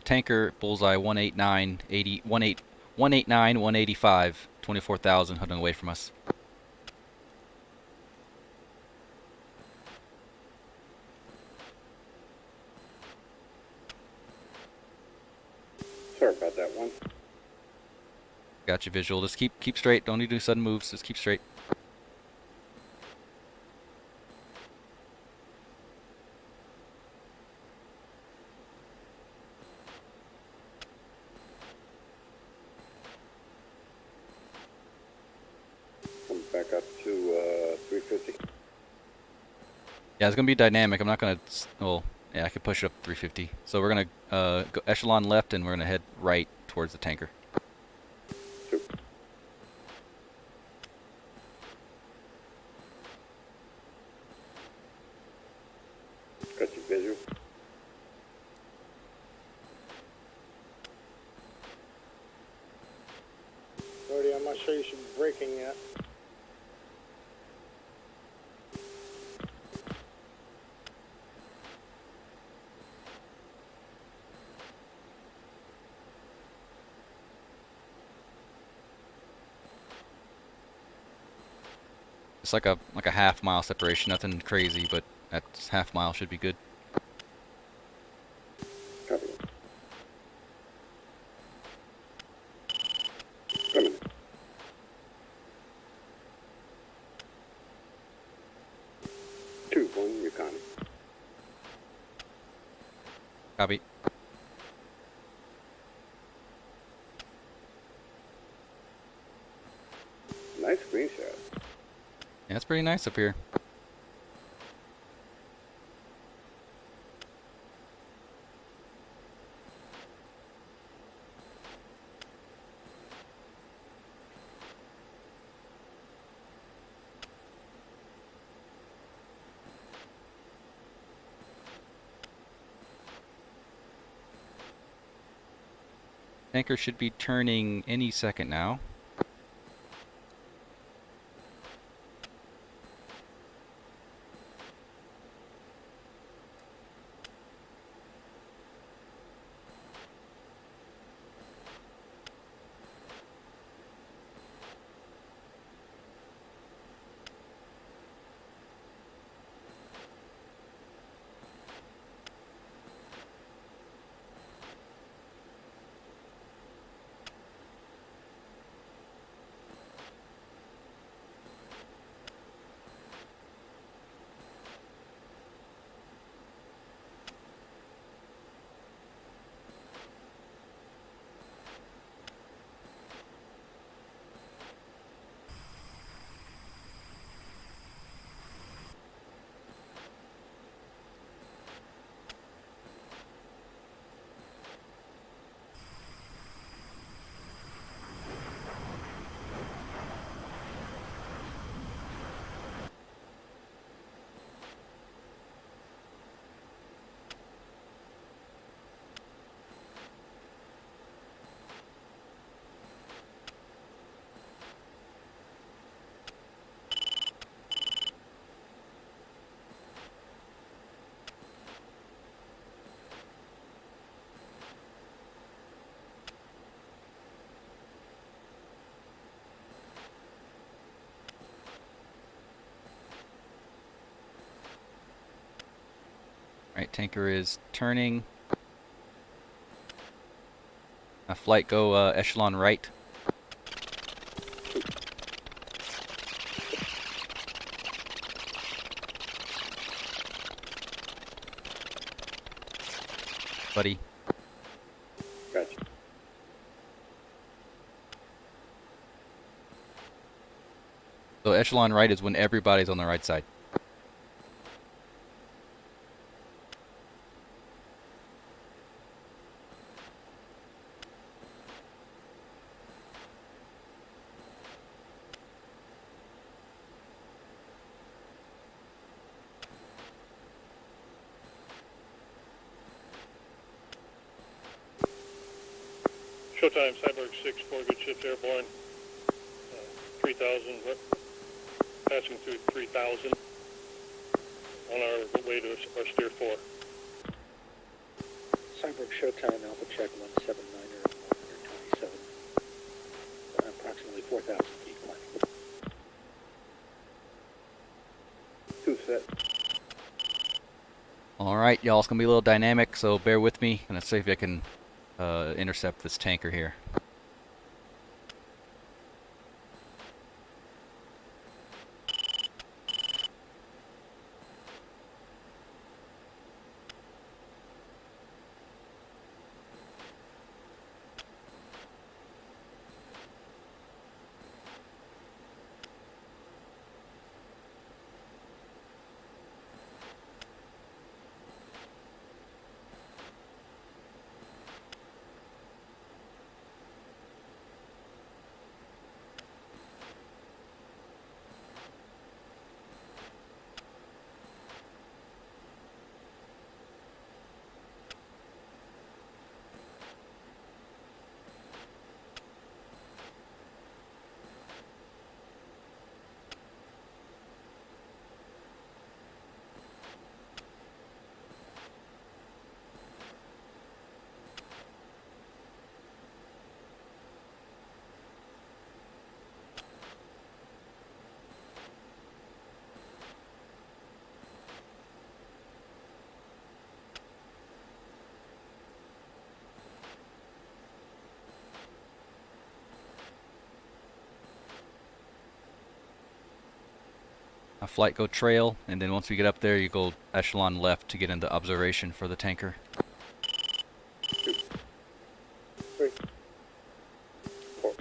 tanker bullseye 189, 185, 24,000 heading away from us. Sorry about that one. Got you visual. Just keep straight. Don't need to do sudden moves. Just keep straight. Yeah, it's gonna be dynamic. I'm not gonna. Well, yeah, I could push it up 350. So we're gonna go echelon left, and we're gonna head right towards the tanker. Got your visual. Brody, I'm not sure you should be braking yet. It's like a half-mile separation. Nothing crazy, but that half-mile should be good. Copy. Coming. Two, one, you're coming. Copy. Nice screenshot. Yeah, it's pretty nice up here. Tanker should be turning any second now. Right, tanker is turning. Flight go echelon right. Buddy. Gotcha. So echelon right is when everybody's on the right side. Showtime, Cyborg 6, 4 good ships airborne. 3,000, passing through 3,000 on our way to our steer 4. Cyborg Showtime, Alpha Check 179er, 127. Approximately 4,000 feet climbing. 2 set. Alright, y'all, it's going to be a little dynamic, so bear with me. I'm going to see if I can intercept this tanker here. a flight go trail, and then once we get up there, you go echelon left to get into observation for the tanker. 2, 3, 4.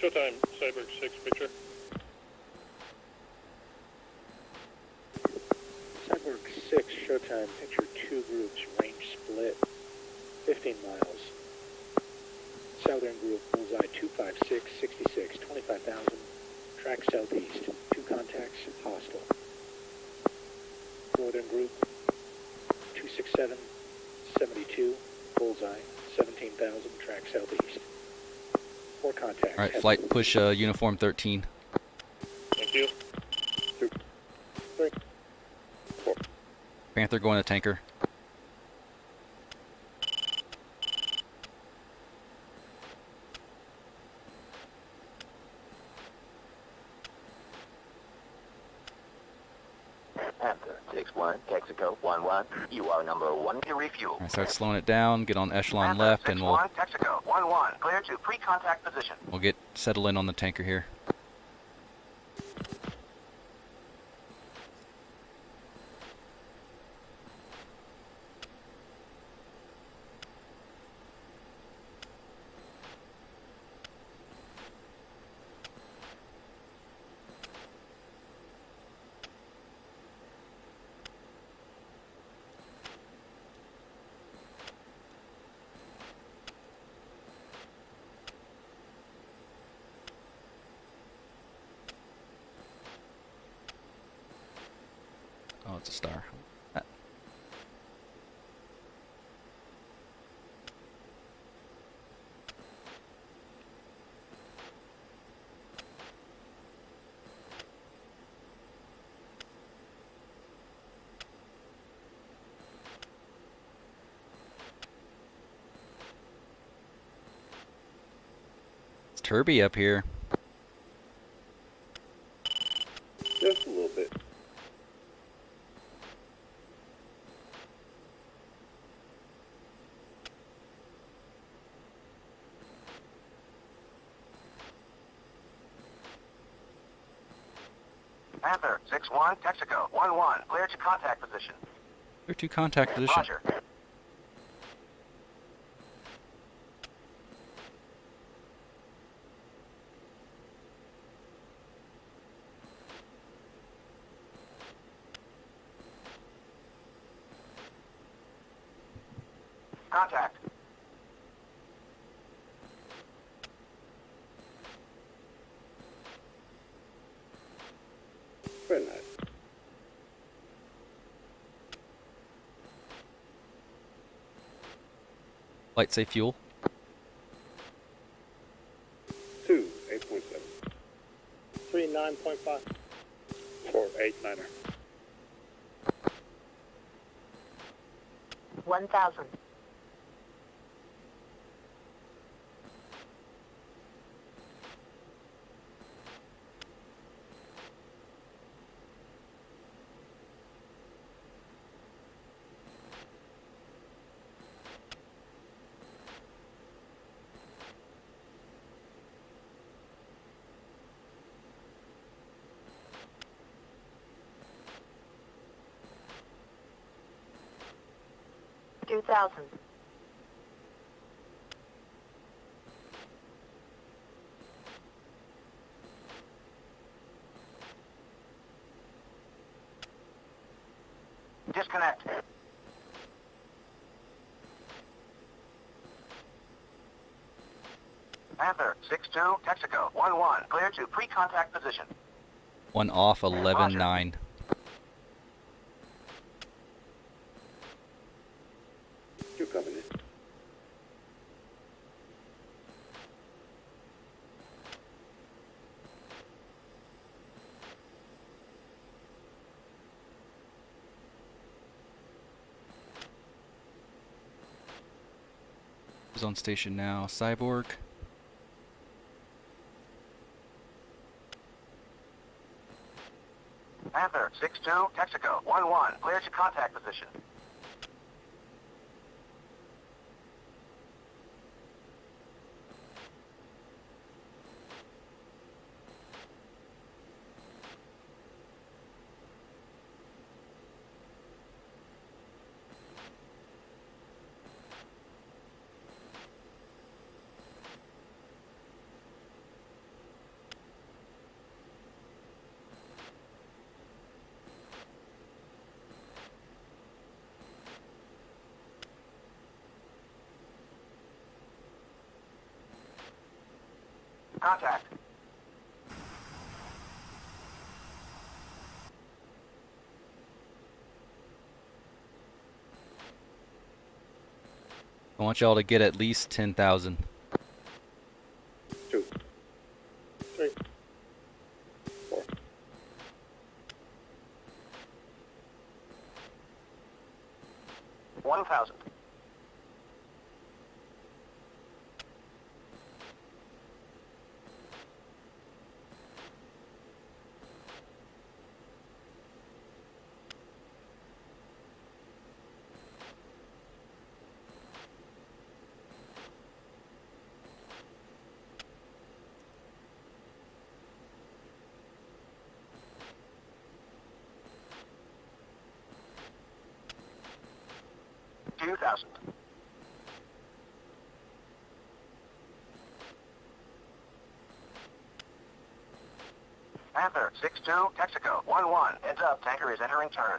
Showtime, Cyberg 6 picture. Cyborg 6, showtime, picture 2 groups, range split, 15 miles. Southern group, bullseye 256, 66, 25,000, track southeast, 2 contacts, hostile. Northern group, 267, 72, bullseye, 17,000, track southeast. 4 contacts. All right, flight push uniform 13. Thank you. 2, 3, 4. Panther going to tanker. Panther 6-1, Texaco 1-1. You are number 1 to refuel. All right, start slowing it down, get on echelon Panther left, and 6-1, Texaco 1-1. Clear to pre-contact position. we'll get settled in on the tanker here. Oh, it's a star. It's Turby up here. Just a little bit. Panther 6-1, Texaco 1-1. Clear to contact position. Clear to contact position. Roger. Contact. Very nice. Flight safe fuel. 2, 8.7. 3, 9.5. 4, 8, 9er. 1,000. $2,000. Disconnect. Panther 6-2, Texaco 1-1. Clear to pre-contact position. 1 off, 11-9. You coming in? Is on station now. Cyborg. Panther 6-2, Texaco 1-1, clear to contact position. Contact. I want y'all to get at least 10,000. 2, 3, 4. $1,000. $2,000. Panther 6-2, Texaco 1-1. Heads up, tanker is entering turn.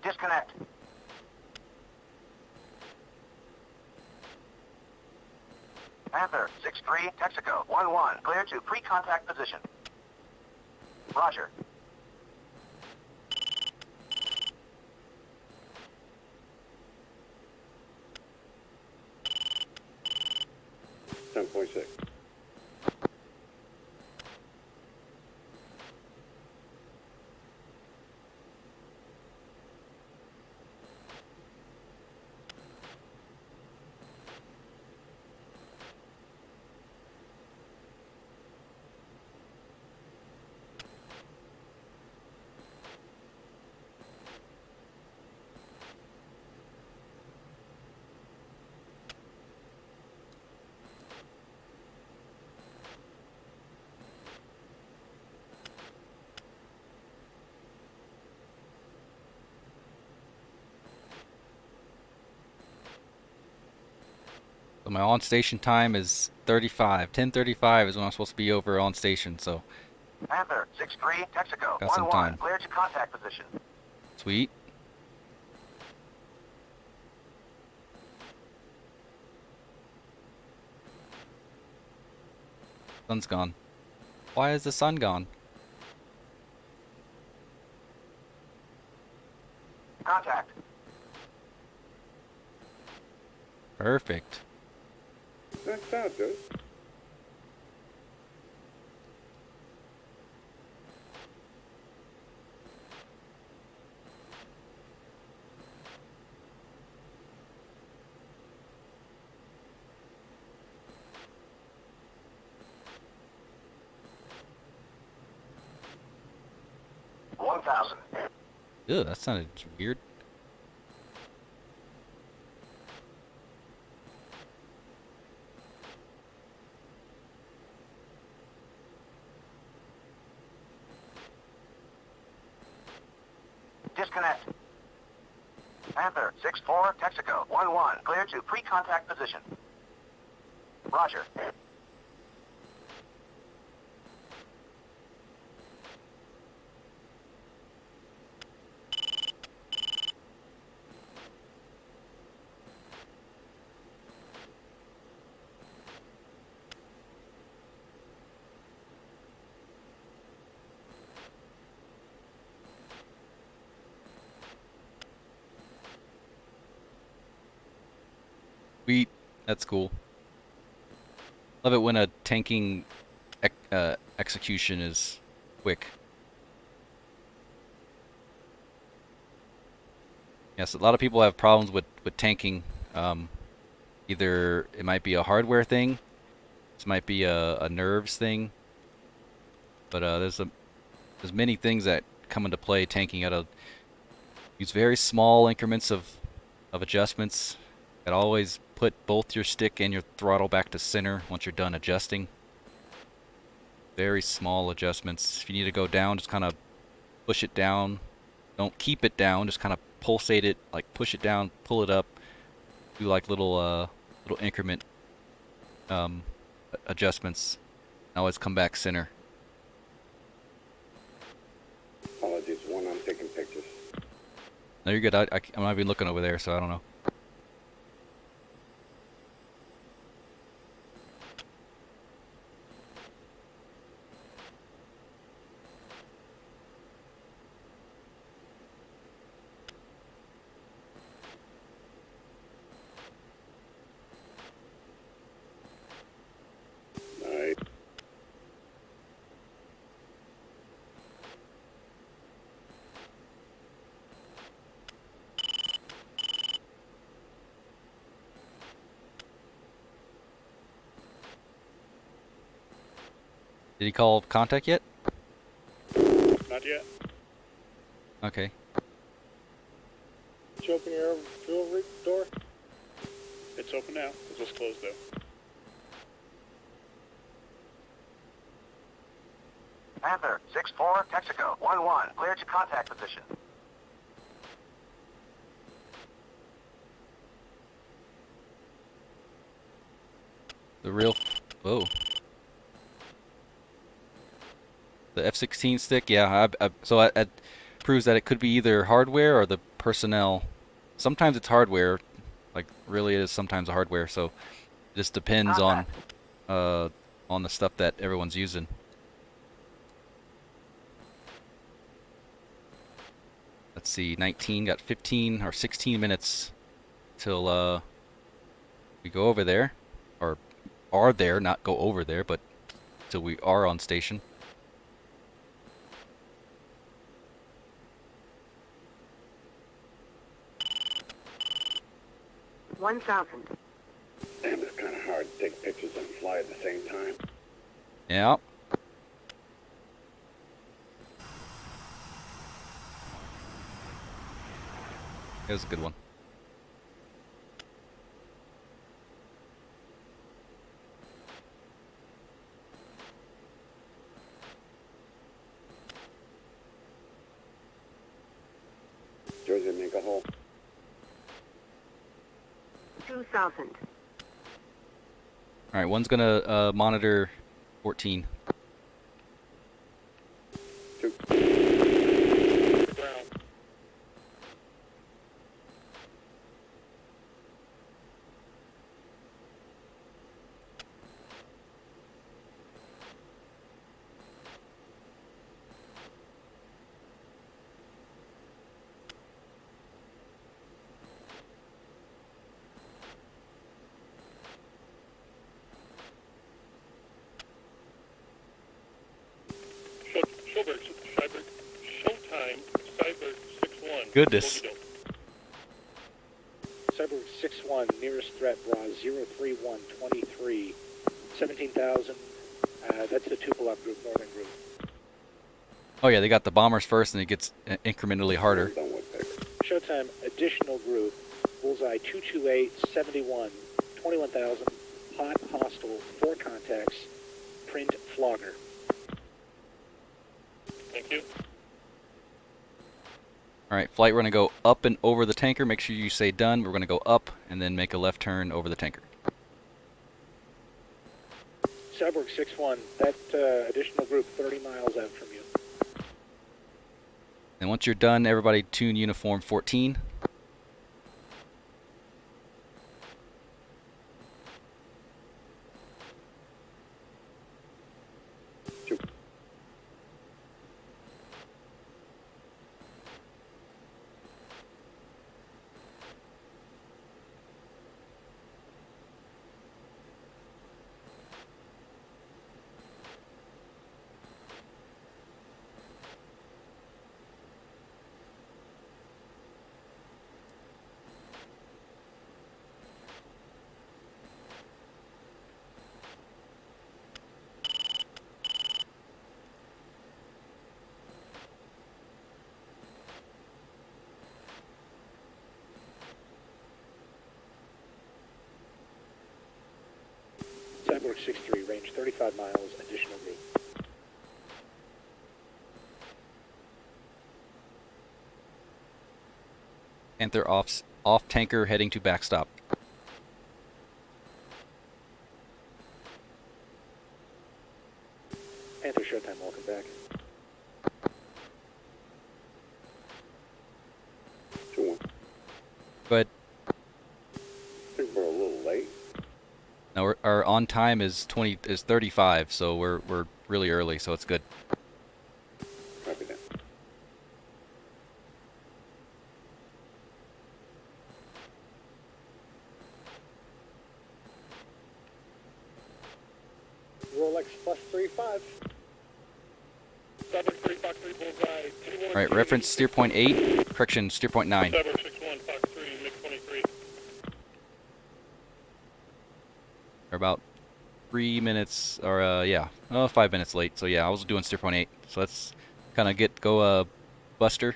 Disconnect. Panther 6-3, Texaco 1-1. Clear to pre-contact position. Roger. $10.6. So my on station time is 35. 10:35 is when I'm supposed to be over on station. So Panther 6-3, Texaco Got some 1-1. time. Clear to contact position. sweet. Sun's gone. Why is the sun gone? Contact. Perfect. That's out, dude. $1,000. Ew, that sounded weird. Disconnect. Panther 6-4, Texaco 1-1. Clear to pre-contact position. Roger. Sweet. That's cool. Love it when a tanking execution is quick. Yes, a lot of people have problems with tanking. Either it might be a hardware thing, this might be a nerves thing, but there's there's many things that come into play tanking. You gotta use very small increments of adjustments. You gotta always put both your stick and your throttle back to center once you're done adjusting. Very small adjustments. If you need to go down, just kind of push it down. Don't keep it down, just kind of pulsate it, like push it down, pull it up. Do like little increment adjustments. Always come back center. Apologies, one, I'm taking pictures. No, you're good. I'm not even looking over there, so I don't know. Nice. Did he call contact yet? Not yet. Okay. Did you open your fuel door? It's open now. It's just closed though. Panther, 6-4, Texaco, 1-1, cleared to contact position. The real... Whoa. The F-16 stick, yeah. So it proves that it could be either hardware or the personnel. Sometimes it's hardware. Like, really it is sometimes hardware, so it just depends on the stuff that everyone's using. Let's see, 19, got 15 or 16 minutes till we go over there. Or are there, not go over there, but till we are on station. One 1,000. Damn, it's kind of hard to take pictures and fly at the same time. Yeah. It was a good one. Jersey, make a hole. 2,000. Alright, one's gonna monitor 14. Showtime, Cyber 6-1. Goodness. Cyber 6-1, nearest threat, Bra 03123, 17,000. That's the Tupolev group, northern group. Oh yeah, they got the bombers first and it gets incrementally harder. Showtime, additional group, Bullseye 228, 71, 21,000, hot, hostile, 4 contacts, print, flogger. Thank you. Alright, flight, we're going to go up and over the tanker. Make sure you say done. We're going to go up and then make a left turn over the tanker. Cyborg 6-1, that additional group 30 miles out from you. And once you're done, everybody tune uniform 14. Cyborg 6-3, range 35 miles, additional group. Panther off tanker heading to backstop. Panther Showtime, welcome back. Go ahead. I think we're a little late. No, our on time is 35, so we're really early, so it's good. Copy that. Rolex plus 35. Cyborg 3, Fox 3, bullseye. All right, reference steer point 8. Correction, steer point 9. Cyborg 6-1, Fox 3, MiG-23. We're about 3 minutes, or yeah, 5 minutes late. So yeah, I was doing steer point 8. So let's kind of go Buster.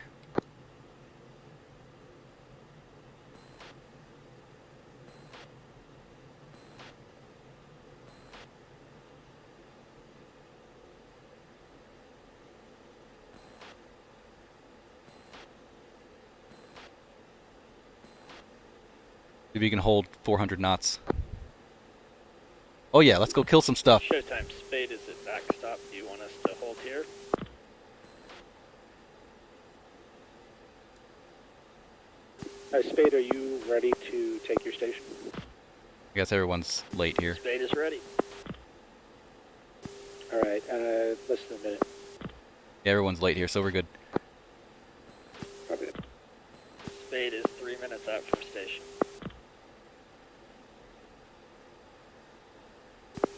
See if you can hold 400 knots. Oh yeah, let's go kill some stuff. Showtime, Spade is at backstop. Do you want us to hold here? Spade, are you ready to take your station? I guess everyone's late here. Spade is ready. All right, less than a minute. Yeah, everyone's late here, so we're good. Copy that. Spade is 3 minutes out from station.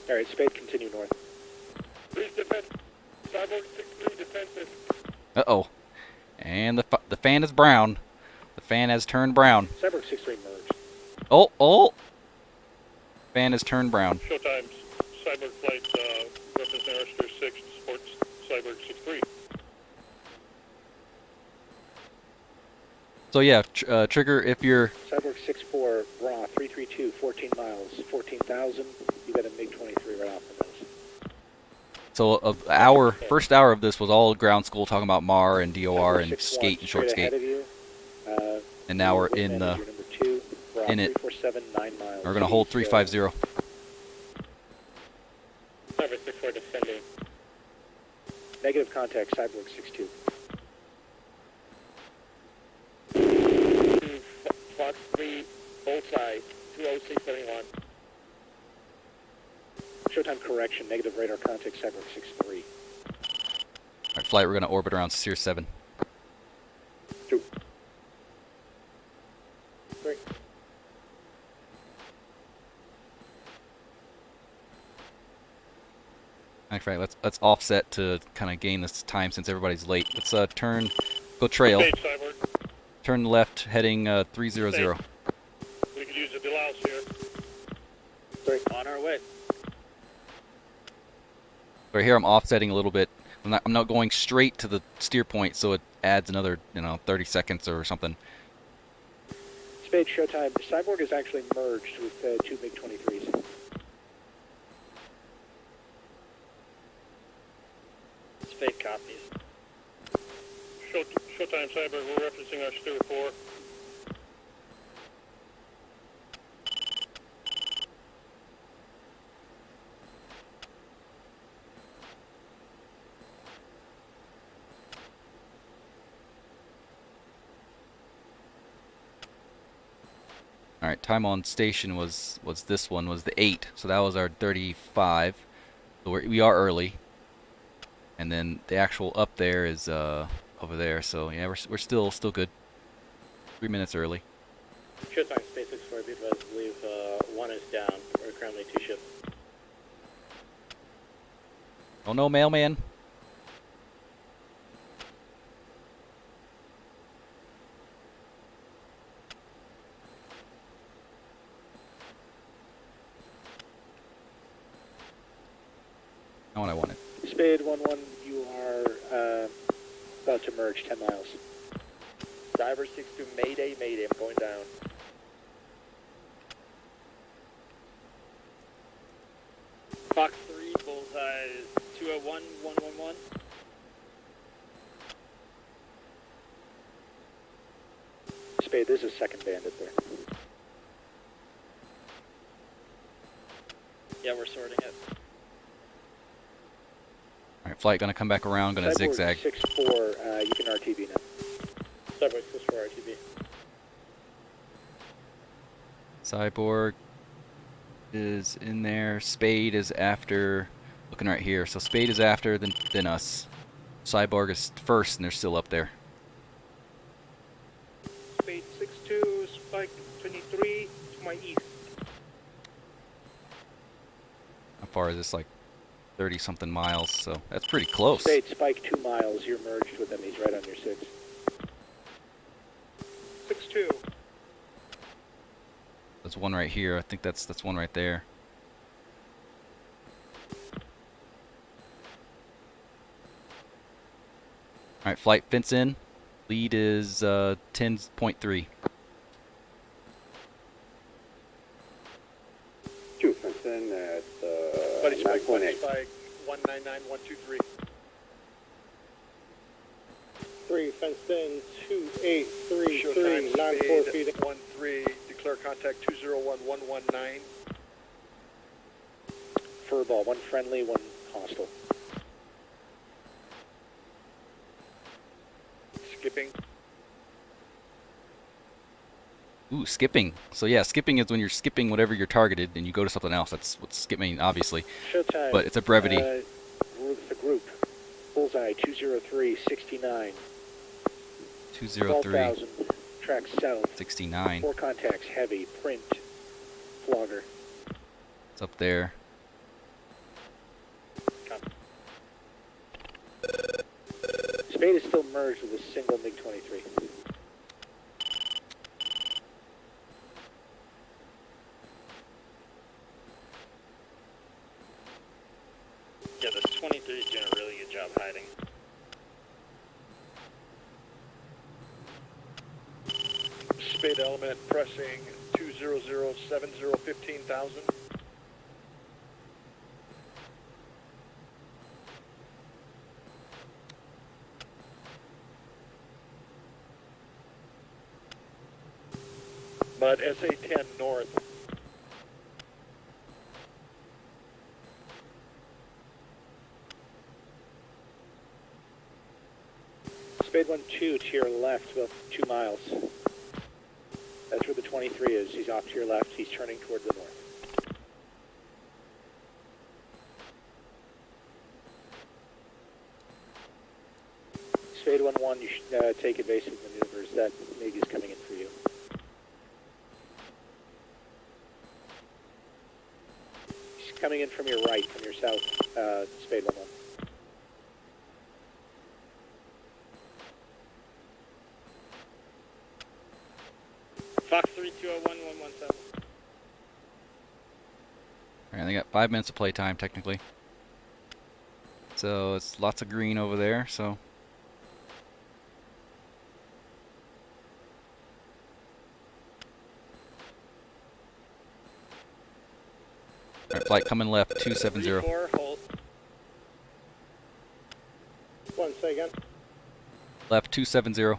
All right, Spade, continue north. Please defend. Cyborg 6-3, defensive. Uh-oh. And the fan is brown. The fan has turned brown. Cyborg 6-3 merged. Oh! Fan has turned brown. Showtimes. Cyborg flight, reference Aeroster 6, supports Cyborg 6-3. So yeah, Trigger, if you're... Cyborg 6-4, raw, 332, 14 miles, 14,000. You got a MiG-23 right off the nose. So first hour of this was all ground school talking about MAR and DOR and skate and short skate. And now we're in it. We're going to hold 350. Cyborg 6-4 defending. Negative contact, Cyborg 6-2. Fox 3, bullseye, 20671. Showtime correction, negative radar contact, Cyborg 6-3. Alright, flight, we're going to orbit around Sears 7. 2. Great. Alright, let's offset to kind of gain this time since everybody's late. Let's go trail. Turn left, heading 300. We could use a blouse here. Great. On our way. Right here, I'm offsetting a little bit. I'm not going straight to the steer point, so it adds another 30 seconds or something. Spade, Showtime. Cyborg is actually merged with 2 MiG-23s. Spade copies. Showtime Cyborg, we're referencing our Steer 4. All right, time on station was this one, was the 8, so that was our 35. So we are early, and then the actual up there is over there. So yeah, we're still good. 3 minutes early. Showtime, Space 6-4, be advised, I believe 1 is down. We're currently 2 ships. Oh no, mailman. Not what I wanted. Spade 1-1, you are about to merge 10 miles. Cyber 6-2, Mayday, Mayday, I'm going down. 201, 111. Spade, there's a second bandit there. Yeah, we're sorting it. All right, flight gonna come back around, gonna zigzag. 6-4, you can RTB now. Cyborg 6-4 RTB. Cyborg is in there. Spade is after. Looking right here. So Spade is after, then us. Cyborg is first, and they're still up there. Spade 6-2, Spike 23 to my east. How far is this? Like 30-something miles. So that's pretty close. Spade, Spike 2 miles. You're merged with him. He's right on your 6. 6-2. There's one right here. I think that's one right there. All right, flight fence in. Lead is 10.3. 2 fence in at Buddy Spike 9.8. Spike 199123. 3 fenced in 2833 94 feet 13. Declare contact 201119. Furball, 1 friendly, 1 hostile. Skipping. Ooh, skipping. So yeah, skipping is when you're skipping whatever you're targeted and you go to something else. That's what skipping, obviously. Showtime. But it's a brevity. The group. Bullseye 20369. 203. 12,000. Track south. 69. 4 contacts. Heavy. Print. Flogger. It's up there. Spade is still merged with a single MiG-23. Yeah, this 23 is doing a really good job hiding. Spade element pressing 20070 15,000. But SA-10 north. Spade 1-2 to your left, about 2 miles. That's where the 23 is. He's off to your left. He's turning toward the north. Spade 1-1, you should take evasive maneuvers. That MiG is coming in for you. He's coming in from your right, from your south, Spade 1-1. Fox 3201117. Alright, they got 5 minutes of playtime, technically. So it's lots of green over there, so. Alright, flight coming left, 270. 3-4, hold. 1 second. Left, 270.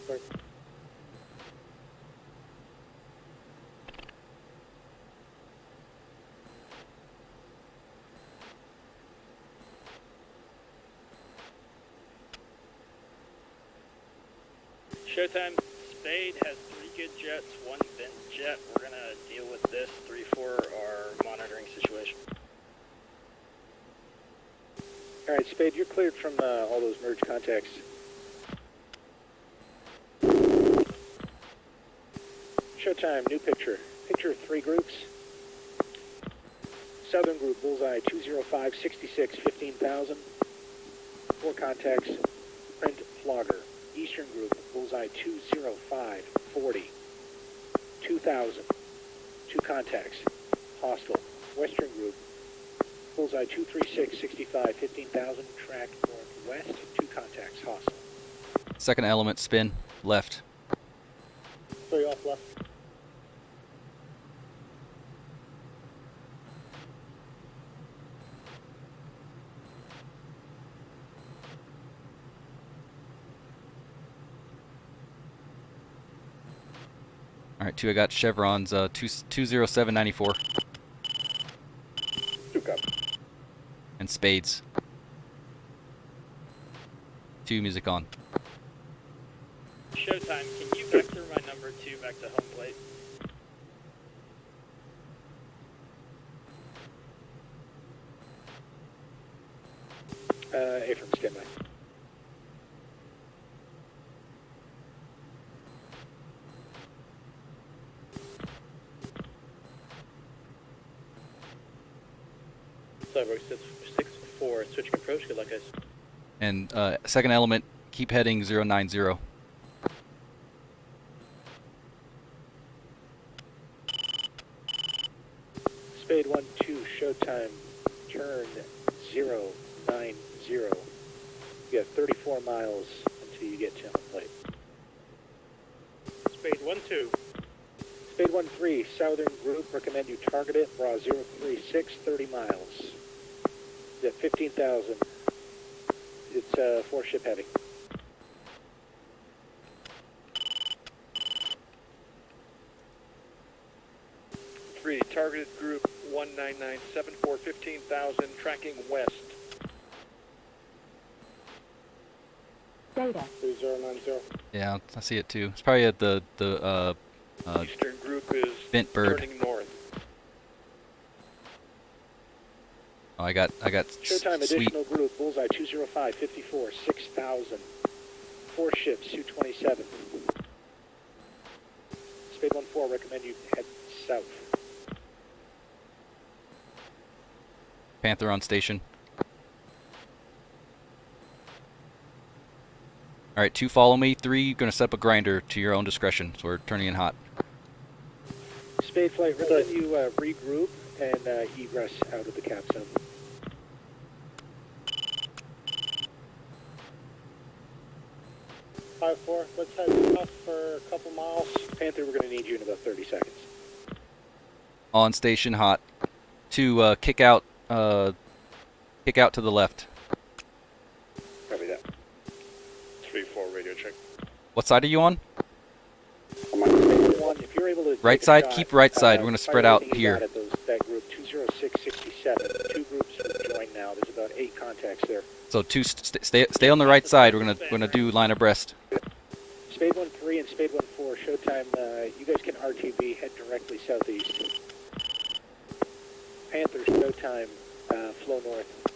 Sorry. Showtime. Spade has 3 good jets, 1 Vince jet. We're gonna deal with this. 3-4 are monitoring situation. All right, Spade, you're cleared from all those merge contacts. Showtime, new picture. Picture 3 groups. Southern group, Bullseye 20566, 15,000. 4 contacts, print flogger. Eastern group, Bullseye 20540, 2,000. 2 contacts, hostile. Western group, Bullseye 23665, 15,000. Track northwest, 2 contacts, hostile. Second element, spin, left. 3 off left. Alright, 2, I got chevrons, 20794. 2 copy. And spades. 2, music on. Showtime, can you vector my number 2 back to home plate? A-firm, stand by. Cyborg 6-4, switching approach, good luck guys. And second element, keep heading 090. Spade 1-2, showtime, turn 090. You have 34 miles until you get to home plate. Spade 1-2. Spade 1-3, southern group, recommend you target it, bra 036, 30 miles. You have 15,000. It's 4 ship heavy. Three, targeted group 19974, 15,000, tracking west. Data. 3090. Yeah, I see it too. It's probably at the Eastern group is Bent Bird. turning north. Oh, I got Showtime sweet. additional group, bullseye 205, 54, 6,000. 4 ships, U-27. Spade 1-4, recommend you head south. Panther on station. Alright, 2 follow me. 3, gonna set up a grinder to your own discretion. So we're turning in hot. Spade flight, recommend you regroup and egress out of the cap zone. Four. Let's head south for a couple miles. Panther, we're going to need you in about 30 seconds. On station hot. 2, kick out to the left. Copy that. 3-4 radio check. What side are you on? I'm on Spade 1. If you're able to Right take a side? shot, Keep right side. We're gonna fire spread out everything you here. got at that group 20667. 2 groups have joined now. There's about 8 contacts there. So 2, stay on the right side. We're gonna do line abreast. Spade 1-3 and Spade 1-4, showtime, you guys can RTV, head directly southeast. Panther, showtime, flow north,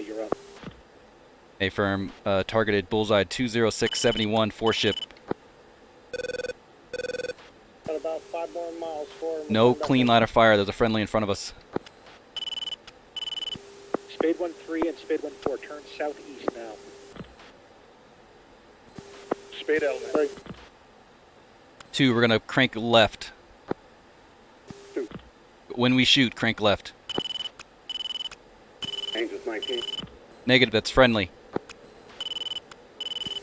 you're up. A firm, targeted bullseye 20671, 4 ship. Got about 5 more miles for No clean line of fire. There's a friendly in front of us. Spade 1-3 and Spade 1-4, turn southeast now. Spade element. 2, we're gonna crank left. When we shoot, crank left. Angels 19. Negative, that's friendly.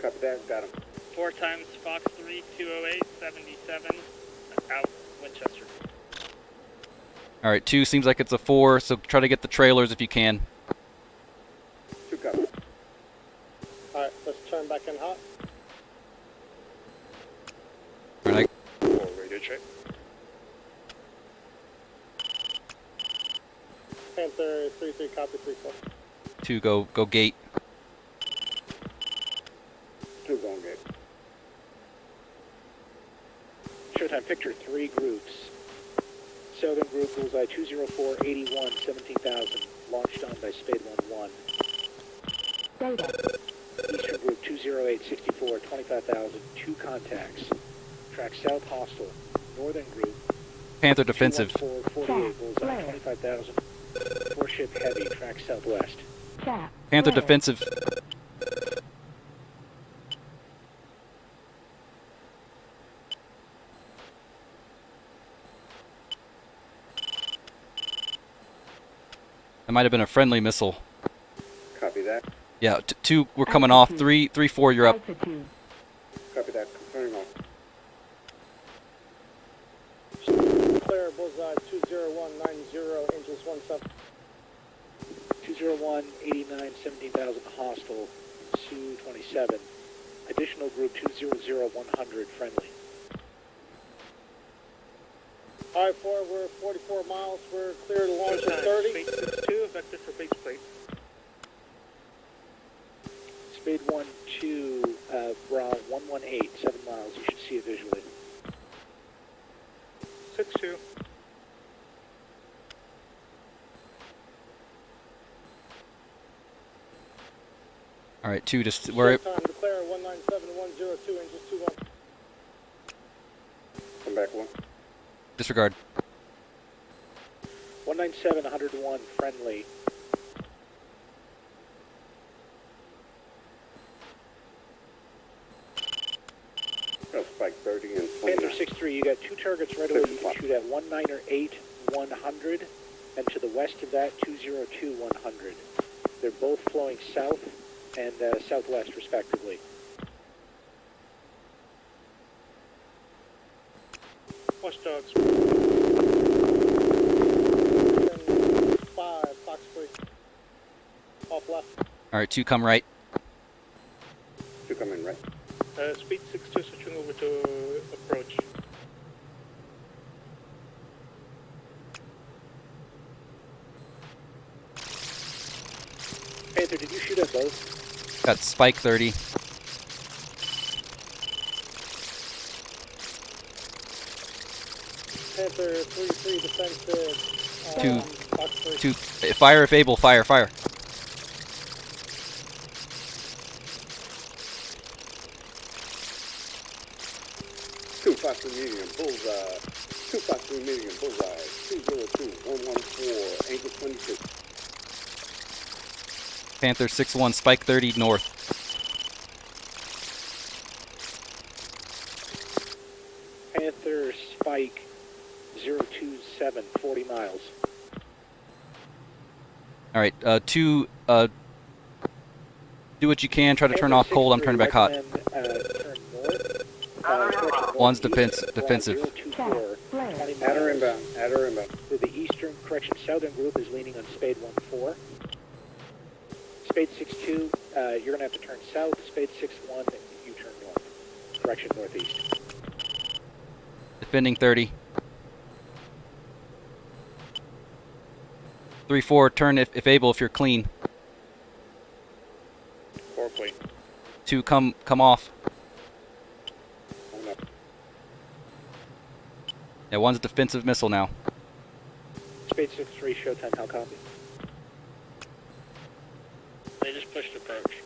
Copy that, got him. 4 times Fox 3, 208, 77, out Winchester. Alright, 2 seems like it's a 4, so try to get the trailers if you can. 2 copy. Alright, let's turn back in hot. Alright, 4 radio check. Panther 3-3, copy 3-4. 2, go gate. 2 going gate. Showtime, picture 3 groups. Southern group, bullseye 204, 81, 17,000, launched on by Spade 1-1. Data. Eastern group 208, 64, 25,000, 2 contacts. Track south, hostile. Northern group Panther defensive. 214, 48, bullseye 25,000, 4 ship heavy, track southwest. Panther defensive. That might have been a friendly missile. Copy that. Yeah, 2, we're coming off. 3, 4, you're up. Copy that. Confirming all. Clear, bullseye 20190, Angels 17. 201, 89, 17,000, hostile, Su-27. Additional group 200, 100, friendly. Alright, 4, we're 44 miles, we're clear to launch at 30. Speed 62, vector for base plate. Speed 12, Brown 118, 7 miles. You should see it visually. 62. All right, 2, just where? Time, declare 197102, engines 21. Come back 1. Disregard. 197, 101, friendly. Spike 30 and Panther 29. 63, you got 2 targets right away. You can shoot at 198, 100, and to the west of that, 202, 100. They're both flowing south and southwest, respectively. Watchdogs. 5, Fox 3. Off left. All right, 2, come right. 2 coming right. Speed 62, switching over to approach. Panther, did you shoot at both? Got Spike 30. Panther 3-3 defensive. 2, Fox 3. 2. Fire if able. Fire. Two Fox 3 medium bullseye. 2 Fox 3 medium bullseye. 202 114 Angel 22. Panther 6-1, Spike 30 north. Panther Spike 027, 40 miles. All right, 2. Do what you can. Try to turn off cold. I'm turning back hot. Turn north. 1's defensive. Add her inbound. For the eastern, southern group is leaning on Spade 1-4. Spade 6-2, you're going to have to turn south. Spade 6-1, you turn north. Correction, northeast. Defending 30. 3-4, turn if able, if you're clean. 4 clean. 2, come off. Yeah, 1's defensive missile now. Spade 6-3, showtime, how copy? They just pushed approach.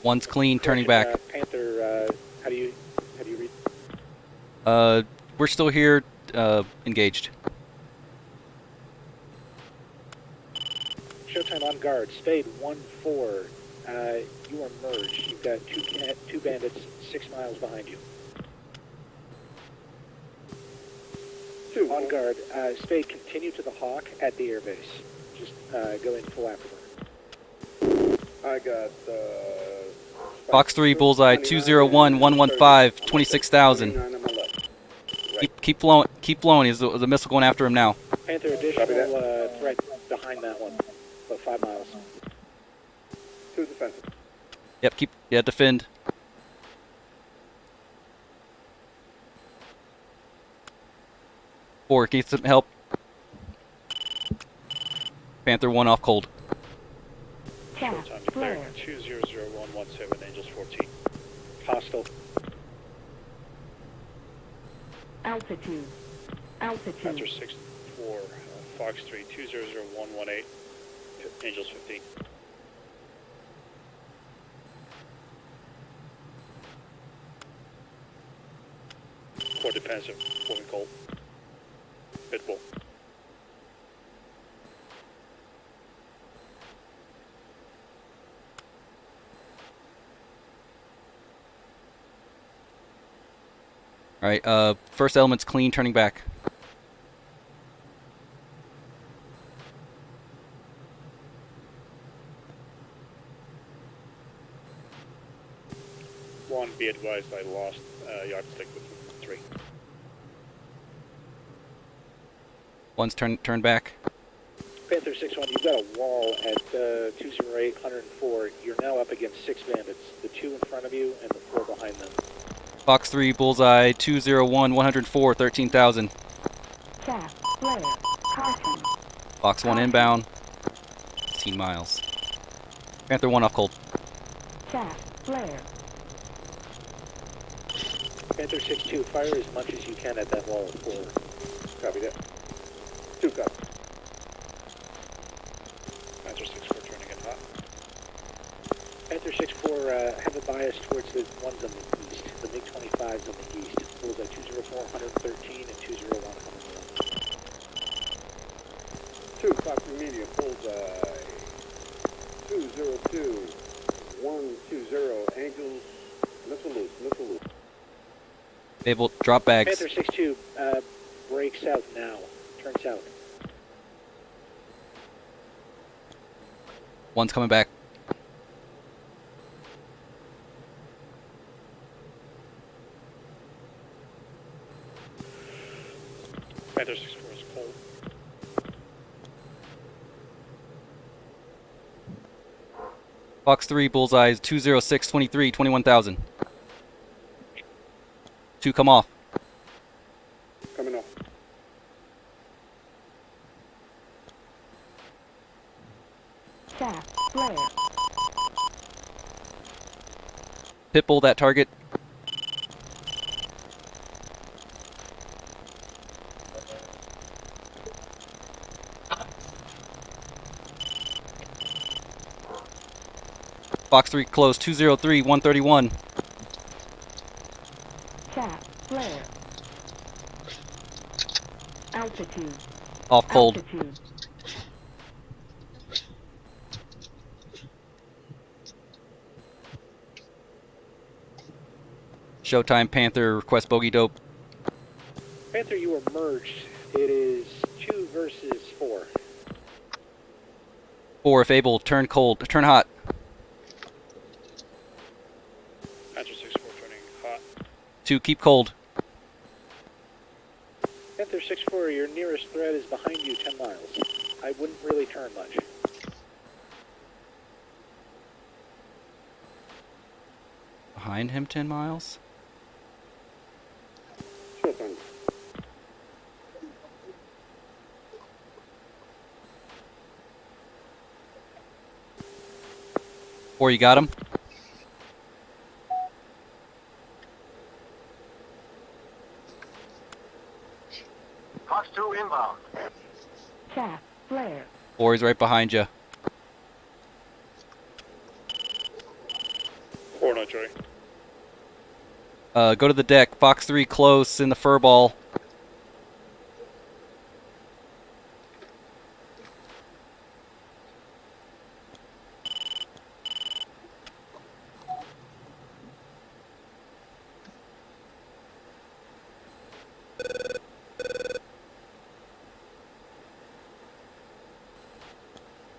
1's clean, turning back. Panther, how do you read? We're still here, engaged. Showtime on guard. Spade 1-4. You are merged. You've got two bandits 6 miles behind you. 2 on guard. Spade, continue to the Hawk at the airbase. Just go in full afterburn. I got Fox 3, bullseye 201 115 26,000. Keep flowing. There's a missile going after him now. Panther, additional threat behind that one, about 5 miles. 2 defensive. Yep, defend. Four, get some help. Panther 1 off cold. Showtime declaring 200117, Angels 14. Hostile. Altitude. Panther 6-4, Fox 3, 200118, Angels 15. Core defensive, moving cold. Pitbull. All right, first element's clean, turning back. One, be advised I lost yardstick with 3. One's turned back. Panther 6-1, you've got a wall at 208, 104. You're now up against 6 bandits, the 2 in front of you and the 4 behind them. Fox 3, bullseye 201 104 13,000. Chaff, flare, caution. Fox 1 inbound. 16 miles. Panther 1 off cold. Chaff, flare. Panther 6-2, fire as much as you can at that wall of 4. Copy that. 2 copy. Panther 6-4 turning it hot. Panther 6-4, have a bias towards the ones on the east, the MiG-25s on the east. Bullseye 204, 113, and 201, 101. 2, Fox Media, bullseye. 202, 120, Angels, missile loose. Able drop bags. Panther 6-2, break south now. Turn south. One's coming back. Panther 6-4 is cold. Fox 3 bullseyes 206, 23, 21,000. 2 come off. Coming off. Chaff, flare. Pitbull that target. Fox 3 close 203, 131. Chaff, flare. Altitude. Off cold. Altitude. Showtime Panther request bogey dope. Panther, you are merged. It is 2 versus 4. 4 if able, turn cold, turn hot. Panther 6-4 turning hot. 2 keep cold. Panther 6-4, your nearest threat is behind you 10 miles. I wouldn't really turn much. Behind him 10 miles? Showtime. Or you got him? Fox 2 inbound. Chaff, flare. Or he's right behind you. 4 not Joey. Go to the deck. Fox 3 close in the fur ball.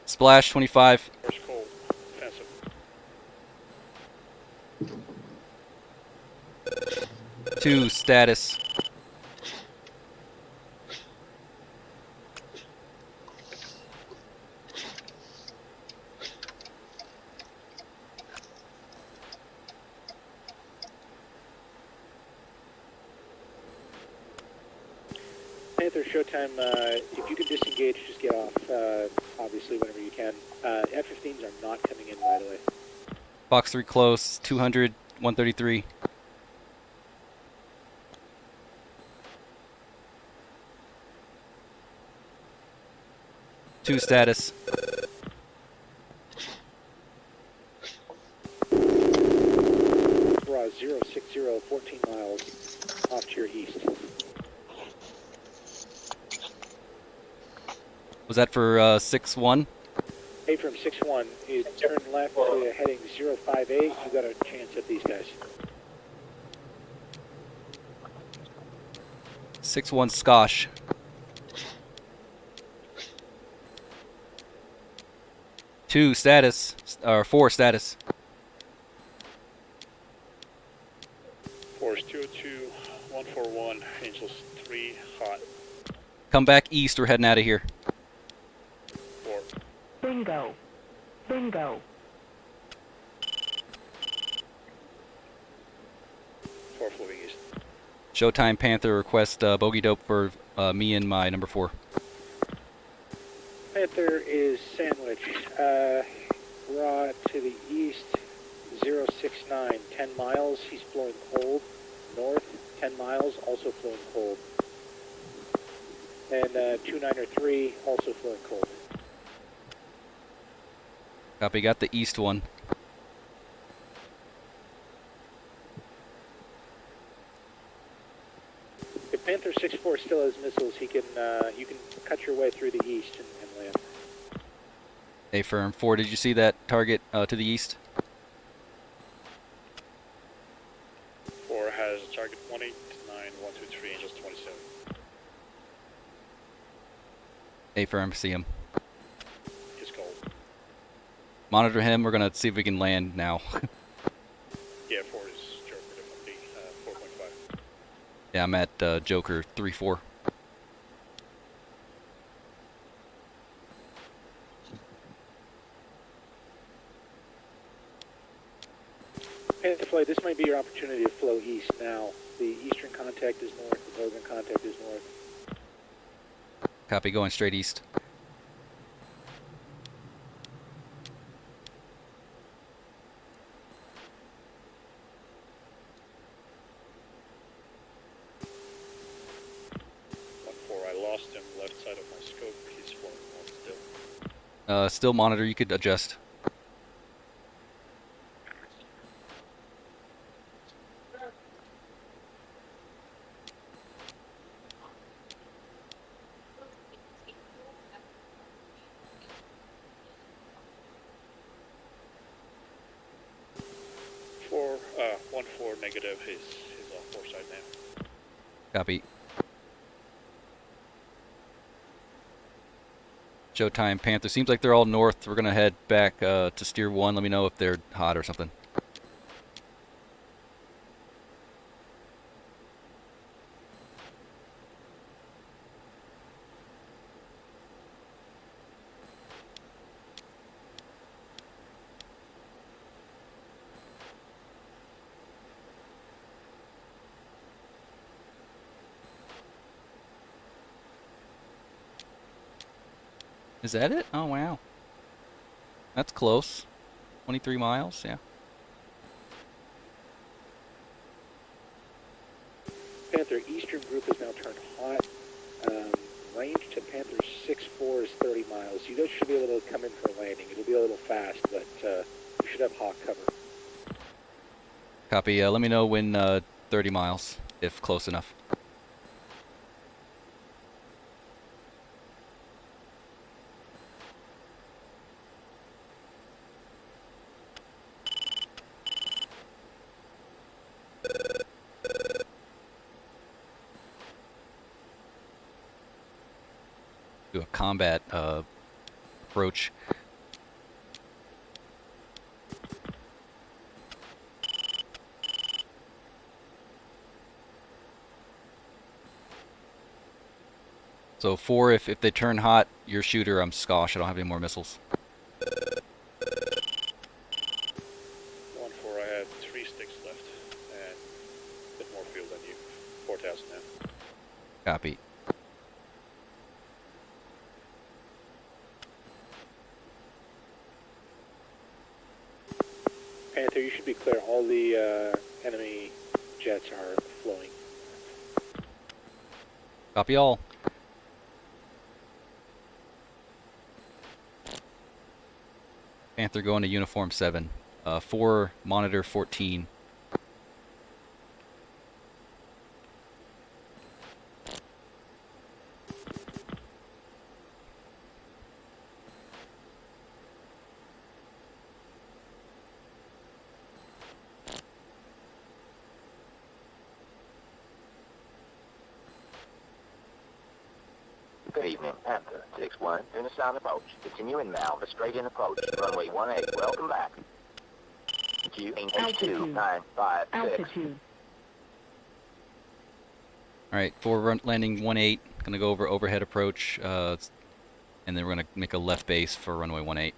Splash 25. First cold. Passive. Two status. Panther, showtime. If you can disengage, just get off. Obviously, whenever you can. F-15s are not coming in right away. Fox 3 close. 200, 133. Two status. Raw 060, 14 miles off to your east. Was that for 6-1? Hey, from 6-1, you turn left to heading 058. You got a chance at these guys. 6-1 Skosh. Two status, or 4 status. Force 202, 141, Angels 3, hot. Come back east, we're heading out of here. 4. Bingo. Bingo. 4 flew east. Showtime Panther request bogey dope for Me and my number 4. Panther is sandwich. Raw to the east, 069, 10 miles. He's flowing cold. North, 10 miles, also flowing cold. And 293, also flowing cold. Copy, got the east one. If Panther 64 still has missiles, he can you can cut your way through the east and land. A firm 4, did you see that target to the east? 4 has target 189, 123, Angels 27. A firm, see him. He's cold. Monitor him, we're gonna see if we can land now. Yeah, 4 is Joker definitely 4.5. Yeah, I'm at Joker 3-4. Panther Flight, this might be your opportunity to flow east now. The eastern contact is north, the northern contact is north. Copy, going straight east. I lost him left side of my scope. He's flowing north still. Still monitor, you could adjust. Four, 1-4 negative. He's on 4 side now. Copy. Showtime, Panther. Seems like they're all north. We're gonna head back to steer 1. Let me know if they're hot or something. Is that it? Oh, wow. That's close. 23 miles, yeah. Panther Eastern group is now turned hot. Range to Panther 6-4 is 30 miles. You guys should be able to come in for a landing. It'll be a little fast, but you should have hot cover. Copy. Let me know when 30 miles, if close enough. Do a combat approach. So 4, if they turn hot, your shooter, I'm Skosh. I don't have any more missiles. 1-4, I had 3 sticks left and a bit more fuel than you. 4,000 now. Copy. Panther, you should be clear. All the enemy jets are flowing. Copy all. Panther going to uniform 7. 4 monitor 14. Good evening, Panther 6-1, in a sound approach. Continue inbound, a straight-in approach. Runway 18, welcome back. QH 2956. Alright, 4 landing 18. Gonna go over overhead approach, and then we're gonna make a left base for runway 18.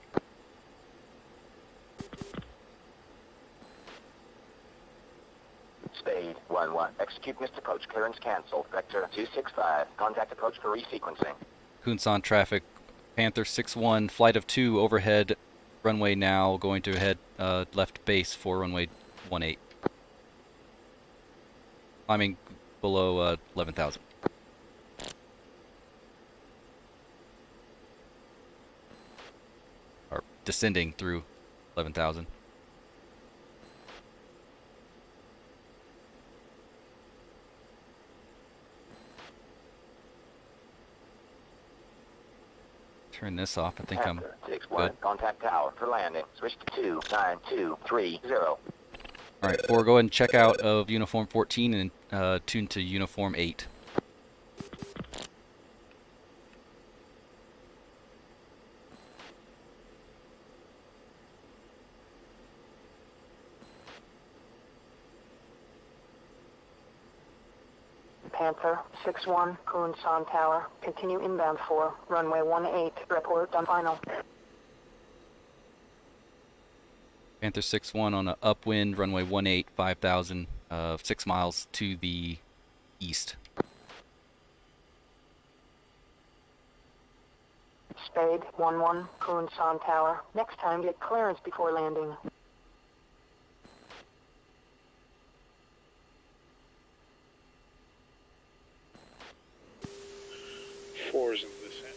Spade 1-1. Execute missed approach. Clearance canceled. Vector 265. Contact approach for resequencing. Kunsan traffic. Panther 6-1. Flight of 2 overhead. Runway now. Going to head left base for runway 18. Climbing below 11,000. Or descending through 11,000. Turn this off. I think I'm Panther good. 6-1. Contact tower for landing. Switch to 29230. Alright, 4, go ahead and check out of Uniform 14 and tune to Uniform 8. Panther 6-1, Kunsan Tower. Continue inbound for runway 18. Report on final. Panther 6-1 on an upwind, runway 18, 5,000, 6 miles to the east. Spade 1-1, Kunsan Tower. Next time, get clearance before landing. Four is in the descent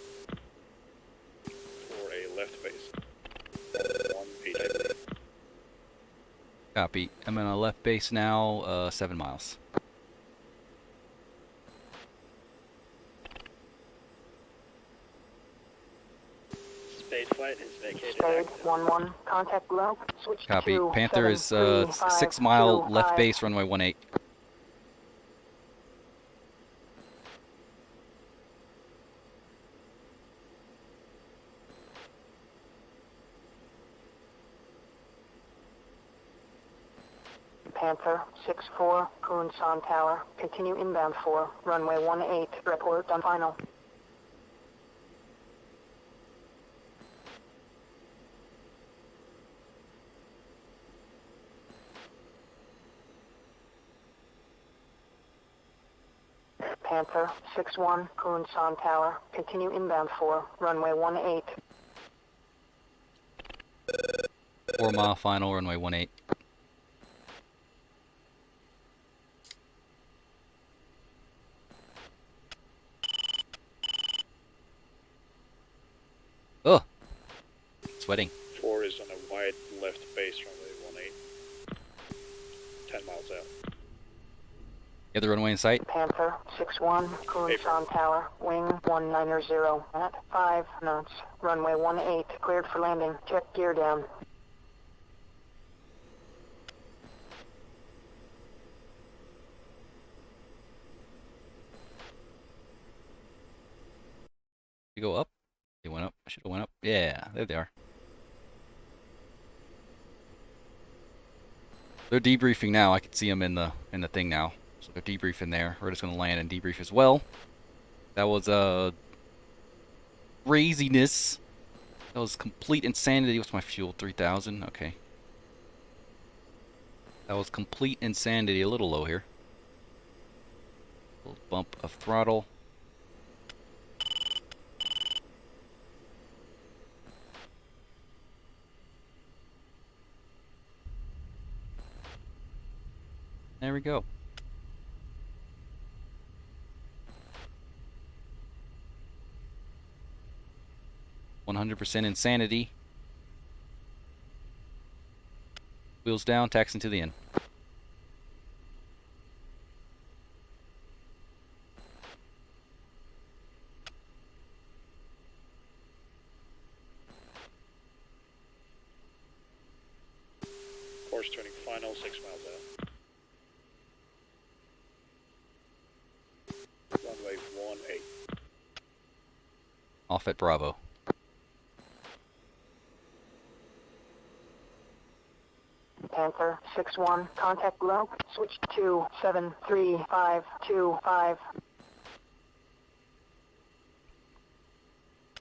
for a left base. 1-8. Copy. I'm on a left base now, 7 miles. Spade flight has vacated. Spade 1-1, contact low. Switch Copy. to Panther is 735, 6 mile left 25. base, runway 18. Panther 6-4, Kunsan Tower. Continue inbound for runway 18. Report on final. Panther 6-1, Kunsan Tower. Continue inbound for runway 18. 4 mile final, runway 18. Oh, sweating. 4 is on a wide left base runway 18. 10 miles out. You have the runway in sight? Panther 6-1, Kunsan Tower. Wing 190 at 5 knots. Runway 18. Cleared for landing. Check gear down. You go up? They went up. I should have went up. Yeah, there they are. They're debriefing now. I can see them in the thing now. So they're debriefing there. We're just gonna land and debrief as well. That was craziness. That was complete insanity. What's my fuel? 3,000. Okay. That was complete insanity. A little low here. A little bump of throttle. There we go. %, insanity. Wheels down, taxing to the end. Course turning final, 6 miles out. Runway 18. Off at Bravo. Panther 6-1, contact low. Switch to 73525.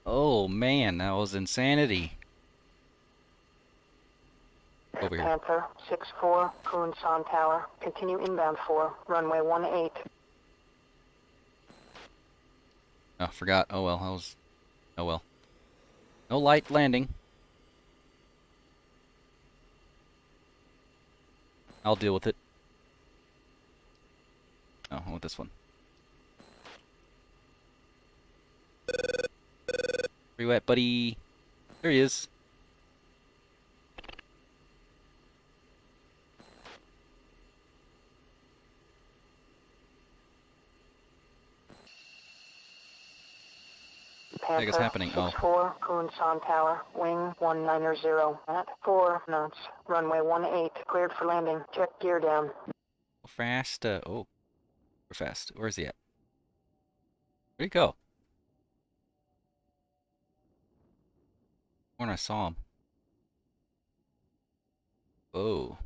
Oh man, that was insanity. Go over here. Panther 6-4, Kunsan Tower. Continue inbound for runway 18. Oh, forgot. Oh well, oh well. No light landing. I'll deal with it. Oh, I want this one. Where you at, buddy? There he is. What the heck is happening? Oh. 6-4, Kunsan Tower. Wing 190 at 4 knots. Runway 18. Cleared for landing. Check gear down. Fast. Oh. We're fast. Where's he at? Where'd he go? When I saw him. Oh.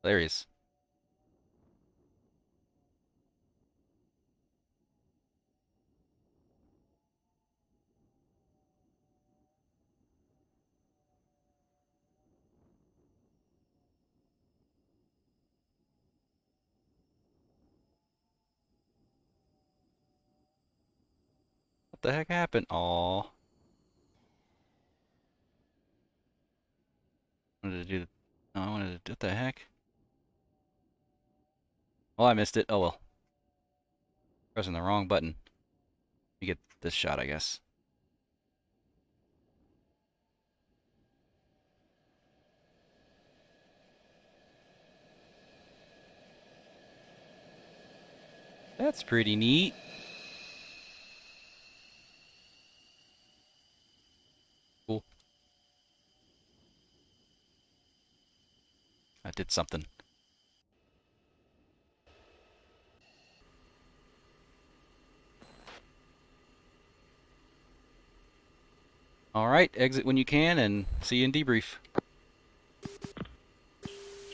There he is. What the heck happened? Aw. Wanted to do. No, I wanted to. What the heck? Oh, I missed it. Oh well. Pressing the wrong button. You get this shot, I guess. That's pretty neat. Cool. I did something. Alright, exit when you can and see you in debrief.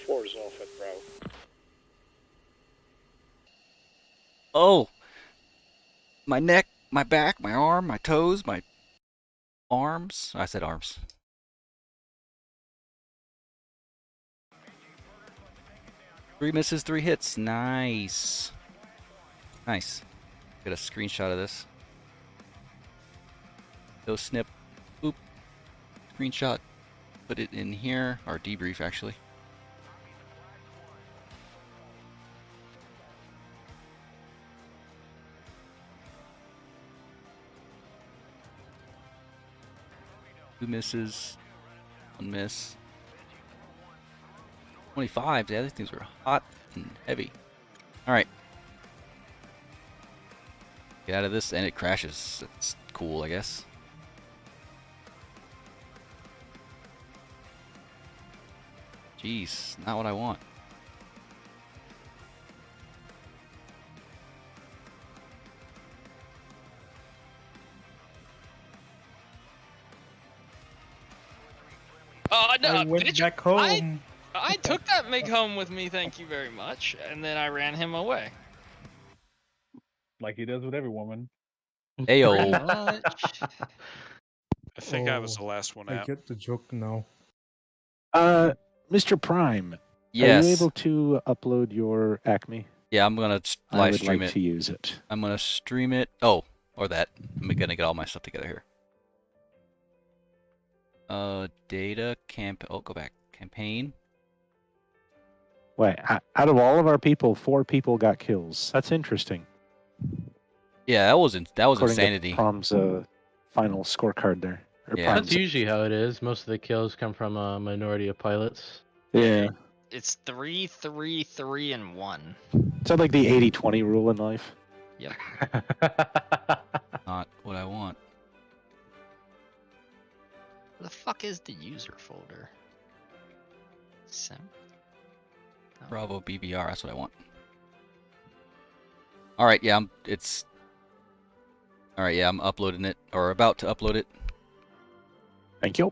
4's off at Bravo. Oh! My neck, my back, my arm, my toes, my arms. I said arms. Three misses, 3 hits. Nice. Nice. Get a screenshot of this. Go snip. Boop. Screenshot. Put it in here. Or debrief, actually. Two misses. 1 miss. 25. Yeah, these things were hot and heavy. Alright. Get out of this and it crashes. That's cool, I guess. Jeez, not what I want. Oh no! I went bitch, back home. I took that MiG home with me, thank you very much, and then I ran him away. Like he does with every woman. Ayo. I think I was the last one I out. get the joke now. Mr. Prime, Yes. are you able to upload your Acme? Yeah, I'm gonna I live would stream like it. to use it. I'm gonna stream it. Oh, or that. I'm gonna get all my stuff together here. Data camp. Oh, go back. Campaign. Wait, out of all of our people, 4 people got kills. That's interesting. Yeah, that was According insanity. to Prom's final scorecard there. Or Yeah. That's Prom's- usually how it is. Most of the kills come from a minority of pilots. Yeah. It's 3, 3, 3, and 1. It's like the 80-20 rule in life. Yep. Not what I want. Where the fuck is the user folder? Bravo BVR. That's what I want. All right. Yeah. All right. Yeah. I'm uploading it or about to upload it. Thank you.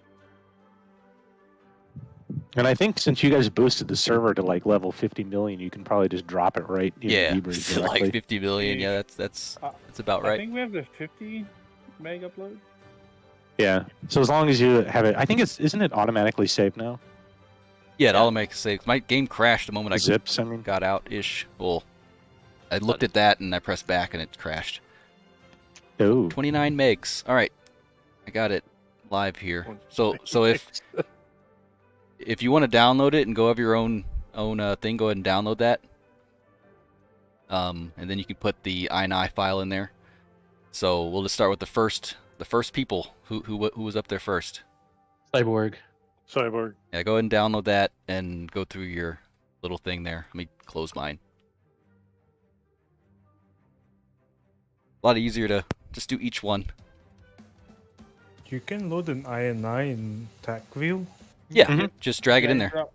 And I think since you guys boosted the server to like level 50 million, you can probably just drop it right in Yeah, the debrief to directly. like 50 million. Yeah, that's about I right. think we have the 50 meg upload. Yeah. So as long as you have it, I think isn't it automatically saved now? Yeah, it automatically saves. My game crashed the moment I Zips, I mean. got out-ish. Well, I looked at that and I pressed back and it crashed. Oh. 29 megs. All right, I got it live here. So if you want to download it and go have your own thing, go ahead and download that. And then you can put the INI file in there. So we'll just start with the first people who was up there first. Cyborg. Yeah, go ahead and download that and go through your little thing there. Let me close mine. A lot easier to just do each one. You can load an INI in Tacview. Yeah, just drag it in there.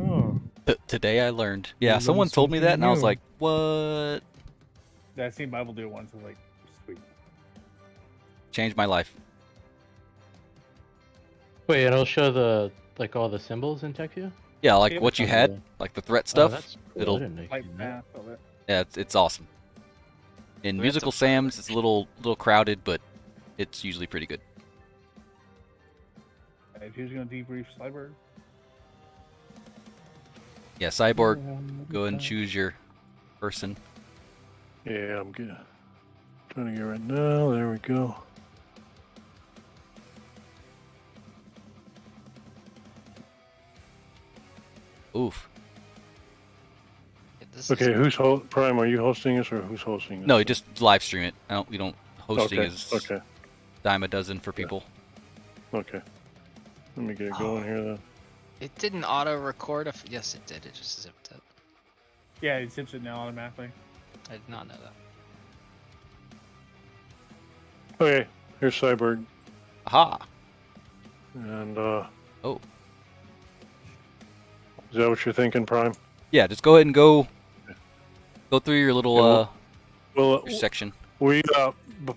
Oh. Today I learned. Yeah, learned someone told me that, and I was something like, "What?" Yeah, I seen Bible do it once. I was like, sweet. Changed my life. Wait, it'll show the all the symbols in Tacview? Yeah, like what you had, like the threat stuff. That's cool. I It'll. didn't know you could do that. Yeah, it's awesome. In Musical Sam's, it's a little crowded, but it's usually pretty good. Who's gonna debrief Cyber? Yeah, Cyborg, go ahead and choose your person. Yeah, I'm good. Trying to get right now. There we go. Oof. Okay, who's Prime? Are you hosting us or who's hosting us? No, you just live stream it. We don't. Hosting Okay, is okay. dime a dozen for people. Okay. Let me get it going here then. It didn't auto record. Yes, it did. It just zipped it. Yeah, it zips it now automatically. I did not know that. Okay, here's Cyborg. Aha. And oh. Is that what you're thinking, Prime? Yeah, just go ahead and go through your little your section. We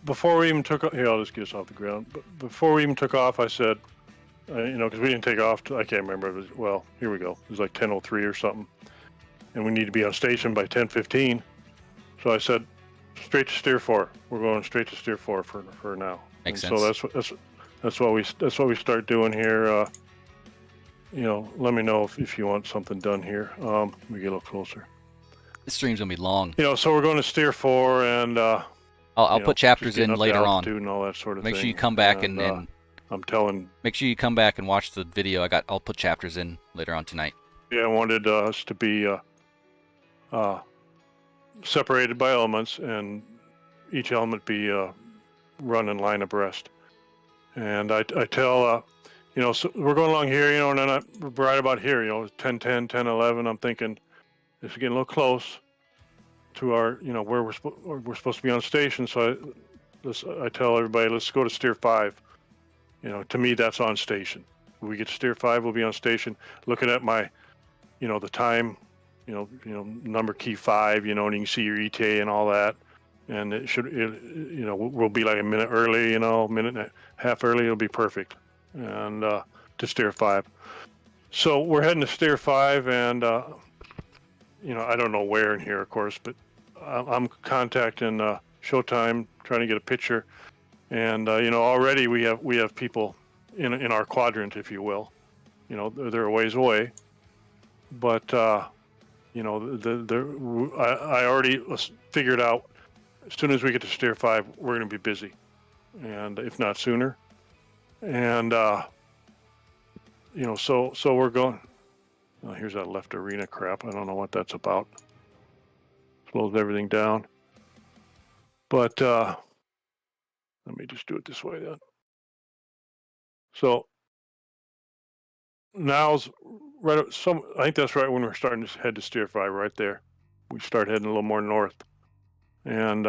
before we even took off, here, I'll just get us off the ground. But before we even took off, I said, because we didn't take off. I can't remember. Well, here we go. It was like 10:03 or something, and we need to be on station by 10:15. So I said, straight to steer 4. We're going straight to steer 4 for now. Makes sense. So that's what we start doing here. Let me know if you want something done here. Let me get a little closer. This stream's gonna be long. So we're going to steer 4 and. I'll put chapters in later on. And all that sort of Make thing. sure you come back and I'm telling. Make sure you come back and watch the video. I'll put chapters in later on tonight. Yeah, I wanted us to be separated by elements, and each element be run in line abreast. And I tell, so we're going along here, and then we're right about here, 10:10, 10:11. I'm thinking this is getting a little close to our, where we're supposed to be on station. So I tell everybody, let's go to steer 5. To me, that's on station. When we get to steer 5, we'll be on station. Looking at my, the time, number key 5, and you can see your ETA and all that. And we'll be like a minute early, a minute and a half early. It'll be perfect. And to steer 5. So we're heading to steer 5, and I don't know where in here, of course, but I'm contacting Showtime, trying to get a picture, and already we have people in our quadrant, if you will. They're a ways away, but I already figured out as soon as we get to steer 5, we're going to be busy, and if not sooner, and so we're going. Oh, here's that left arena crap. I don't know what that's about. Slows everything down. But let me just do it this way then. So now's right. I think that's right when we're starting to head to steer 5. Right there, we start heading a little more north, and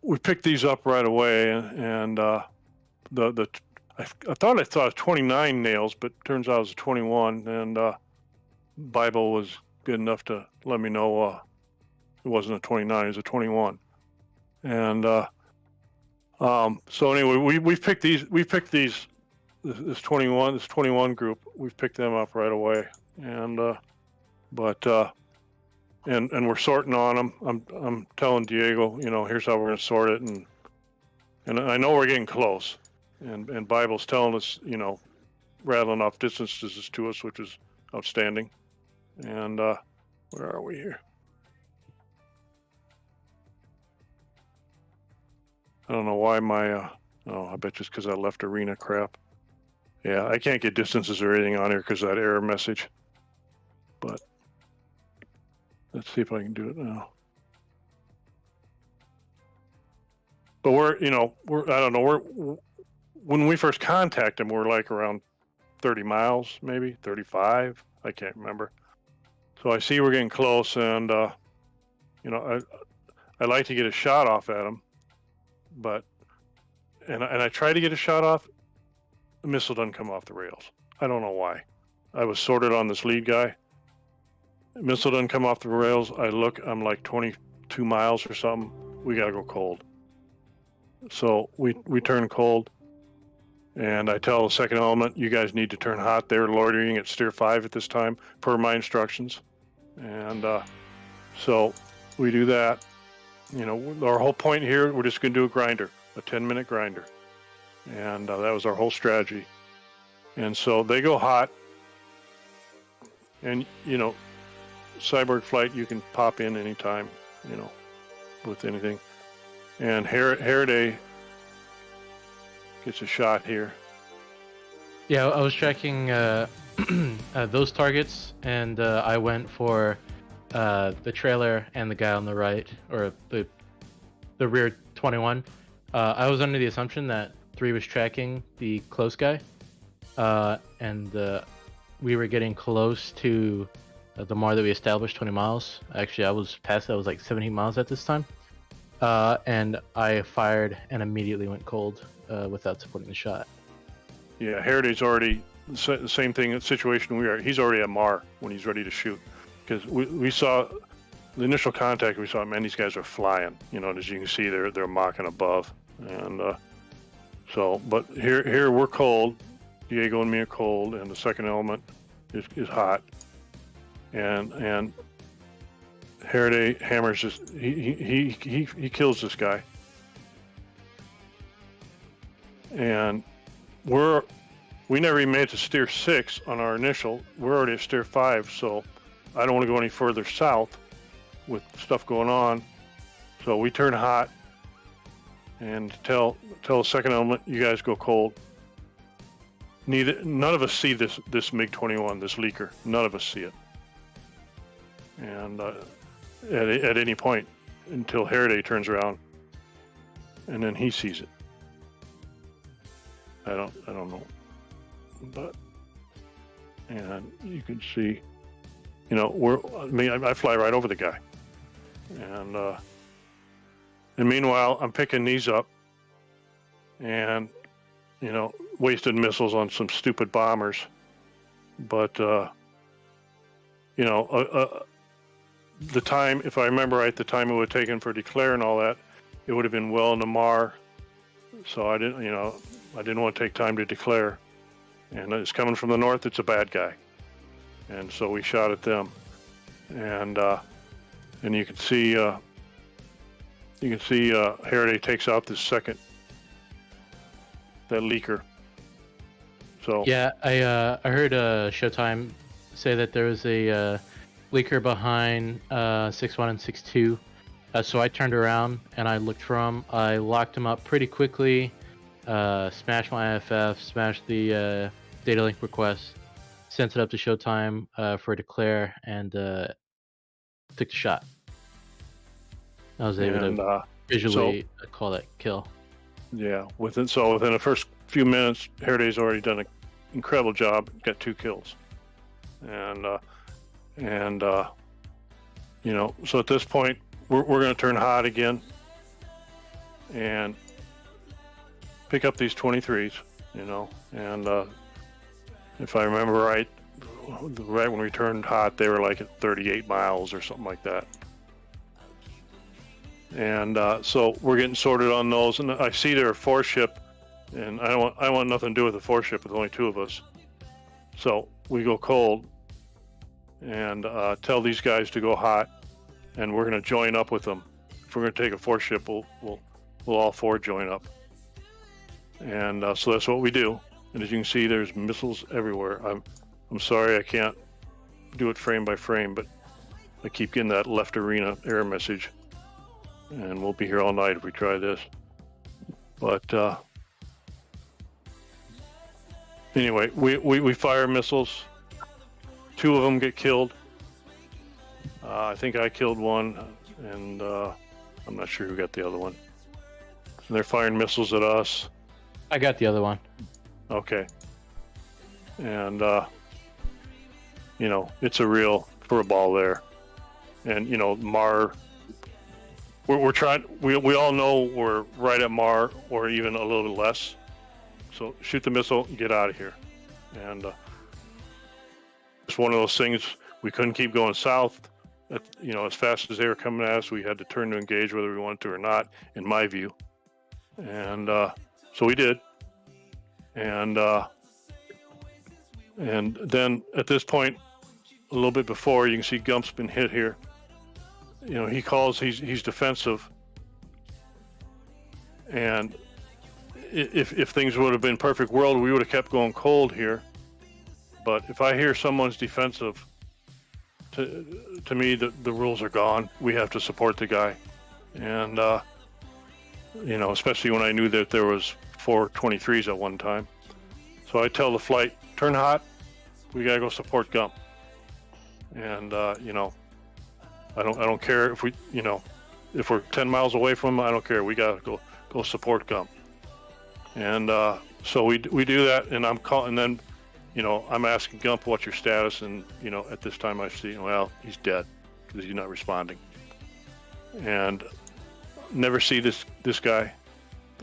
we picked these up right away, and I thought I saw 29 nails, but turns out it was 21, and Bible was good enough to let me know it wasn't a 29, it was a 21. And So anyway, we've picked these. We picked these. This 21 group. We've picked them up right away, and we're sorting on them. I'm telling Diego, here's how we're going to sort it, and I know we're getting close, and Bible's telling us, rattling off distances to us, which is outstanding. And where are we here? I don't know why my I bet just because I left arena crap. Yeah, I can't get distances or anything on here because of that error message. But let's see if I can do it now. But we're I don't know, when we first contact them, we're like around 30 miles, maybe 35. I can't remember. So I see we're getting close, and I like to get a shot off at them, but and I try to get a shot off. The missile doesn't come off the rails. I don't know why. I was sorted on this lead guy. The missile doesn't come off the rails. I look, I'm like 22 miles or something. We gotta go cold. So we turn cold, and I tell the second element, you guys need to turn hot. They're loitering at steer 5 at this time, per my instructions. And so we do that. Our whole point here, we're just gonna do a grinder, a 10-minute grinder. And that was our whole strategy. And so they go hot, and cyborg flight, you can pop in anytime, with anything. And Heraday gets a shot here. Yeah, I was tracking those targets, and I went for the trailer and the guy on the right, or the rear 21. I was under the assumption that 3 was tracking the close guy, and we were getting close to the MAR that we established, 20 miles. Actually, I was past that. I was like 17 miles at this time, and I fired and immediately went cold without supporting the shot. Yeah, Heraday's already the same thing situation we are. He's already at MAR when he's ready to shoot, because we saw the initial contact. We saw, man, these guys are flying. As you can see, they're mocking above, and but here we're cold. Diego and me are cold, and the second element is hot, and Heraday hammers this. He kills this guy, and we never even made it to steer 6 on our initial. We're already at steer 5, so I don't want to go any further south with stuff going on. So we turn hot and tell the second element, you guys go cold. None of us see this MiG-21, this leaker. None of us see it. And at any point until Heraday turns around, and then he sees it. I don't know, but and you can see, I fly right over the guy, and meanwhile I'm picking these up, and wasted missiles on some stupid bombers, but the time, if I remember right, the time it would have taken for declare and all that, it would have been well into MAR, so I didn't want to take time to declare, and it's coming from the north. It's a bad guy, and so we shot at them, and you can see Heraday takes out this second, that leaker. So yeah, I heard Showtime say that there was a leaker behind 6-1 and 6-2. So I turned around and I looked for him. I locked him up pretty quickly. Smashed my IFF, smashed the data link request, sent it up to Showtime for a declare, and took the shot. I was able to visually call that kill. Yeah, within the first few minutes, Heraday's already done an incredible job. Got 2 kills, and so at this point we're going to turn hot again and pick up these 23s, and if I remember right when we turned hot, they were like at 38 miles or something like that. And so we're getting sorted on those. And I see there are 4 ship, and I want nothing to do with the 4 ship with only 2 of us. So we go cold and tell these guys to go hot, and we're going to join up with them. If we're going to take a 4 ship, we'll all 4 join up. And so that's what we do. And as you can see, there's missiles everywhere. I'm sorry I can't do it frame by frame, but I keep getting that left arena error message, and we'll be here all night if we try this. But anyway, we fire missiles. 2 of them get killed. I think I killed 1, and I'm not sure who got the other one. And they're firing missiles at us. I got the other one. Okay. And you know, it's a real ball there. And you know, Mar, we're trying, we all know we're right at Mar or even a little bit less. So shoot the missile and get out of here. And it's one of those things, we couldn't keep going south. You know, as fast as they were coming at us, we had to turn to engage whether we wanted to or not, in my view. And so we did. And then at this point, a little bit before, you can see Gump's been hit here. You know, he calls, he's defensive. And if things would have been perfect world, we would have kept going cold here. But if I hear someone's defensive, to me, the rules are gone. We have to support the guy. And, you know, especially when I knew that there was 4 23s at one time. So I tell the flight, turn hot, we gotta go support Gump. And, you know, I don't care if we, you know, if we're 10 miles away from him, I don't care. We gotta go support Gump. And so we do that, and and then, you know, I'm asking Gump, what's your status? And, you know, at this time I see, well, he's dead because he's not responding. And never see this guy,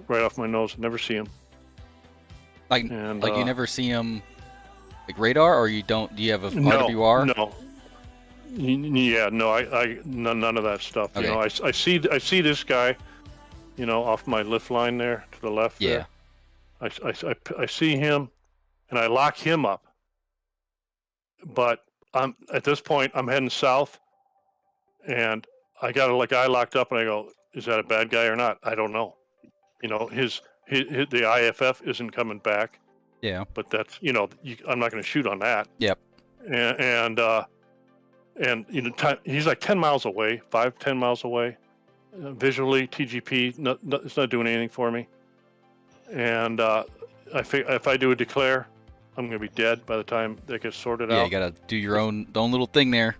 right off my nose, never see him. Like you never see him, like radar, or you don't? Do you have a RWR? No. Yeah, no, I none of that stuff. Okay. You know, I see this guy, you know, off my lift line there to the left. Yeah. There. I see him, and I lock him up. But at this point I'm heading south, and I got a guy locked up, and I go, is that a bad guy or not? I don't know. You know, the IFF isn't coming back. Yeah. But that's, you know, I'm not going to shoot on that. Yep. And you know, he's like 10 miles away, 5-10 miles away. Visually, TGP, it's not doing anything for me. And if I do a declare, I'm going to be dead by the time that gets sorted out. Yeah, you got to do your own little thing there.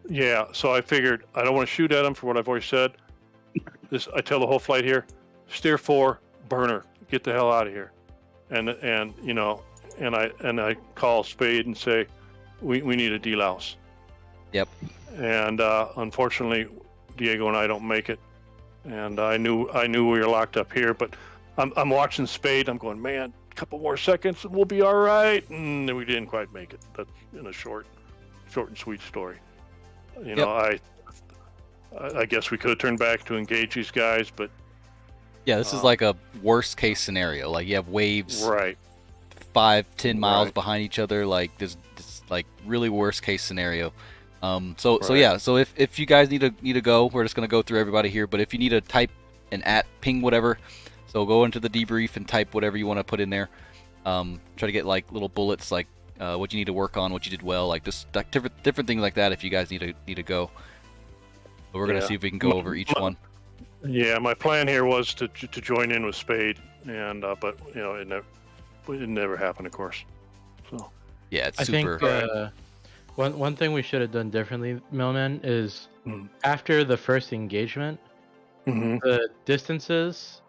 Yeah, so I figured I don't want to shoot at him for what I've already said. I tell the whole flight here, steer 4, burner, get the hell out of here. And you know, and I call Spade and say, we need a delouse. Yep. And unfortunately, Diego and I don't make it. And I knew we were locked up here, but I'm watching Spade. I'm going, man, a couple more seconds and we'll be all right. And we didn't quite make it. That's in a short and sweet story. You know, I guess we could have turned back to engage these guys, but yeah, this is like a worst case scenario. Like you have waves, right, 5-10 miles behind each other. Like this like really worst case scenario. So if you guys need to go, we're just gonna go through everybody here. But if you need to type an ping whatever, so go into the debrief and type whatever you want to put in there. Try to get like little bullets, like what you need to work on, what you did well, like just like different things like that. If you guys need to go, but we're gonna see if we can go over each one. Yeah, my plan here was to join in with Spade, and but you know it never happened, of course. So yeah, it's super. I think one thing we should have done differently, Millman, is after the first engagement, the distances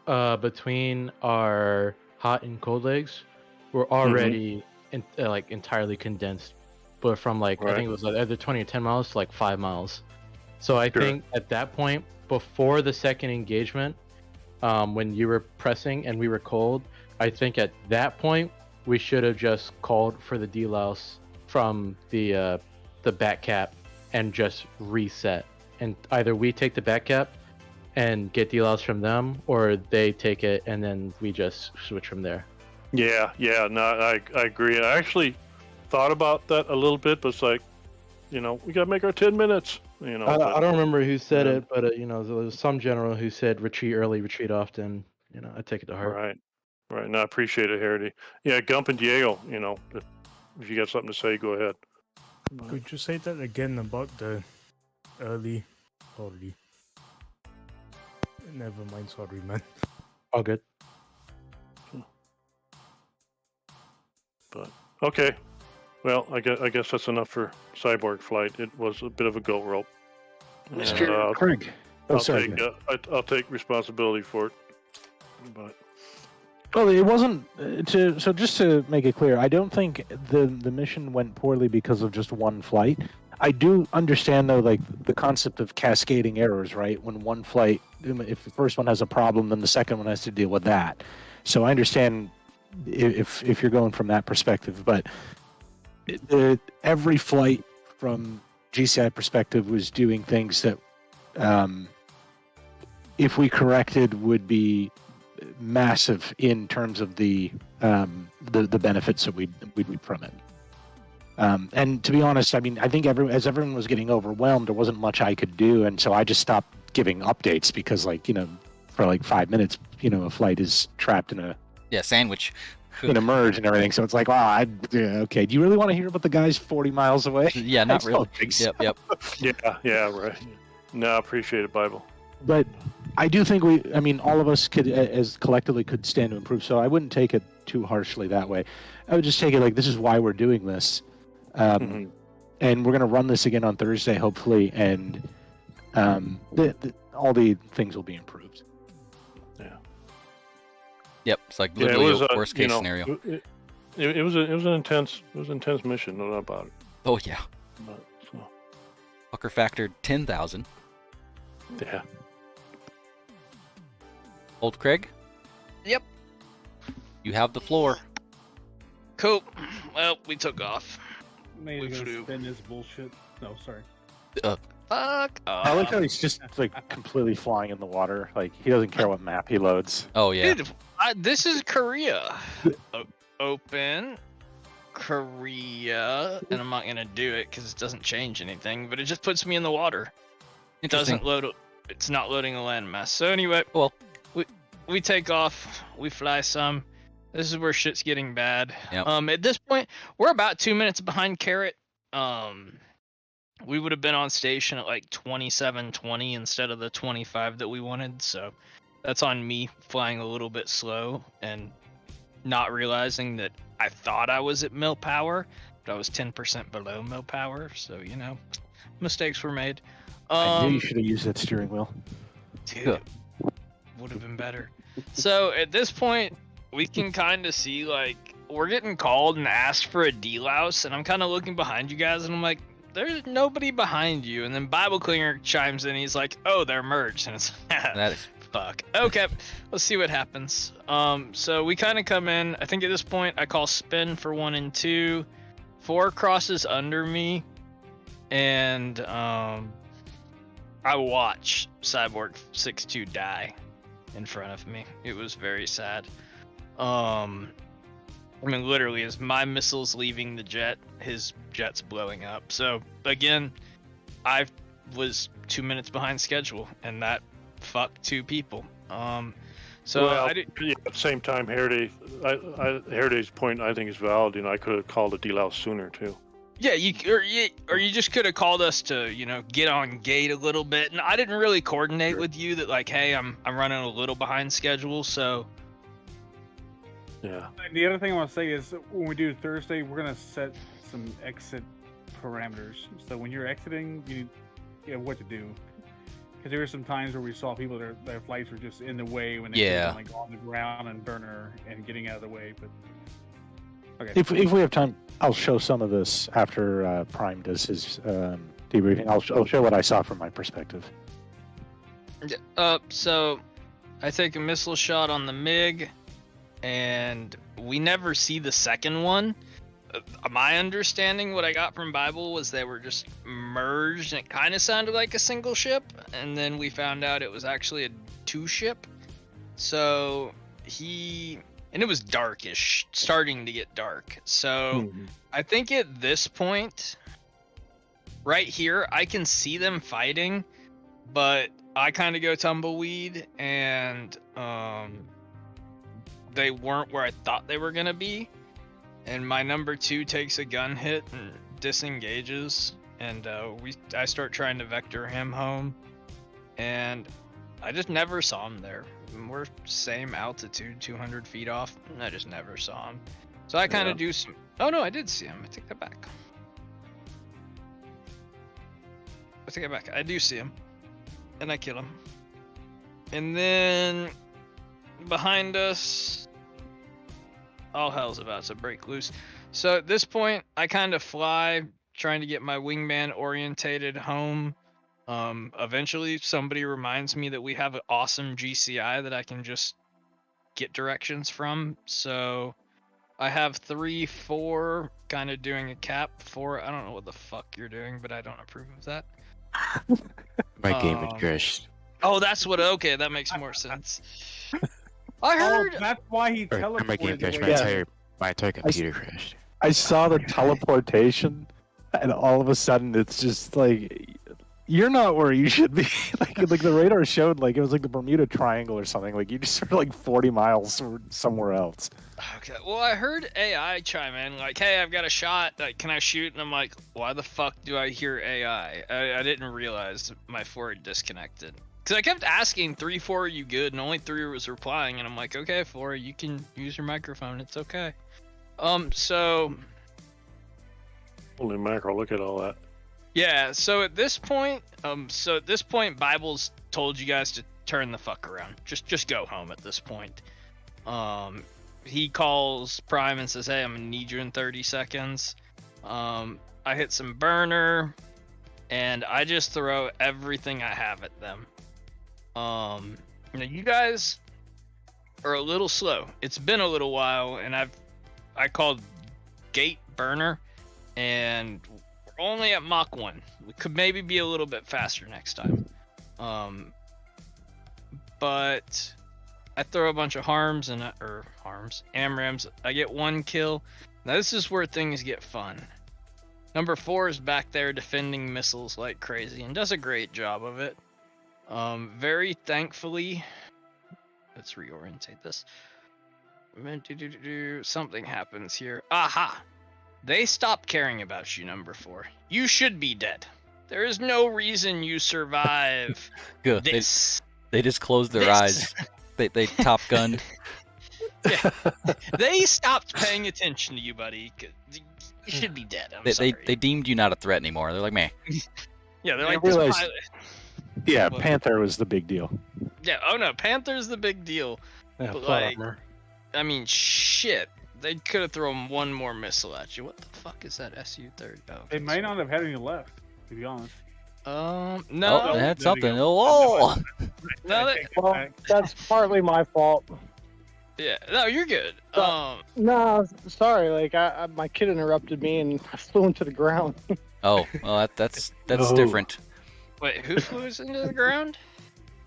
between our hot and cold legs were already like entirely condensed, but from like I think it was either 20 or 10 miles to like 5 miles. So I think at that point, before the second engagement, when you were pressing and we were cold, I think at that point we should have just called for the delouse from the back cap and just reset and either we take the back cap and get delouse from them, or they take it and then we just switch from there. Yeah, no, I agree. I actually thought about that a little bit, but it's like, we gotta make our 10 minutes. I don't remember who said it, but there was some general who said retreat early, retreat often. I take it to heart. Right. No, I appreciate it, Harity. Yeah, Gump and Diego. If you got something to say, go ahead. Could you say that again about the early? Never mind, sorry, man. All good. But okay, well, I guess that's enough for Cyborg flight. It was a bit of a goat rope. Mr. Craig. I'll take responsibility for it. But well, it wasn't so just to make it clear, I don't think the mission went poorly because of just one flight. I do understand though, like the concept of cascading errors, right? When one flight, if the first one has a problem, then the second one has to deal with that. So I understand if you're going from that perspective, but every flight from GCI perspective was doing things that, if we corrected, would be massive in terms of the benefits that we'd reap from it. And to be honest, I mean, I think as everyone was getting overwhelmed, there wasn't much I could do, and so I just stopped giving updates because, for like 5 minutes, a flight is trapped in a sandwich in a merge and everything. So it's like, okay. Do you really want to hear about the guys 40 miles away? Yeah, not really. Yep. Yeah, right. No, I appreciate it, Bible. But I do think all of us could, as collectively, could stand to improve. So I wouldn't take it too harshly that way. I would just take it like this is why we're doing this. And we're going to run this again on Thursday, hopefully, and all the things will be improved. Yeah. Yep, it's like literally a worst case scenario. It was an intense mission, no doubt about it. Oh yeah. Fucker factored 10,000. Yeah. Old Craig. Yep. You have the floor. Cool. Well, we took off. Maybe gonna spin this bullshit. No, sorry. Fuck. I like how he's just like completely flying in the water. Like he doesn't care what map he loads. Oh yeah. Dude, this is Korea. Open Korea, and I'm not gonna do it because it doesn't change anything. But it just puts me in the water. It doesn't load. It's not loading a landmass. So anyway, well, we take off. We fly some. This is where shit's getting bad. Yep. At this point, we're about 2 minutes behind Carrot. We would have been on station at like 27:20 instead of the 25 that we wanted. So that's on me flying a little bit slow and not realizing that I thought I was at mill power, but I was 10% below mill power. So, mistakes were made. I knew you should have used that steering wheel. Dude, would have been better. So at this point, we can kind of see like we're getting called and asked for a delouse, and I'm kind of looking behind you guys, and I'm like, there's nobody behind you. And then Bible Clinger chimes in. He's like, oh, they're merged, and it's that is fuck. Okay, let's see what happens. So we kind of come in. I think at this point I call spin for 1 and 2. 4 crosses under me, and I watch Cyborg 6-2 die in front of me. It was very sad. Literally, as my missile's leaving the jet, his jet's blowing up. So again, I was 2 minutes behind schedule, and that fucked 2 people. At the same time, Herity's point I think is valid. I could have called a delouse sooner too. Yeah, you just could have called us to, get on gate a little bit, and I didn't really coordinate with you that like, hey, I'm running a little behind schedule, so. Yeah. The other thing I want to say is when we do Thursday, we're gonna set some exit parameters. So when you're exiting, you have what to do. Because there were some times where we saw people their flights were just in the way when they were like on the ground and burner and getting out of the way. But okay. If we have time, I'll show some of this after Prime does his debriefing. I'll show what I saw from my perspective. So I take a missile shot on the MiG, and we never see the second one. my understanding, what I got from Bible was they were just merged, and it kind of sounded like a single ship, and then we found out it was actually a 2-ship. So and it was darkish, starting to get dark. So I think at this point, right here, I can see them fighting, but I kind of go tumbleweed, and they weren't where I thought they were gonna be. And my number 2 takes a gun hit and disengages, and I start trying to vector him home, and I just never saw him there. We're same altitude, 200 feet off, and I just never saw him. So I kind of do some. Oh no, I did see him. I take that back. I do see him, and I kill him. And then behind us, all hell's about to break loose. So at this point, I kind of fly, trying to get my wingman orientated home. Eventually somebody reminds me that we have an awesome GCI that I can just get directions from. So I have 3, 4 kind of doing a cap. 4, I don't know what the fuck you're doing, but I don't approve of that. My game had crashed. Oh, that's what. Okay, that makes more sense. I heard. That's why he teleported. My game crashed. away. My entire computer crashed. I saw the teleportation, and all of a sudden it's just like, you're not where you should be. like the radar showed like it was like the Bermuda Triangle or something. Like you just were like 40 miles somewhere else. Okay, well, I heard AI chime in, like, hey, I've got a shot, like, can I shoot? And I'm like, why the fuck do I hear AI? I didn't realize my 4 had disconnected. Because I kept asking, 3, 4, are you good? And only 3 was replying, and I'm like, okay, 4, you can use your microphone, it's okay. So... Holy mackerel, look at all that. Yeah, so at this point, Bible's told you guys to turn the fuck around. Just go home at this point. He calls Prime and says, hey, I'm gonna need you in 30 seconds. I hit some burner, and I just throw everything I have at them. You guys are a little slow. It's been a little while, and I called gate burner, and we're only at Mach 1. We could maybe be a little bit faster next time. But I throw a bunch of AMRAAMs. I get 1 kill. Now this is where things get fun. Number 4 is back there defending missiles like crazy and does a great job of it. Very thankfully, let's reorientate this. Something happens here. Aha! They stopped caring about you, number 4. You should be dead. There is no reason you survive Good. this. They just closed their eyes. They Top Gunned. Yeah. They stopped paying attention to you, buddy. You should be dead. I'm sorry. They deemed you not a threat anymore. They're like, meh. Yeah, they're I like, this realized- pilot. Yeah, Well- Panther was the big deal. Yeah, oh no, Panther's the big deal. Yeah, But plot like, armor. I mean, shit. They could have thrown 1 more missile at you. What the fuck is that SU-30? Oh, They might not have had any left, to be honest. no. Oh, they had There you something. go. Oh! No, Well, that's partly my fault. yeah, no, you're good. No, sorry. Like my kid interrupted me and I flew into the ground. Oh, well, that's No. different. Wait, who flew us into the ground?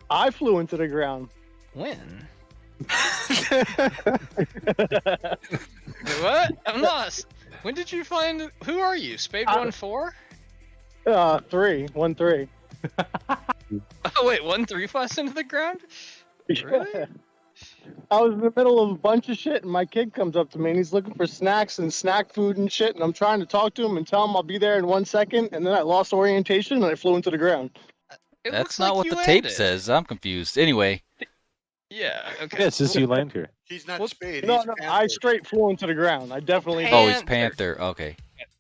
I flew into the ground. When? What? I'm lost. When did you find? Who are you? Spade 1-4? 1-3. Oh wait, 1-3 flies into the ground? Really? I was in the middle of a bunch of shit, and my kid comes up to me, and he's looking for snacks and snack food and shit, and I'm trying to talk to him and tell him I'll be there in 1 second, and then I lost orientation, and I flew into the ground. That's not what the tape says. I'm confused. Anyway. Yeah, okay. Yeah, it says you land here. He's not Spade. No, he's no, Panther. I straight flew into the ground. I definitely. Oh, he's Panther. Okay.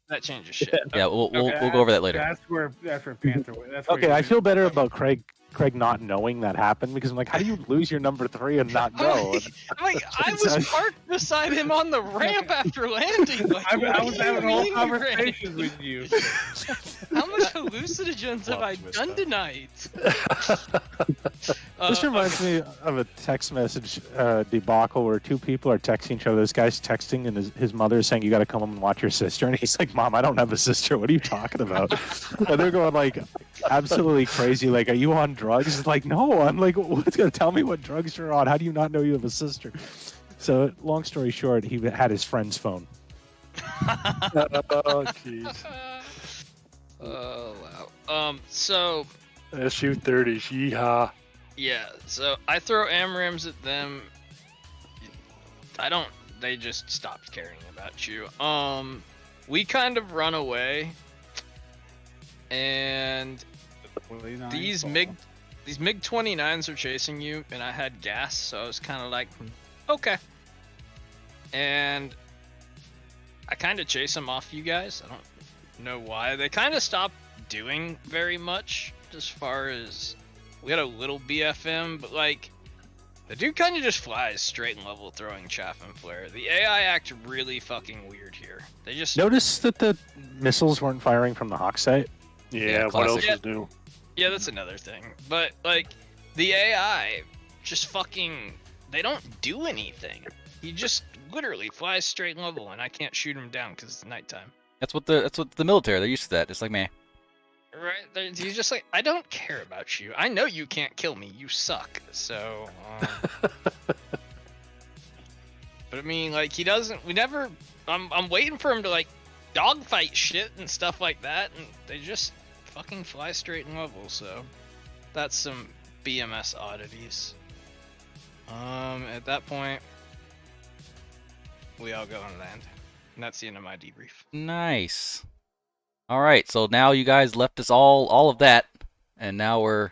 That changes shit. Yeah, we'll Okay, go over that later. That's where Panther went. That's where Okay, I feel better about Craig Craig not knowing that happened because I'm like, how do you lose your number 3 and not know? I was parked beside him on the ramp after landing. Like, I was what do having you whole mean, conversations Ray? with you. How much hallucinogens have I done tonight? This reminds me of a text message debacle where two people are texting each other. This guy's texting and his mother is saying, you got to come home and watch your sister. And he's like, Mom, I don't have a sister. What are you talking about? And they're going like absolutely crazy. Like, are you on drugs? It's like, no. I'm like, what's going to tell me what drugs you're on? How do you not know you have a sister? So long story short, he had his friend's phone. Oh, jeez. Oh, wow. So... SU-30s, yeehaw. Yeah, so I throw AMRAAMs at them. They just stopped caring about you. We kind of run away. And these MiG-29s are chasing you, and I had gas, so I was kind of like, okay. And I kind of chase them off you guys. I don't know why. They kind of stopped doing very much as far as we had a little BFM, but like the dude kind of just flies straight and level throwing chaff and flare. The AI act really fucking weird here. They just Notice that the missiles weren't firing from the Hawk site. Yeah, what else is new? Yeah, that's another thing. But like the AI just fucking they don't do anything. He just literally flies straight and level, and I can't shoot him down because it's nighttime. That's what the military, they're used to that. It's like, man. Right? He's just like, I don't care about you. I know you can't kill me. You suck. So, but I mean, like, he doesn't. We never. I'm waiting for him to like dogfight shit and stuff like that, and they just fucking fly straight and level. So, that's some BMS oddities. At that point, we all go on land, and that's the end of my debrief. Nice. All right, so now you guys left us all of that, and now we're,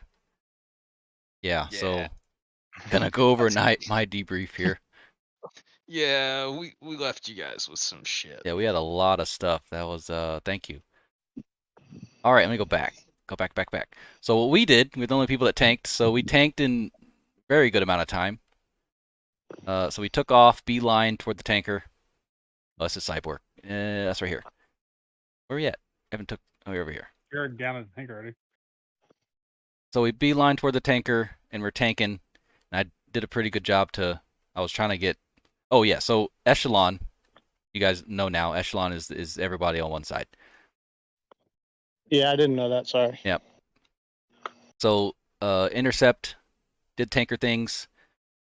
so gonna go over my debrief here. Yeah, we left you guys with some shit. Yeah, we had a lot of stuff. That was thank you. All right, let me go back. Back. So what we did, we're the only people that tanked. So we tanked in very good amount of time. So we took off beeline toward the tanker. Oh, this is Cyborg. That's right here. Where are we at? We're over here. You're down at the tank already. So we beeline toward the tanker, and we're tanking. And I did a pretty good job I was trying to get. Oh yeah, so Echelon. You guys know now. Echelon is everybody on one side. Yeah, I didn't know that. Sorry. Yep. So intercept, did tanker things,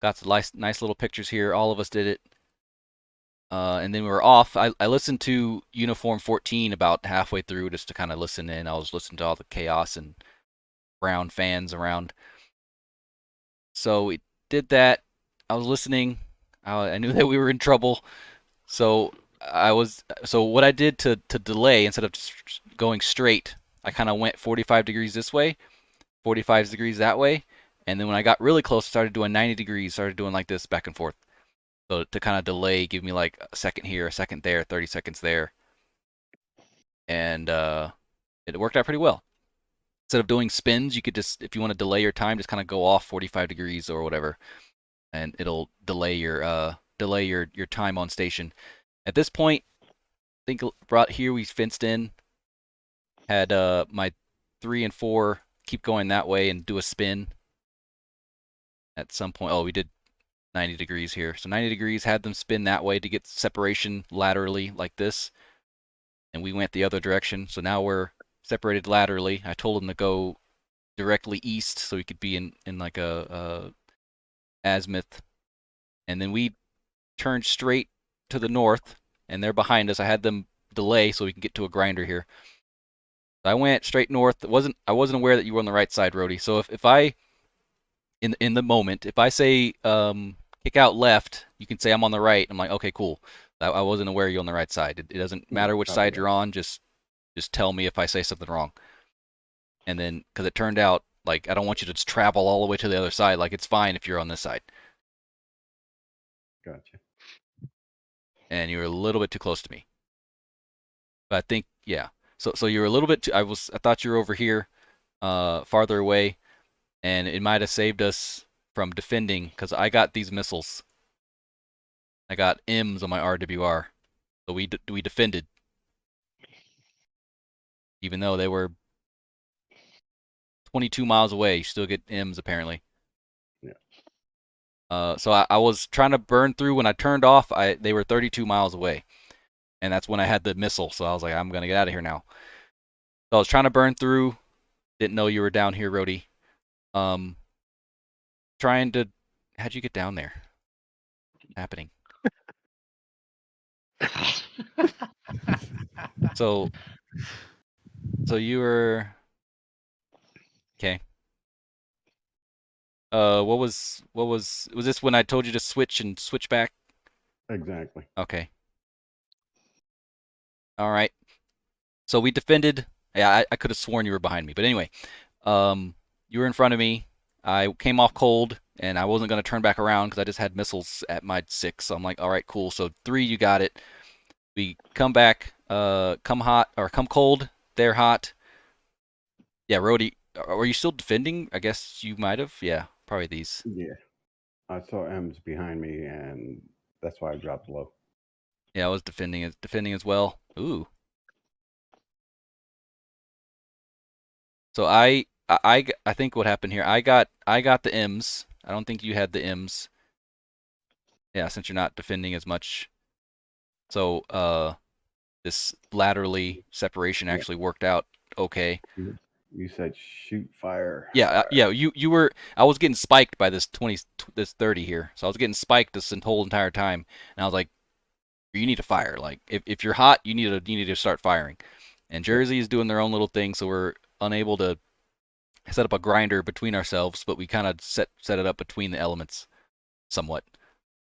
got some nice little pictures here. All of us did it. And then we were off. I listened to Uniform 14 about halfway through just to kind of listen in. I was listening to all the chaos and brown fans around. So we did that. I was listening. I knew that we were in trouble. So what I did to delay, instead of just going straight, I kind of went 45 degrees this way, 45 degrees that way. And then when I got really close, I started doing 90 degrees, started doing like this back and forth. So to kind of delay, give me like a second here, a second there, 30 seconds there. And it worked out pretty well. Instead of doing spins, you could just, if you want to delay your time, just kind of go off 45 degrees or whatever. And it'll delay your time on station. At this point, I think right here we fenced in. Had my 3 and 4 keep going that way and do a spin. At some point, we did 90 degrees here. So 90 degrees, had them spin that way to get separation laterally like this. And we went the other direction. So now we're separated laterally. I told them to go directly east so we could be in like a azimuth. And then we turned straight to the north, and they're behind us. I had them delay so we can get to a grinder here. I went straight north. I wasn't aware that you were on the right side, Rody. So if I in the moment, if I say kick out left, you can say I'm on the right. I'm like, okay, cool. I wasn't aware you're on the right side. It doesn't matter which side you're on. Just tell me if I say something wrong. And then, because it turned out, like, I don't want you to just travel all the way to the other side. Like, it's fine if you're on this side. Gotcha. And you were a little bit too close to me. But I think, yeah. So you were a little bit too, I thought you were over here, farther away. and it might have saved us from defending because I got these missiles. I got M's on my RWR, so we defended, even though they were 22 miles away. You still get M's apparently. Yeah. So I was trying to burn through. When I turned off, they were 32 miles away, and that's when I had the missile. So I was like, I'm gonna get out of here now. So I was trying to burn through. Didn't know you were down here, Rhodey. Trying to. How'd you get down there? What's happening? So you were okay. Was this when I told you to switch back? Exactly. Okay. All right. So we defended. Yeah, I could have sworn you were behind me, but anyway, you were in front of me. I came off cold, and I wasn't going to turn back around because I just had missiles at my 6. So I'm like, all right, cool. So 3, you got it. We come back, come hot or come cold. They're hot. Yeah, Rhodey, are you still defending? I guess you might have. Yeah, probably these. Yeah. I saw M's behind me, and that's why I dropped low. Yeah, I was defending as well. Ooh. So I think what happened here, I got the M's. I don't think you had the M's. Yeah, since you're not defending as much. So this laterally separation actually worked out okay. You said shoot fire. Yeah, yeah. You were. I was getting spiked by this 30 here. So I was getting spiked this whole entire time, and I was like, you need to fire. Like if you're hot, you need to start firing. And Jersey is doing their own little thing, so we're unable to set up a grinder between ourselves, but we kind of set it up between the elements somewhat.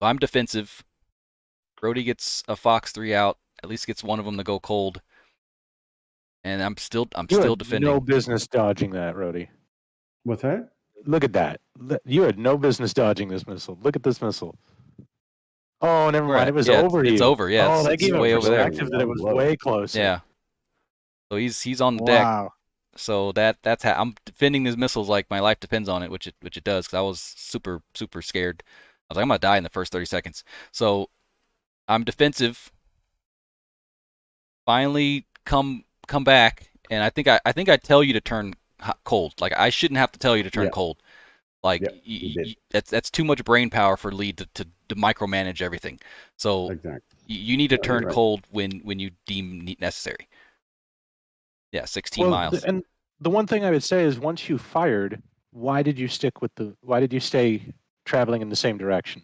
So I'm defensive. Brody gets a Fox 3 out, at least gets one of them to go cold. And I'm still defending. No business dodging that, Rhodey. What's that? Look at that. You had no business dodging this missile. Look at this missile. Oh, never mind. It was over It's you. over, yeah. Oh, that It's gave way a over there. perspective that it was way closer. Yeah. So he's on the deck. Wow. So that's how I'm defending these missiles like my life depends on it, which it does, because I was super scared. I was like, I'm gonna die in the first 30 seconds. So I'm defensive. Finally come back, and I think I tell you to turn cold. Like I shouldn't have to tell you to turn cold. Like that's too much brain power for Lee to micromanage everything. So you need to turn cold when you deem necessary. Yeah, 16 miles. And the one thing I would say is, once you fired, why did you stay traveling in the same direction?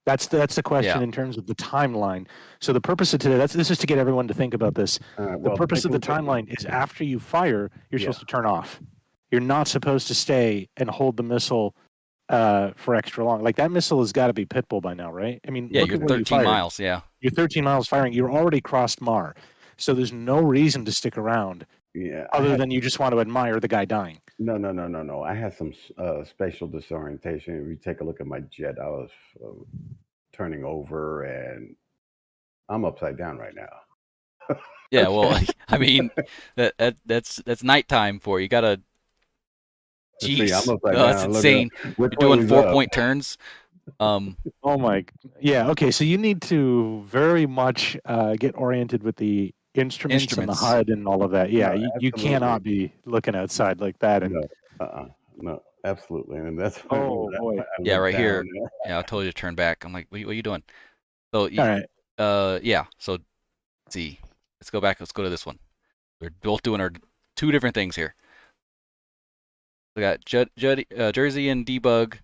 That's the question in terms of the timeline. So the purpose of today, this is to get everyone to think about this. The purpose of the timeline is, after you fire, you're supposed to turn off. You're not supposed to stay and hold the missile for extra long. Like, that missile has got to be pitbull by now, right? I mean, yeah, look you're at where 13 miles. Yeah, you're 13 miles firing. You're already crossed Mar, so there's no reason to stick around. Yeah. Other than you just want to admire the guy dying. No. I had some spatial disorientation. If you take a look at my jet, I was turning over, and I'm upside down right now. Yeah, well, I mean, that's nighttime for you. Gotta. Jeez, that's insane. You're doing 4-point turns. Oh my, yeah. Okay, so you need to very much get oriented with the instruments and the HUD and all of that. Yeah, you cannot be looking outside like that. And no, absolutely, and that's boy. Yeah, right here. Yeah, I told you to turn back. I'm like, what are you doing? So, all right. Yeah. So, let's see. Let's go back. Let's go to this one. We're both doing our 2 different things here. We got Jersey and Debug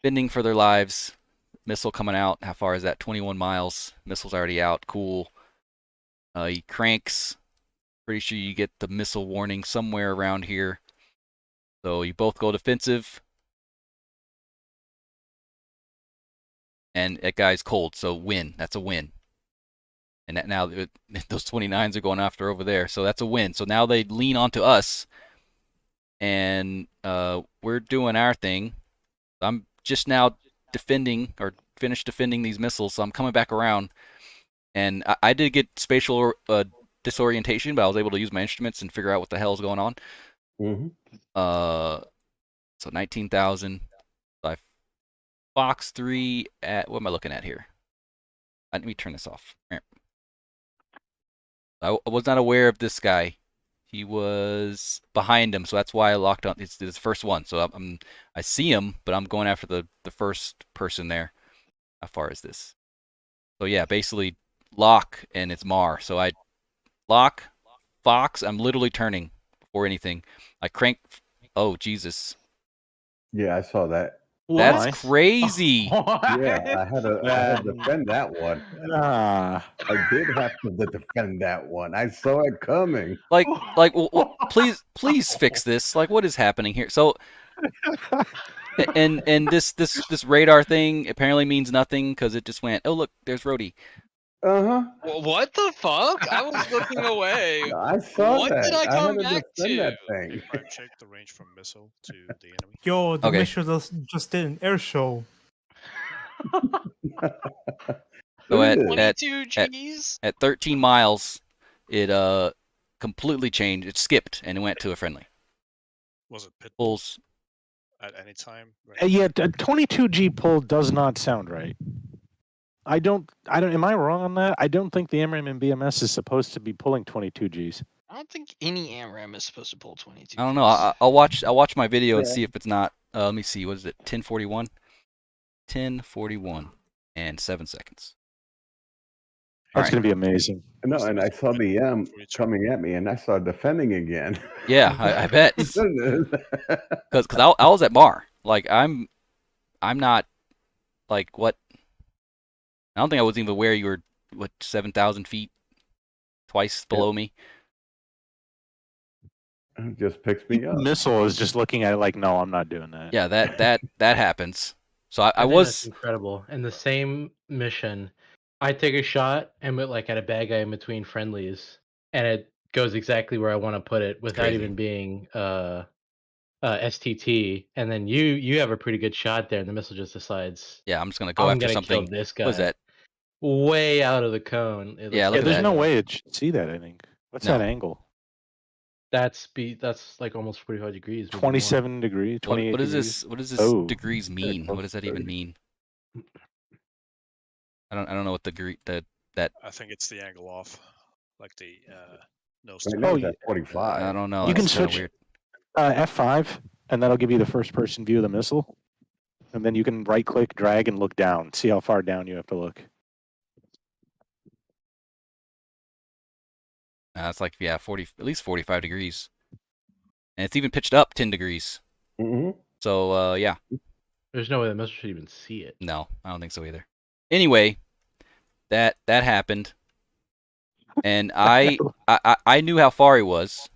fending for their lives. Missile coming out. How far is that? 21 miles. Missile's already out. Cool. He cranks. Pretty sure you get the missile warning somewhere around here. So you both go defensive. And that guy's cold, so win. That's a win. And that now those 29s are going after over there, so that's a win. So now they lean onto us, and we're doing our thing. I'm just now defending, or finished defending these missiles, so I'm coming back around. And I did get spatial disorientation, but I was able to use my instruments and figure out what the hell is going on. Mm-hmm. So 19,000. So I Fox 3 at, what am I looking at here? Let me turn this off. I was not aware of this guy. He was behind him, so that's why I locked on. It's his first one, so I see him, but I'm going after the first person there. How far is this? So yeah, basically lock and it's Mar. So I lock, Fox. I'm literally turning before anything. I crank. Oh Jesus! Yeah, I saw that. That's crazy. Yeah, I had to defend that one. I did have to defend that one. I saw it coming. Please fix this. Like, what is happening here? So, and this radar thing apparently means nothing because it just went. Oh look, there's Rhodey. Uh-huh. What the fuck? I was looking away. I saw What that. did I I come had to back defend to? that thing. Prime check the range from missile to the enemy. Yo, the Okay. mission just did an air show. So at 22 Gs? at 13 miles, it completely changed. It skipped and it went to a friendly. Was it pit bulls at any time? Yeah, a 22G pull does not sound right. I don't. Am I wrong on that? I don't think the AMRAAM and BMS is supposed to be pulling 22Gs. I don't think any AMRAAM is supposed to pull 22. I don't know. I'll watch my video and Yeah. see if it's not. Let me see. What is it? 1041. 1041 and 7 seconds. That's going to be amazing. No, and I saw the coming at me, and I started defending again. Yeah, I bet. Because I was at bar. Like I'm not like what. I don't think I was even aware you were 7,000 feet, twice below me. It just picks me up. Missile is just looking at it like, no, I'm not doing that. Yeah, that happens. So I think was that's incredible. In the same mission, I take a shot and with like at a bad guy in between friendlies, and it goes exactly where I want to put it without crazy. even being STT. And then you have a pretty good shot there, and the missile just decides. Yeah, I'm just gonna go I'm after gonna something. kill this guy. What is that? Way out of the cone. It Yeah, looks look at There's that. no way it should see that, I think. What's No. that angle? That's like almost 45 degrees. maybe more. 27 degrees, 28 What is degrees. this? What does this Oh. degrees mean? What does that even mean? I don't know what that. I think it's the angle off, like the nose. I to know nose. that's 45. I don't know. You can That's kinda switch weird. F5, and that'll give you the first-person view of the missile. And then you can right-click, drag, and look down. See how far down you have to look. It's like at least 45 degrees, and it's even pitched up 10 degrees. Mm-hmm. So yeah. There's no way the missile should even see it. No, I don't think so either. Anyway, that happened, and I knew how far he was,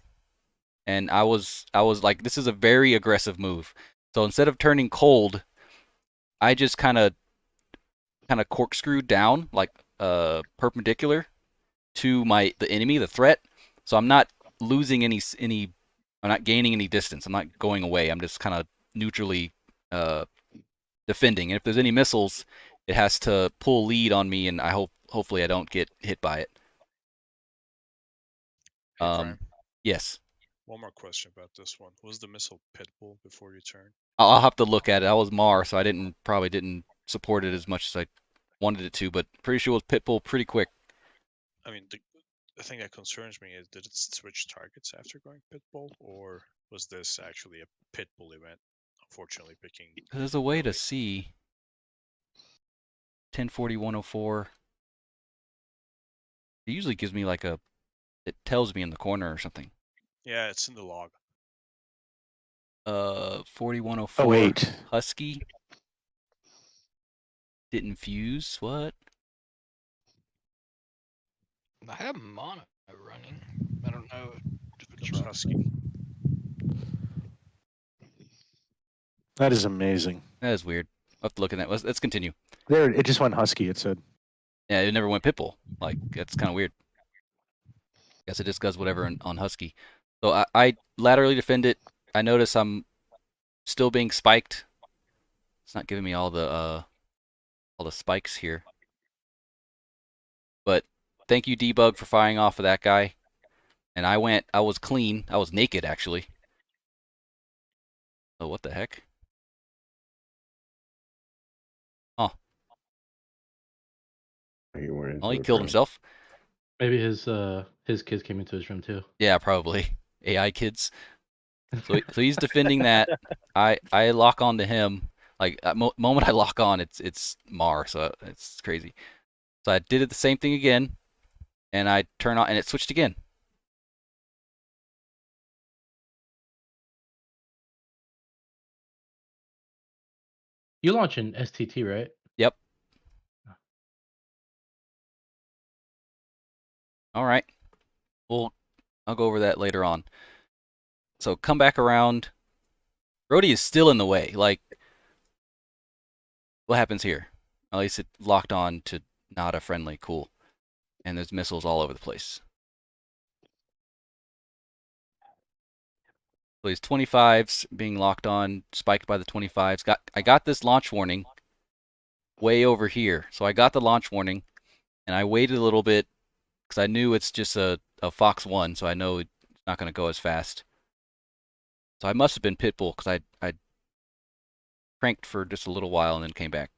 and I was like, this is a very aggressive move. So instead of turning cold, I just kind of corkscrewed down like perpendicular to the enemy, the threat. So I'm not losing any. I'm not gaining any distance. I'm not going away. I'm just kind of neutrally defending. And if there's any missiles, it has to pull lead on me, and hopefully I don't get hit by it. Hey, Prime, Yes. one more question about this one. Was the missile pitbull before you turned? I'll have to look at it. I was Mar, so I probably didn't support it as much as I wanted it to, but pretty sure it was pitbull pretty quick. I mean, the thing that concerns me is, did it switch targets after going pitbull, or was this actually a pitbull event? Unfortunately, picking. There's a way to see 1040-104. It usually gives me like it tells me in the corner or something. Yeah, it's in the log. 4104. Oh, wait. Husky. Didn't fuse. What? I have mono running. I don't know if it's Comes Husky. That is amazing. That is weird. I'll have to look at that. Let's continue. There, it just went husky, it said. Yeah, it never went pitbull. Like, that's kind of weird. Guess it just does whatever on Husky. So I laterally defend it. I notice I'm still being spiked. It's not giving me all the spikes here. But thank you, Debug, for firing off of that guy. And I was clean. I was naked, actually. Oh, what the heck? Oh. Oh, he killed himself. Maybe his kids came into his room too. Yeah, probably. AI kids. So he's defending that. I lock on to him. Like moment I lock on, it's Mar. So it's crazy. So I did it the same thing again, and I turn on, and it switched again. You launch an STT, right? Yep. All right. I'll go over that later on. So come back around. Brody is still in the way. Like, what happens here? At least it locked on to not a friendly. Cool. And there's missiles all over the place. So these 25s being locked on, spiked by the 25s. I got this launch warning way over here. So I got the launch warning, and I waited a little bit because I knew it's just a Fox 1, so I know it's not going to go as fast. So I must have been Pitbull because I cranked for just a little while and then came back.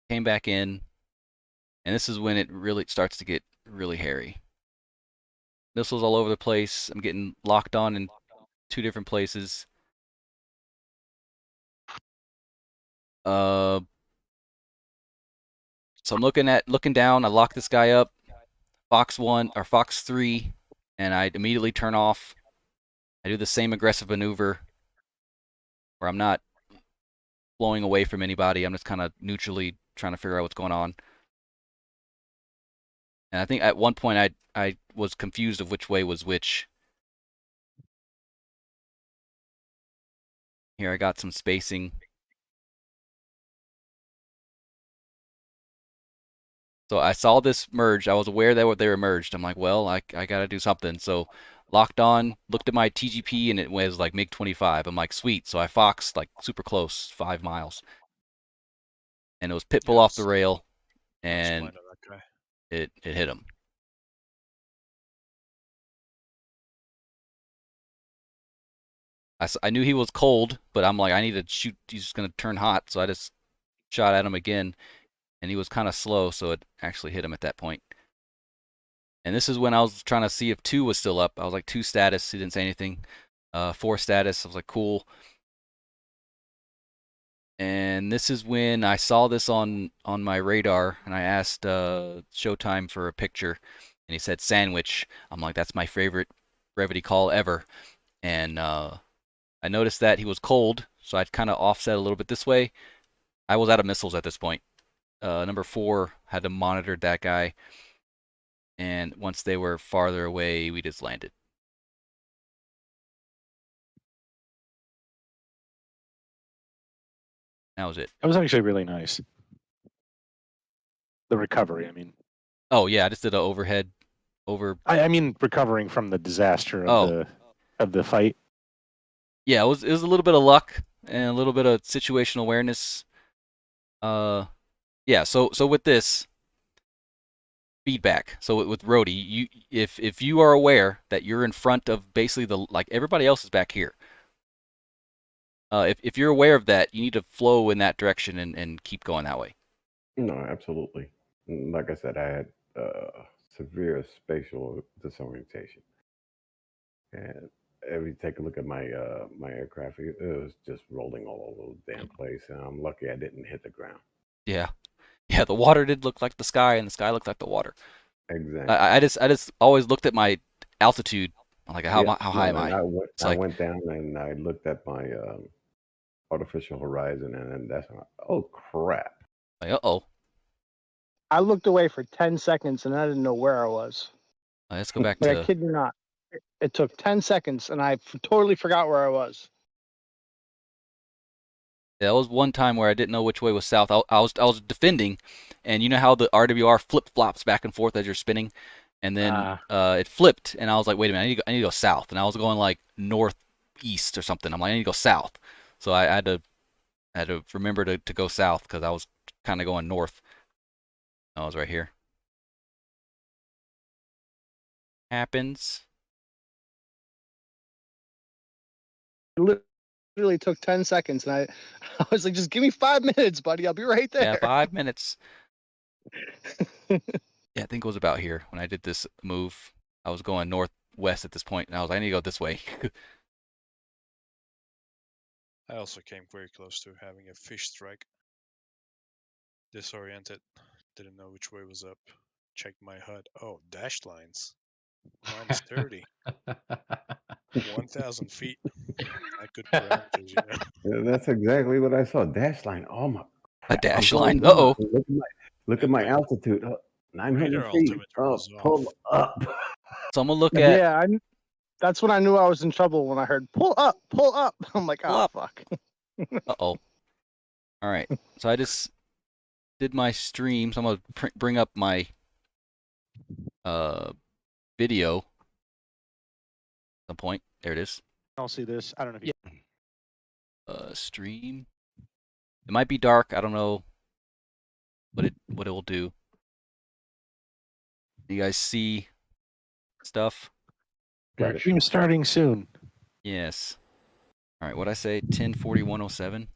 Came back in, and this is when it really starts to get really hairy. Missiles all over the place. I'm getting locked on in 2 different places. So I'm looking down. I lock this guy up, Fox 1 or Fox 3, and I immediately turn off. I do the same aggressive maneuver where I'm not blowing away from anybody. I'm just kind of neutrally trying to figure out what's going on. And I think at one point I was confused of which way was which. Here I got some spacing. So I saw this merge. I was aware that they were merged. I'm like, well, I got to do something. So locked on, looked at my TGP, and it was like MiG-25. I'm like, sweet. So I foxed like super close, 5 miles. And it was Pitbull off the rail, and it hit him. I knew he was cold, but I'm like, I need to shoot. He's going to turn hot. So I just shot at him again, and he was kind of slow, so it actually hit him at that point. And this is when I was trying to see if 2 was still up. I was like, 2 status. He didn't say anything. 4 status. I was like, cool. And this is when I saw this on my radar, and I asked Showtime for a picture, and he said sandwich. I'm like, that's my favorite brevity call ever. And I noticed that he was cold, so I'd kind of offset a little bit this way. I was out of missiles at this point. Number 4 had to monitor that guy, and once they were farther away, we just landed. That was it. That was actually really nice. The recovery, I mean. Oh yeah, I just did an overhead over. I mean, recovering from the disaster of the fight. Yeah, it was a little bit of luck and a little bit of situational awareness. Yeah. So with this feedback, so with Rhodey, if you are aware that you're in front of basically like everybody else is back here. If you're aware of that, you need to flow in that direction and keep going that way. No, absolutely. Like I said, I had severe spatial disorientation, and every take a look at my my aircraft, it was just rolling all over the damn place, and I'm lucky I didn't hit the ground. Yeah, the water did look like the sky, and the sky looked like the water. Exactly. I just always looked at my altitude, like how high am I? I went down and I looked at my artificial horizon, and that's oh crap. Like, uh-oh. I looked away for 10 seconds and I didn't know where I was. Let's go back But to. I kid you not. It took 10 seconds and I totally forgot where I was. Yeah, that was one time where I didn't know which way was south. I was defending, and you know how the RWR flip flops back and forth as you're spinning, and then it flipped, and I was like, wait a minute, I need to go south, and I was going like northeast or something. I'm like, I need to go south, so I had to remember to go south because I was kind of going north. I was right here. Happens. literally took 10 seconds, and I was like, just give me 5 minutes, buddy. I'll be right there. Yeah, 5 minutes. Yeah, I think it was about here when I did this move. I was going northwest at this point, and I was like, I need to go this way. I also came very close to having a fish strike. Disoriented, didn't know which way was up. Checked my HUD. Oh, dash lines. Minus 30. 1,000 feet. Not good parameters, you know. Yeah, that's exactly what I saw. Dash line. Oh my! A crap, I'm dash going line. down. Uh-oh. Look at my altitude. 900 Radar feet. altimeter Oh, was pull up. So I'm gonna look at. Yeah, that's when I knew I was in trouble, when I heard pull up, pull up. I'm like, Pull oh up. fuck. Uh-oh. All right. So I just did my stream. So I'm gonna bring up my video. At some point. There it is. I'll see this. I don't know if you. Stream. It might be dark. I don't know what it will do. You guys see stuff? Stream starting soon. Yes. All right. What I say? 10:41:07.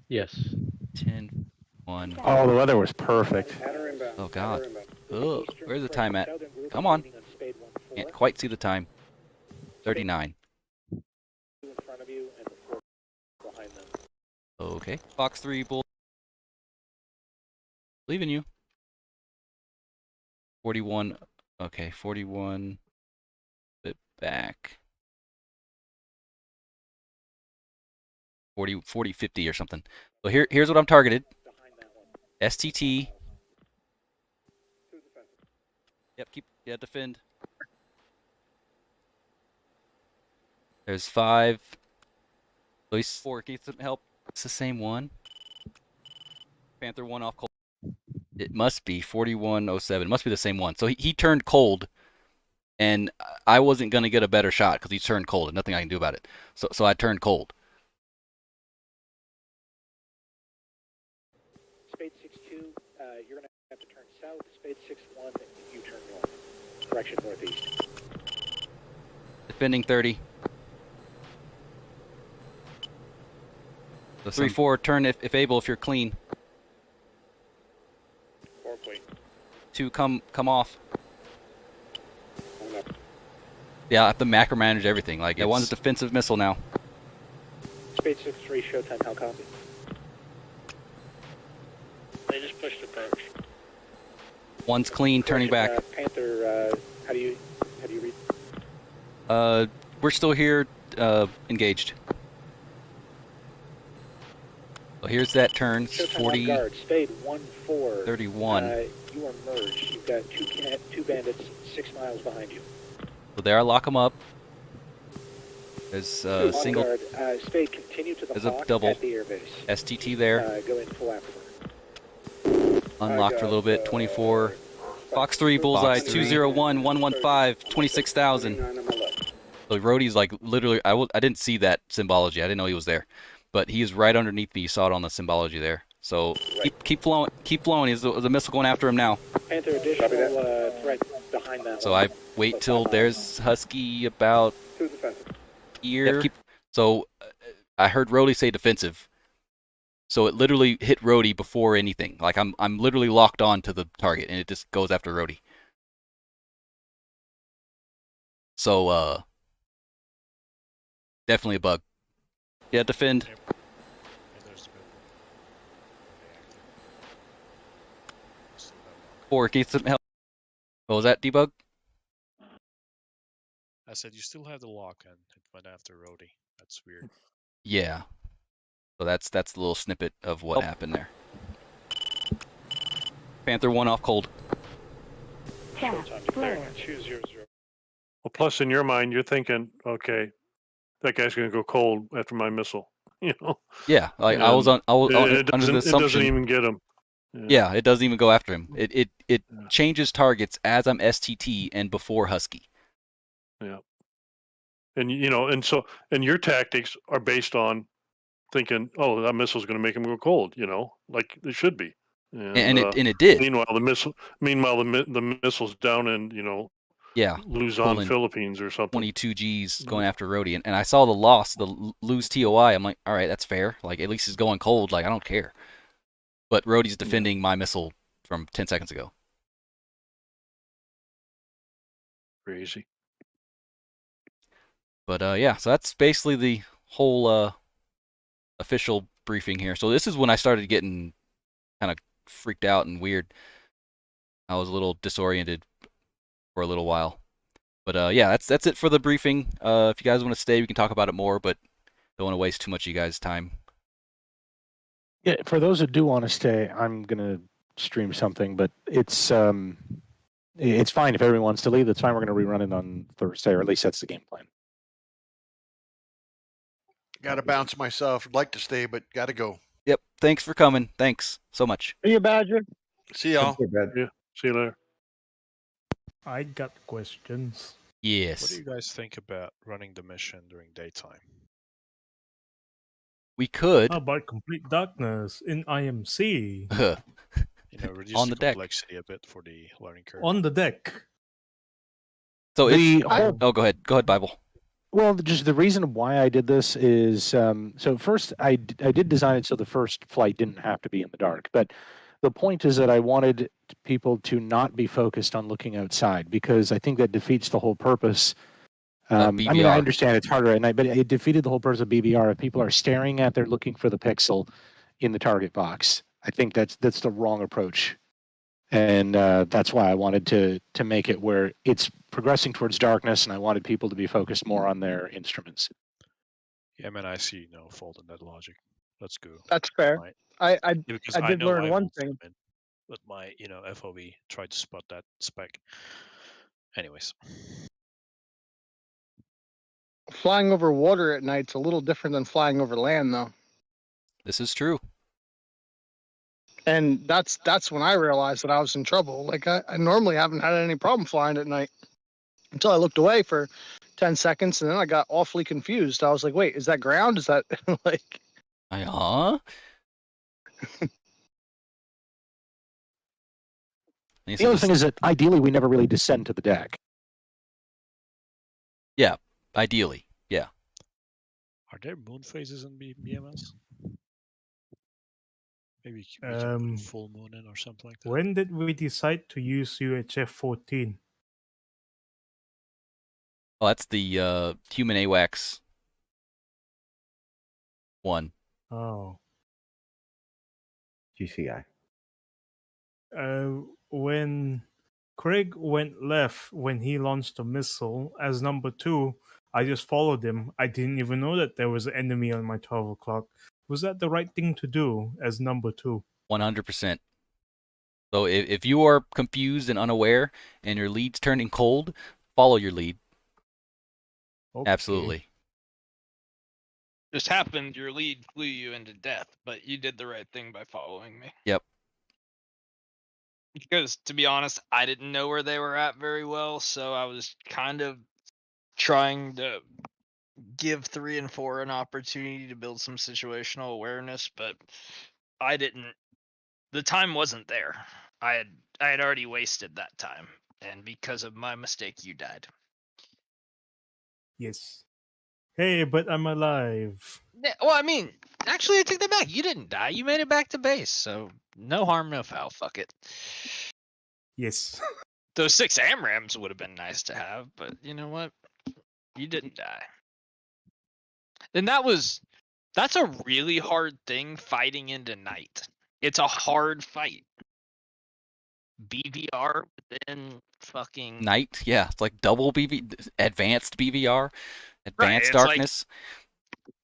Yes. 10:1. Oh, the weather was perfect. Oh God. Oh, where's the time at? Come on. Can't quite see the time. 39. In front of you and 4 behind them. Okay. Fox 3 Bull. Leaving you. 41. Okay, 41. Bit back. 40, 50 or something. So here's what I'm targeted. STT. Yep, defend. There's 5. At least 4 get some help. It's the same one. Panther 1 off cold. It must be 41:07. It must be the same one. So he turned cold, and I wasn't gonna get a better shot because he turned cold, and nothing I can do about it. So I turned cold. Spade 6-2, you're gonna have to turn south. Spade 6-1, you turn north. Direction northeast. Defending 30. The 3-4 turn if able, if you're clean. 4 clean. 2 come off. Yeah, I have to macro manage everything. Like one's a defensive missile now. Spade 6-3, showtime, how copy? They just pushed approach. One's clean, turning back. Panther, how do you read? We're still here, engaged. So here's that turn. Showtime 40. on guard. Spade 1-4. 31. You are merged. You've got two bandits 6 miles behind you. So there, I lock them up. There's a single. On guard. Spade, continue to the There's a hawk double. at the airbase. STT there. Go in full afterburn. Unlocked for a little bit. 24. Fox 3 bullseye. 201 115 26,000. So Rhodey's like literally. I didn't see that symbology. I didn't know he was there, but he is right underneath me. You saw it on the symbology there. So keep flowing. Keep flowing. There's a missile going after him now. Panther, additional threat behind that. So I wait till there's Husky about here. So I heard Rhodey say defensive. So it literally hit Rhodey before anything. Like I'm literally locked on to the target, and it just goes after Rhodey. So definitely a bug. Yeah, defend. 4 get some help. What was that, debug? I said you still have the lock, and it went after Rhodey. That's weird. Yeah. So that's the little snippet of what happened there. Panther 1 off cold. Well, plus in your mind, you're thinking, okay, that guy's going to go cold after my missile. You know. Yeah, like I was under the assumption. It doesn't even get him. Yeah, it doesn't even go after him. It changes targets as I'm STT and before Husky. Yeah. And and your tactics are based on thinking, oh, that missile's going to make him go cold. Like it should be. And it did. Meanwhile, the missile's down in Yeah, Luzon, pulling Philippines, or something. 22 Gs going after Rhodey, and I saw the loss, the lose TOI. I'm like, all right, that's fair. Like at least he's going cold. Like I don't care. But Rhodey's defending my missile from 10 seconds ago. Crazy. But yeah, so that's basically the whole official briefing here. So this is when I started getting kind of freaked out and weird. I was a little disoriented for a little while. But yeah, that's it for the briefing. If you guys want to stay, we can talk about it more, but don't want to waste too much of you guys' time. Yeah, for those that do want to stay, I'm gonna stream something, but it's fine if everyone wants to leave. That's fine. We're gonna rerun it on Thursday, or at least that's the game plan. Got to bounce myself. I'd like to stay, but got to go. Yep. Thanks for coming. Thanks so much. See you, Badger. See y'all. Yeah. See you later. I got questions. Yes. What do you guys think about running the mission during daytime? We could. How about complete darkness in IMC? You know, reduce On the the deck. complexity a bit for the learning curve. On the deck. So The it's whole- oh, go ahead, Bible. Well, just the reason why I did this is so first I did design it so the first flight didn't have to be in the dark. But the point is that I wanted people to not be focused on looking outside, because I think that defeats the whole purpose. I mean, I BVR. understand it's harder at night, but it defeated the whole purpose of BVR. If people are staring at, they're looking for the pixel in the target box. I think that's the wrong approach. And that's why I wanted to make it where it's progressing towards darkness, and I wanted people to be focused more on their instruments. Yeah, man, I see no fault in that logic. Let's go. That's fair. Right. I Yeah, because I did know learn I one will thing. come in, but my FOV tried to spot that spec. Anyways, Flying over water at night's a little different than flying over land, though. This is true. And that's when I realized that I was in trouble. Like I normally haven't had any problem flying at night until I looked away for 10 seconds, and then I got awfully confused. I was like, wait, is that ground? Is that like... Huh? The other thing is that ideally we never really descend to the deck. Yeah, ideally, yeah. are there moon phases in BMS? Maybe we can put a full moon in or something like that. When did we decide to use UHF 14? Oh, that's the human AWACS one. Oh. GCI. When Craig went left when he launched a missile as number 2, I just followed him. I didn't even know that there was an enemy on my 12 o'clock. Was that the right thing to do as number 2? 100%. So if you are confused and unaware and your lead's turning cold, follow your lead. Okay. Absolutely. Just happened your lead flew you into death, but you did the right thing by following me. Yep. Because to be honest, I didn't know where they were at very well, so I was kind of trying to give 3 and 4 an opportunity to build some situational awareness, but I didn't. The time wasn't there. I had already wasted that time, and because of my mistake, you died. Yes. Hey, but I'm alive. Yeah, well, I mean, actually, I take that back. You didn't die. You made it back to base, so no harm, no foul. Fuck it. Yes. Those 6 AMRAMs would have been nice to have, but you know what? You didn't die. And that's a really hard thing, fighting into night. It's a hard fight. BVR within fucking Night, yeah, it's like double advanced BVR, advanced it's like- darkness.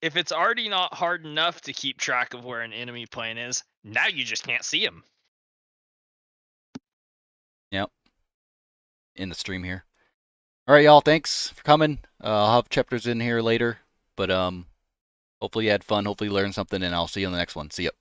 If it's already not hard enough to keep track of where an enemy plane is, now you just can't see him. Yep. In the stream here. All right, y'all. Thanks for coming. I'll have chapters in here later, but hopefully you had fun. Hopefully you learned something, and I'll see you on the next one. See ya.